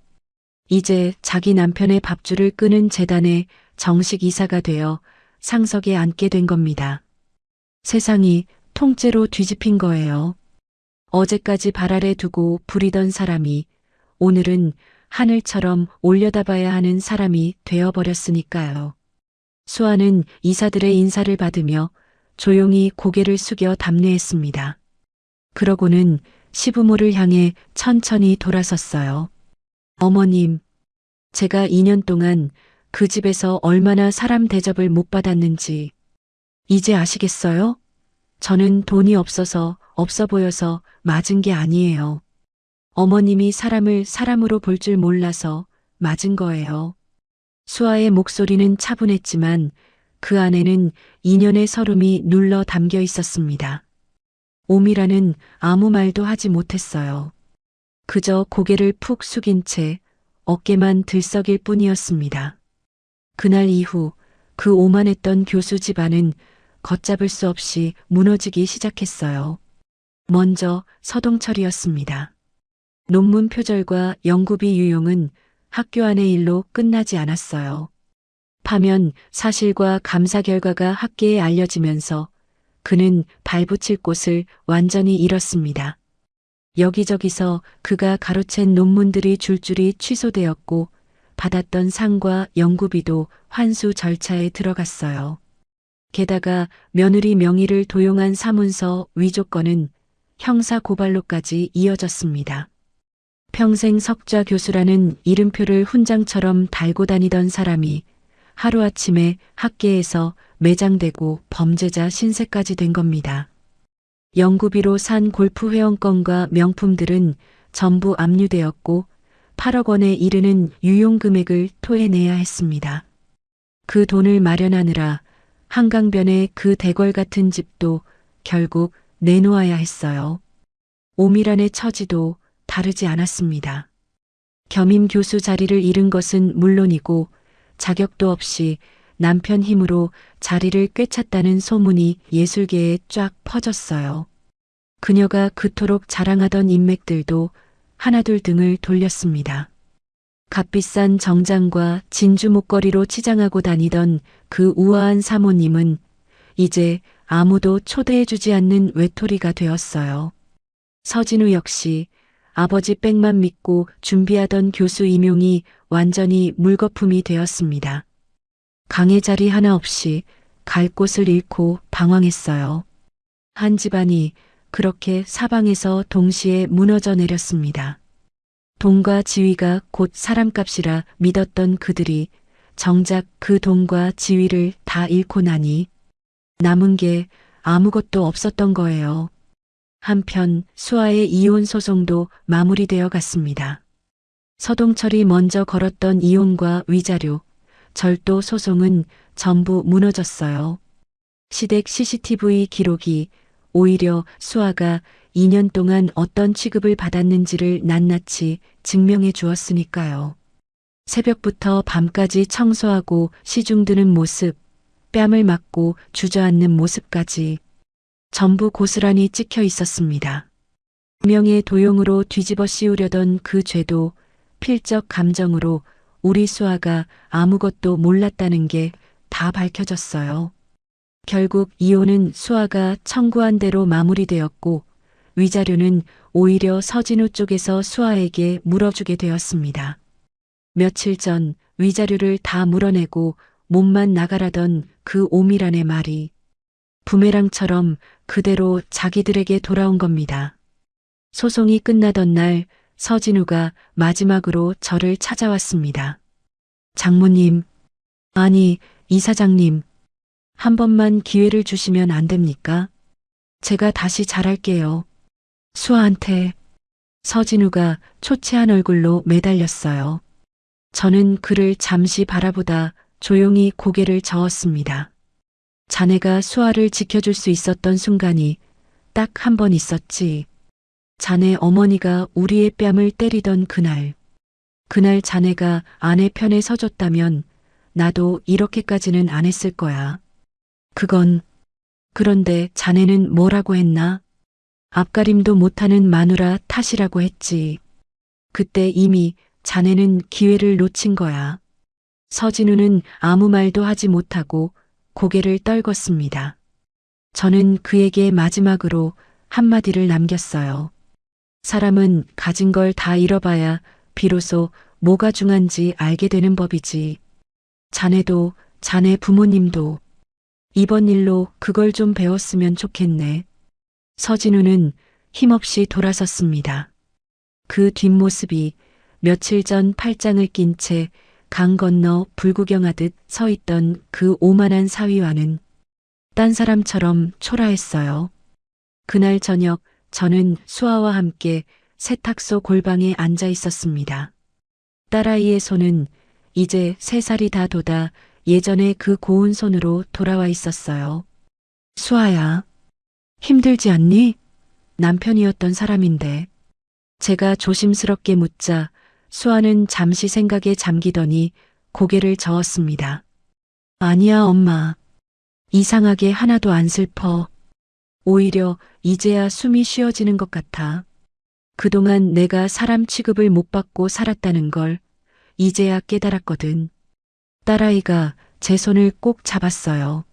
이제 자기 남편의 밥줄을 끄는 재단의 정식 이사가 되어 상석에 앉게 된 겁니다. 세상이 통째로 뒤집힌 거예요. 어제까지 발 아래 두고 부리던 사람이 오늘은 하늘처럼 올려다봐야 하는 사람이 되어버렸으니까요. 수아는 이사들의 인사를 받으며 조용히 고개를 숙여 답례했습니다. 그러고는 시부모를 향해 천천히 돌아섰어요. 어머님, 제가 2년 동안 그 집에서 얼마나 사람 대접을 못 받았는지 이제 아시겠어요? 저는 돈이 없어서 없어 보여서 맞은 게 아니에요. 어머님이 사람을 사람으로 볼 줄 몰라서 맞은 거예요. 수아의 목소리는 차분했지만 그 안에는 인연의 서름이 눌러 담겨 있었습니다. 오미라는 아무 말도 하지 못했어요. 그저 고개를 푹 숙인 채 어깨만 들썩일 뿐이었습니다. 그날 이후 그 오만했던 교수 집안은 걷잡을 수 없이 무너지기 시작했어요. 먼저 서동철이었습니다. 논문 표절과 연구비 유용은 학교 안의 일로 끝나지 않았어요. 파면 사실과 감사 결과가 학계에 알려지면서 그는 발붙일 곳을 완전히 잃었습니다. 여기저기서 그가 가로챈 논문들이 줄줄이 취소되었고 받았던 상과 연구비도 환수 절차에 들어갔어요. 게다가 며느리 명의를 도용한 사문서 위조 건은 형사 고발로까지 이어졌습니다. 평생 석좌 교수라는 이름표를 훈장처럼 달고 다니던 사람이 하루아침에 학계에서 매장되고 범죄자 신세까지 된 겁니다. 연구비로 산 골프 회원권과 명품들은 전부 압류되었고 8억 원에 이르는 유용 금액을 토해내야 했습니다. 그 돈을 마련하느라 한강변의 그 대궐 같은 집도 결국 내놓아야 했어요. 오미란의 처지도 다르지 않았습니다. 겸임 교수 자리를 잃은 것은 물론이고 자격도 없이 남편 힘으로 자리를 꿰찼다는 소문이 예술계에 쫙 퍼졌어요. 그녀가 그토록 자랑하던 인맥들도 하나둘 등을 돌렸습니다. 값비싼 정장과 진주 목걸이로 치장하고 다니던 그 우아한 사모님은 이제 아무도 초대해주지 않는 외톨이가 되었어요. 서진우 역시 아버지 빽만 믿고 준비하던 교수 임용이 완전히 물거품이 되었습니다. 강의 자리 하나 없이 갈 곳을 잃고 방황했어요. 한 집안이 그렇게 사방에서 동시에 무너져 내렸습니다. 돈과 지위가 곧 사람값이라 믿었던 그들이 정작 그 돈과 지위를 다 잃고 나니 남은 게 아무것도 없었던 거예요. 한편 수아의 이혼 소송도 마무리되어 갔습니다. 서동철이 먼저 걸었던 이혼과 위자료, 절도 소송은 전부 무너졌어요. 시댁 CCTV 기록이 오히려 수아가 2년 동안 어떤 취급을 받았는지를 낱낱이 증명해 주었으니까요. 새벽부터 밤까지 청소하고 시중 드는 모습, 뺨을 맞고 주저앉는 모습까지 전부 고스란히 찍혀 있었습니다. 명의 도용으로 뒤집어 씌우려던 그 죄도 필적 감정으로 우리 수아가 아무것도 몰랐다는 게 다 밝혀졌어요. 결국 이혼은 수아가 청구한 대로 마무리되었고 위자료는 오히려 서진우 쪽에서 수아에게 물어주게 되었습니다. 며칠 전 위자료를 다 물어내고 몸만 나가라던 그 오밀한의 말이 부메랑처럼 그대로 자기들에게 돌아온 겁니다. 소송이 끝나던 날 서진우가 마지막으로 저를 찾아왔습니다. 장모님, 아니 이사장님, 한 번만 기회를 주시면 안 됩니까? 제가 다시 잘할게요. 수아한테. 서진우가 초췌한 얼굴로 매달렸어요. 저는 그를 잠시 바라보다 조용히 고개를 저었습니다. 자네가 수아를 지켜줄 수 있었던 순간이 딱 한 번 있었지. 자네 어머니가 우리의 뺨을 때리던 그날. 그날 자네가 아내 편에 서줬다면 나도 이렇게까지는 안 했을 거야. 그런데 자네는 뭐라고 했나? 앞가림도 못하는 마누라 탓이라고 했지. 그때 이미 자네는 기회를 놓친 거야. 서진우는 아무 말도 하지 못하고 고개를 떨궜습니다. 저는 그에게 마지막으로 한마디를 남겼어요. 사람은 가진 걸 다 잃어봐야 비로소 뭐가 중한지 알게 되는 법이지. 자네도 자네 부모님도 이번 일로 그걸 좀 배웠으면 좋겠네. 서진우는 힘없이 돌아섰습니다. 그 뒷모습이 며칠 전 팔짱을 낀 채 강 건너 불구경하듯 서 있던 그 오만한 사위와는 딴 사람처럼 초라했어요. 그날 저녁 저는 수아와 함께 세탁소 골방에 앉아 있었습니다. 딸아이의 손은 이제 3살이 다 돋아 예전의 그 고운 손으로 돌아와 있었어요. 수아야, 힘들지 않니? 남편이었던 사람인데. 제가 조심스럽게 묻자 수아는 잠시 생각에 잠기더니 고개를 저었습니다. 아니야, 엄마. 이상하게 하나도 안 슬퍼. 오히려 이제야 숨이 쉬어지는 것 같아. 그동안 내가 사람 취급을 못 받고 살았다는 걸 이제야 깨달았거든. 딸아이가 제 손을 꼭 잡았어요.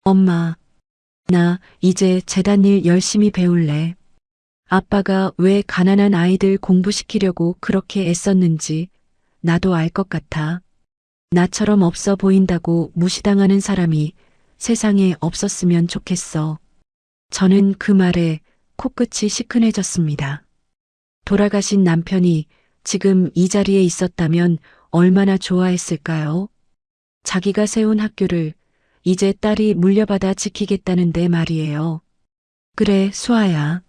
엄마, 나 이제 재단일 열심히 배울래. 아빠가 왜 가난한 아이들 공부시키려고 그렇게 애썼는지 나도 알 것 같아. 나처럼 없어 보인다고 무시당하는 사람이 세상에 없었으면 좋겠어. 저는 그 말에 코끝이 시큰해졌습니다. 돌아가신 남편이 지금 이 자리에 있었다면 얼마나 좋아했을까요? 자기가 세운 학교를 이제 딸이 물려받아 지키겠다는데 말이에요. 그래, 수아야.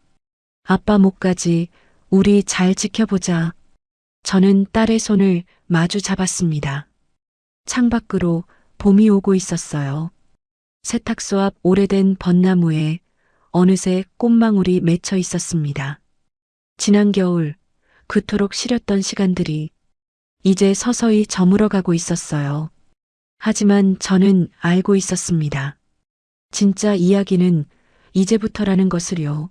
아빠 목까지 우리 잘 지켜보자. 저는 딸의 손을 마주 잡았습니다. 창밖으로 봄이 오고 있었어요. 세탁소 앞 오래된 벚나무에 어느새 꽃망울이 맺혀 있었습니다. 지난 겨울 그토록 시렸던 시간들이 이제 서서히 저물어가고 있었어요. 하지만 저는 알고 있었습니다. 진짜 이야기는 이제부터라는 것을요.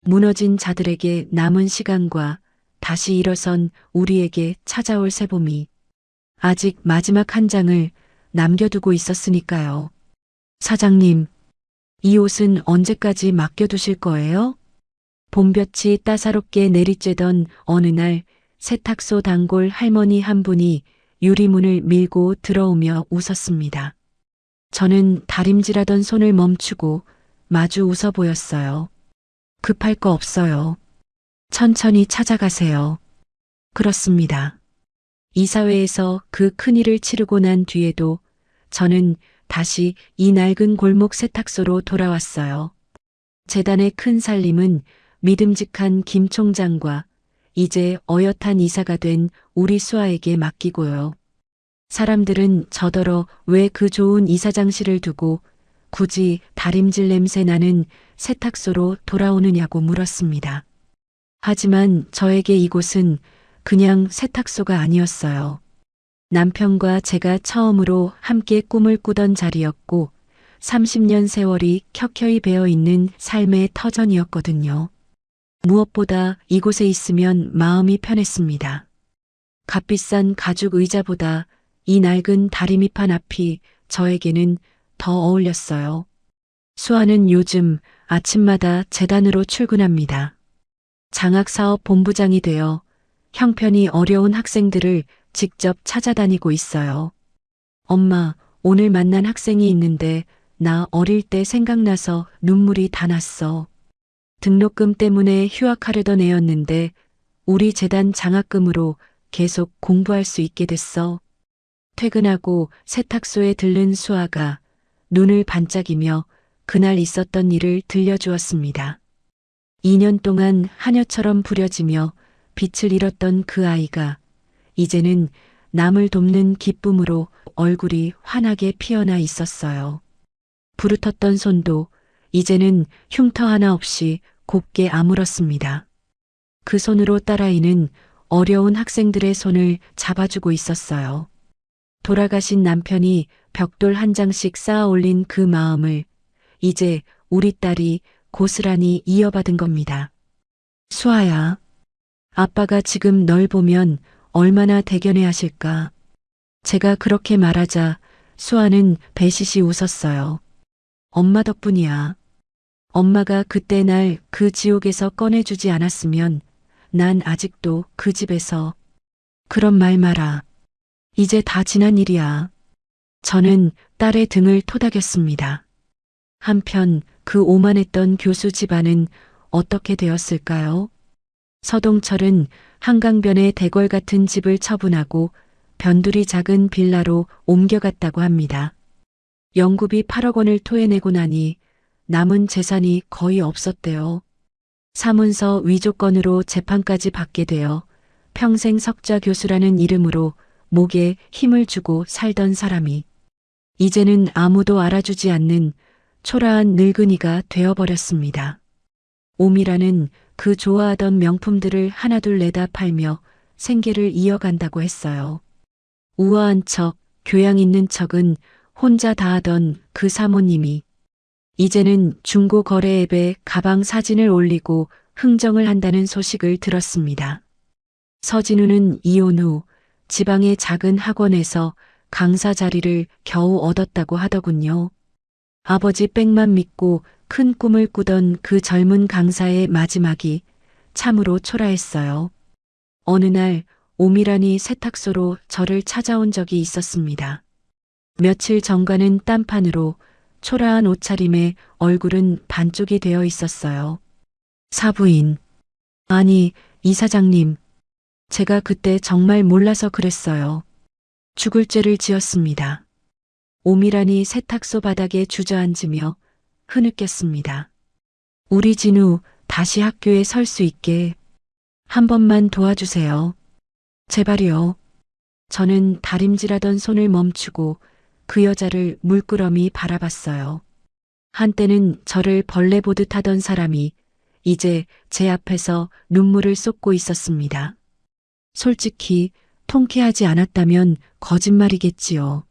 무너진 자들에게 남은 시간과 다시 일어선 우리에게 찾아올 새봄이 아직 마지막 한 장을 남겨두고 있었으니까요. 사장님, 이 옷은 언제까지 맡겨두실 거예요? 봄볕이 따사롭게 내리쬐던 어느 날 세탁소 단골 할머니 한 분이 유리문을 밀고 들어오며 웃었습니다. 저는 다림질하던 손을 멈추고 마주 웃어 보였어요. 급할 거 없어요. 천천히 찾아가세요. 그렇습니다. 이사회에서 그 큰일을 치르고 난 뒤에도 저는 다시 이 낡은 골목 세탁소로 돌아왔어요. 재단의 큰 살림은 믿음직한 김 총장과 이제 어엿한 이사가 된 우리 수아에게 맡기고요. 사람들은 저더러 왜 그 좋은 이사장실을 두고 굳이 다림질 냄새 나는 세탁소로 돌아오느냐고 물었습니다. 하지만 저에게 이곳은 그냥 세탁소가 아니었어요. 남편과 제가 처음으로 함께 꿈을 꾸던 자리였고 30년 세월이 켜켜이 배어 있는 삶의 터전이었거든요. 무엇보다 이곳에 있으면 마음이 편했습니다. 값비싼 가죽 의자보다 이 낡은 다리미판 앞이 저에게는 더 어울렸어요. 수아는 요즘 아침마다 재단으로 출근합니다. 장학사업 본부장이 되어 형편이 어려운 학생들을 직접 찾아다니고 있어요. 엄마, 오늘 만난 학생이 있는데 나 어릴 때 생각나서 눈물이 다 났어. 등록금 때문에 휴학하려던 애였는데 우리 재단 장학금으로 계속 공부할 수 있게 됐어. 퇴근하고 세탁소에 들른 수아가 눈을 반짝이며 그날 있었던 일을 들려주었습니다. 2년 동안 하녀처럼 부려지며 빛을 잃었던 그 아이가 이제는 남을 돕는 기쁨으로 얼굴이 환하게 피어나 있었어요. 부르텄던 손도 이제는 흉터 하나 없이 곱게 아물었습니다. 그 손으로 딸아이는 어려운 학생들의 손을 잡아주고 있었어요. 돌아가신 남편이 벽돌 한 장씩 쌓아 올린 그 마음을 이제 우리 딸이 고스란히 이어받은 겁니다. 수아야, 아빠가 지금 널 보면 얼마나 대견해 하실까. 제가 그렇게 말하자 수아는 배시시 웃었어요. 엄마 덕분이야. 엄마가 그때 날 그 지옥에서 꺼내주지 않았으면 난 아직도 그 집에서. 그런 말 마라. 이제 다 지난 일이야. 저는 딸의 등을 토닥였습니다. 한편 그 오만했던 교수 집안은 어떻게 되었을까요? 서동철은 한강변의 대궐 같은 집을 처분하고 변두리 작은 빌라로 옮겨갔다고 합니다. 연구비 8억 원을 토해내고 나니 남은 재산이 거의 없었대요. 사문서 위조건으로 재판까지 받게 되어 평생 석좌 교수라는 이름으로 목에 힘을 주고 살던 사람이 이제는 아무도 알아주지 않는 초라한 늙은이가 되어버렸습니다. 오미라는 그 좋아하던 명품들을 하나둘 내다 팔며 생계를 이어간다고 했어요. 우아한 척, 교양 있는 척은 혼자 다 하던 그 사모님이 이제는 중고 거래 앱에 가방 사진을 올리고 흥정을 한다는 소식을 들었습니다. 서진우는 이혼 후 지방의 작은 학원에서 강사 자리를 겨우 얻었다고 하더군요. 아버지 빽만 믿고 큰 꿈을 꾸던 그 젊은 강사의 마지막이 참으로 초라했어요. 어느 날 오미란이 세탁소로 저를 찾아온 적이 있었습니다. 며칠 전과는 딴판으로 초라한 옷차림에 얼굴은 반쪽이 되어 있었어요. 사부인. 아니, 이사장님. 제가 그때 정말 몰라서 그랬어요. 죽을 죄를 지었습니다. 오미란이 세탁소 바닥에 주저앉으며 흐느꼈습니다. 우리 진우 다시 학교에 설 수 있게 한 번만 도와주세요. 제발이요. 저는 다림질하던 손을 멈추고 그 여자를 물끄러미 바라봤어요. 한때는 저를 벌레 보듯 하던 사람이 이제 제 앞에서 눈물을 쏟고 있었습니다. 솔직히 통쾌하지 않았다면 거짓말이겠지요.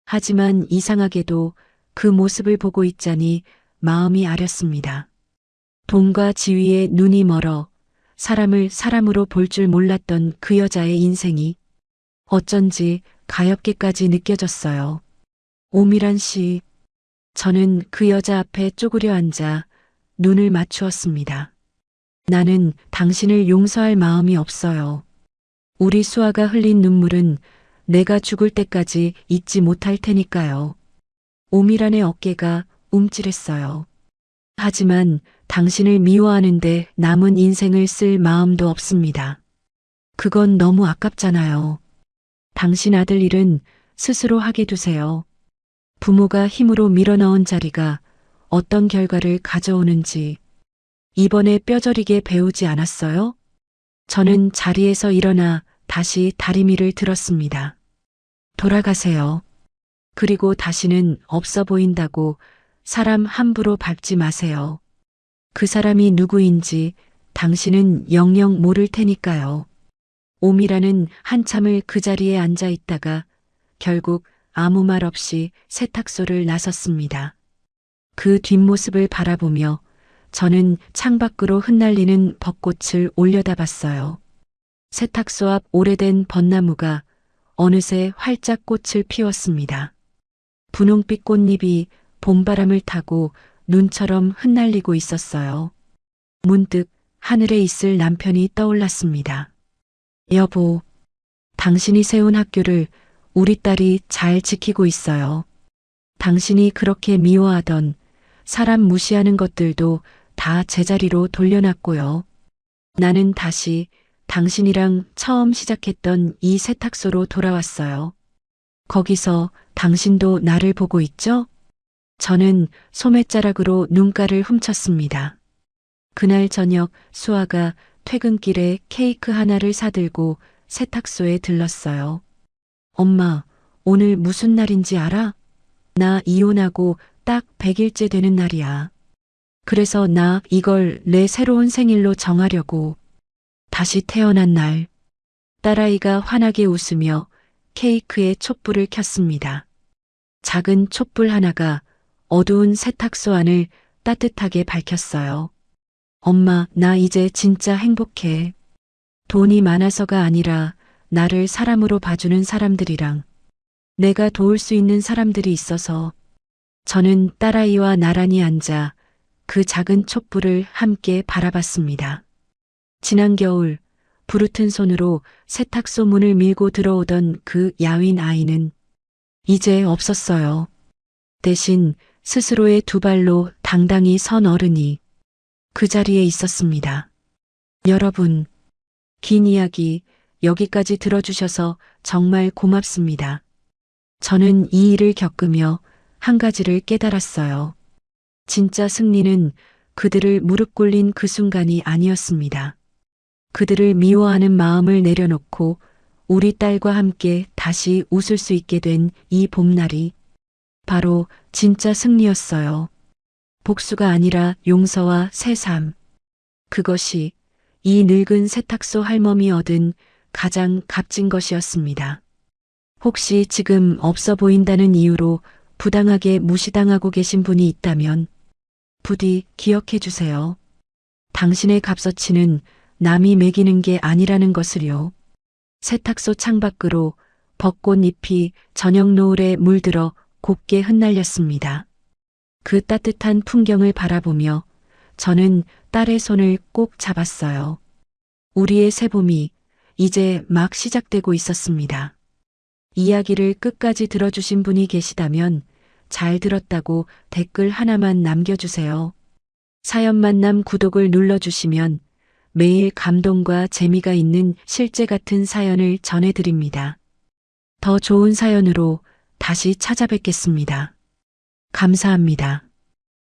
하지만 이상하게도 그 모습을 보고 있자니 마음이 아렸습니다. 돈과 지위에 눈이 멀어 사람을 사람으로 볼 줄 몰랐던 그 여자의 인생이 어쩐지 가엾게까지 느껴졌어요. 오미란 씨, 저는 그 여자 앞에 쪼그려 앉아 눈을 맞추었습니다. 나는 당신을 용서할 마음이 없어요. 우리 수아가 흘린 눈물은 내가 죽을 때까지 잊지 못할 테니까요. 오미란의 어깨가 움찔했어요. 하지만 당신을 미워하는데 남은 인생을 쓸 마음도 없습니다. 그건 너무 아깝잖아요. 당신 아들 일은 스스로 하게 두세요. 부모가 힘으로 밀어넣은 자리가 어떤 결과를 가져오는지 이번에 뼈저리게 배우지 않았어요? 저는 자리에서 일어나 다시 다리미를 들었습니다. 돌아가세요. 그리고 다시는 없어 보인다고 사람 함부로 밟지 마세요. 그 사람이 누구인지 당신은 영영 모를 테니까요. 오미라는 한참을 그 자리에 앉아 있다가 결국 아무 말 없이 세탁소를 나섰습니다. 그 뒷모습을 바라보며 저는 창밖으로 흩날리는 벚꽃을 올려다봤어요. 세탁소 앞 오래된 벚나무가 어느새 활짝 꽃을 피웠습니다. 분홍빛 꽃잎이 봄바람을 타고 눈처럼 흩날리고 있었어요. 문득 하늘에 있을 남편이 떠올랐습니다. 여보, 당신이 세운 학교를 우리 딸이 잘 지키고 있어요. 당신이 그렇게 미워하던 사람 무시하는 것들도 다 제자리로 돌려놨고요. 나는 다시 당신이랑 처음 시작했던 이 세탁소로 돌아왔어요. 거기서 당신도 나를 보고 있죠? 저는 소매자락으로 눈가를 훔쳤습니다. 그날 저녁 수아가 퇴근길에 케이크 하나를 사들고 세탁소에 들렀어요. 엄마, 오늘 무슨 날인지 알아? 나 이혼하고 딱 100일째 되는 날이야. 그래서 나 이걸 내 새로운 생일로 정하려고. 다시 태어난 날. 딸아이가 환하게 웃으며 케이크에 촛불을 켰습니다. 작은 촛불 하나가 어두운 세탁소 안을 따뜻하게 밝혔어요. 엄마, 나 이제 진짜 행복해. 돈이 많아서가 아니라 나를 사람으로 봐주는 사람들이랑 내가 도울 수 있는 사람들이 있어서. 저는 딸아이와 나란히 앉아 그 작은 촛불을 함께 바라봤습니다. 지난 겨울 부르튼 손으로 세탁소 문을 밀고 들어오던 그 야윈 아이는 이제 없었어요. 대신 스스로의 두 발로 당당히 선 어른이 그 자리에 있었습니다. 여러분, 긴 이야기 여기까지 들어주셔서 정말 고맙습니다. 저는 이 일을 겪으며 한 가지를 깨달았어요. 진짜 승리는 그들을 무릎 꿇린 그 순간이 아니었습니다. 그들을 미워하는 마음을 내려놓고 우리 딸과 함께 다시 웃을 수 있게 된 이 봄날이 바로 진짜 승리였어요. 복수가 아니라 용서와 새삼. 그것이 이 늙은 세탁소 할멈이 얻은 가장 값진 것이었습니다. 혹시 지금 없어 보인다는 이유로 부당하게 무시당하고 계신 분이 있다면 부디 기억해 주세요. 당신의 값어치는 남이 매기는 게 아니라는 것을요. 세탁소 창밖으로 벚꽃잎이 저녁 노을에 물들어 곱게 흩날렸습니다. 그 따뜻한 풍경을 바라보며 저는 딸의 손을 꼭 잡았어요. 우리의 새봄이 이제 막 시작되고 있었습니다. 이야기를 끝까지 들어주신 분이 계시다면 잘 들었다고 댓글 하나만 남겨주세요. 사연 만남 구독을 눌러주시면 매일 감동과 재미가 있는 실제 같은 사연을 전해드립니다. 더 좋은 사연으로 다시 찾아뵙겠습니다. 감사합니다.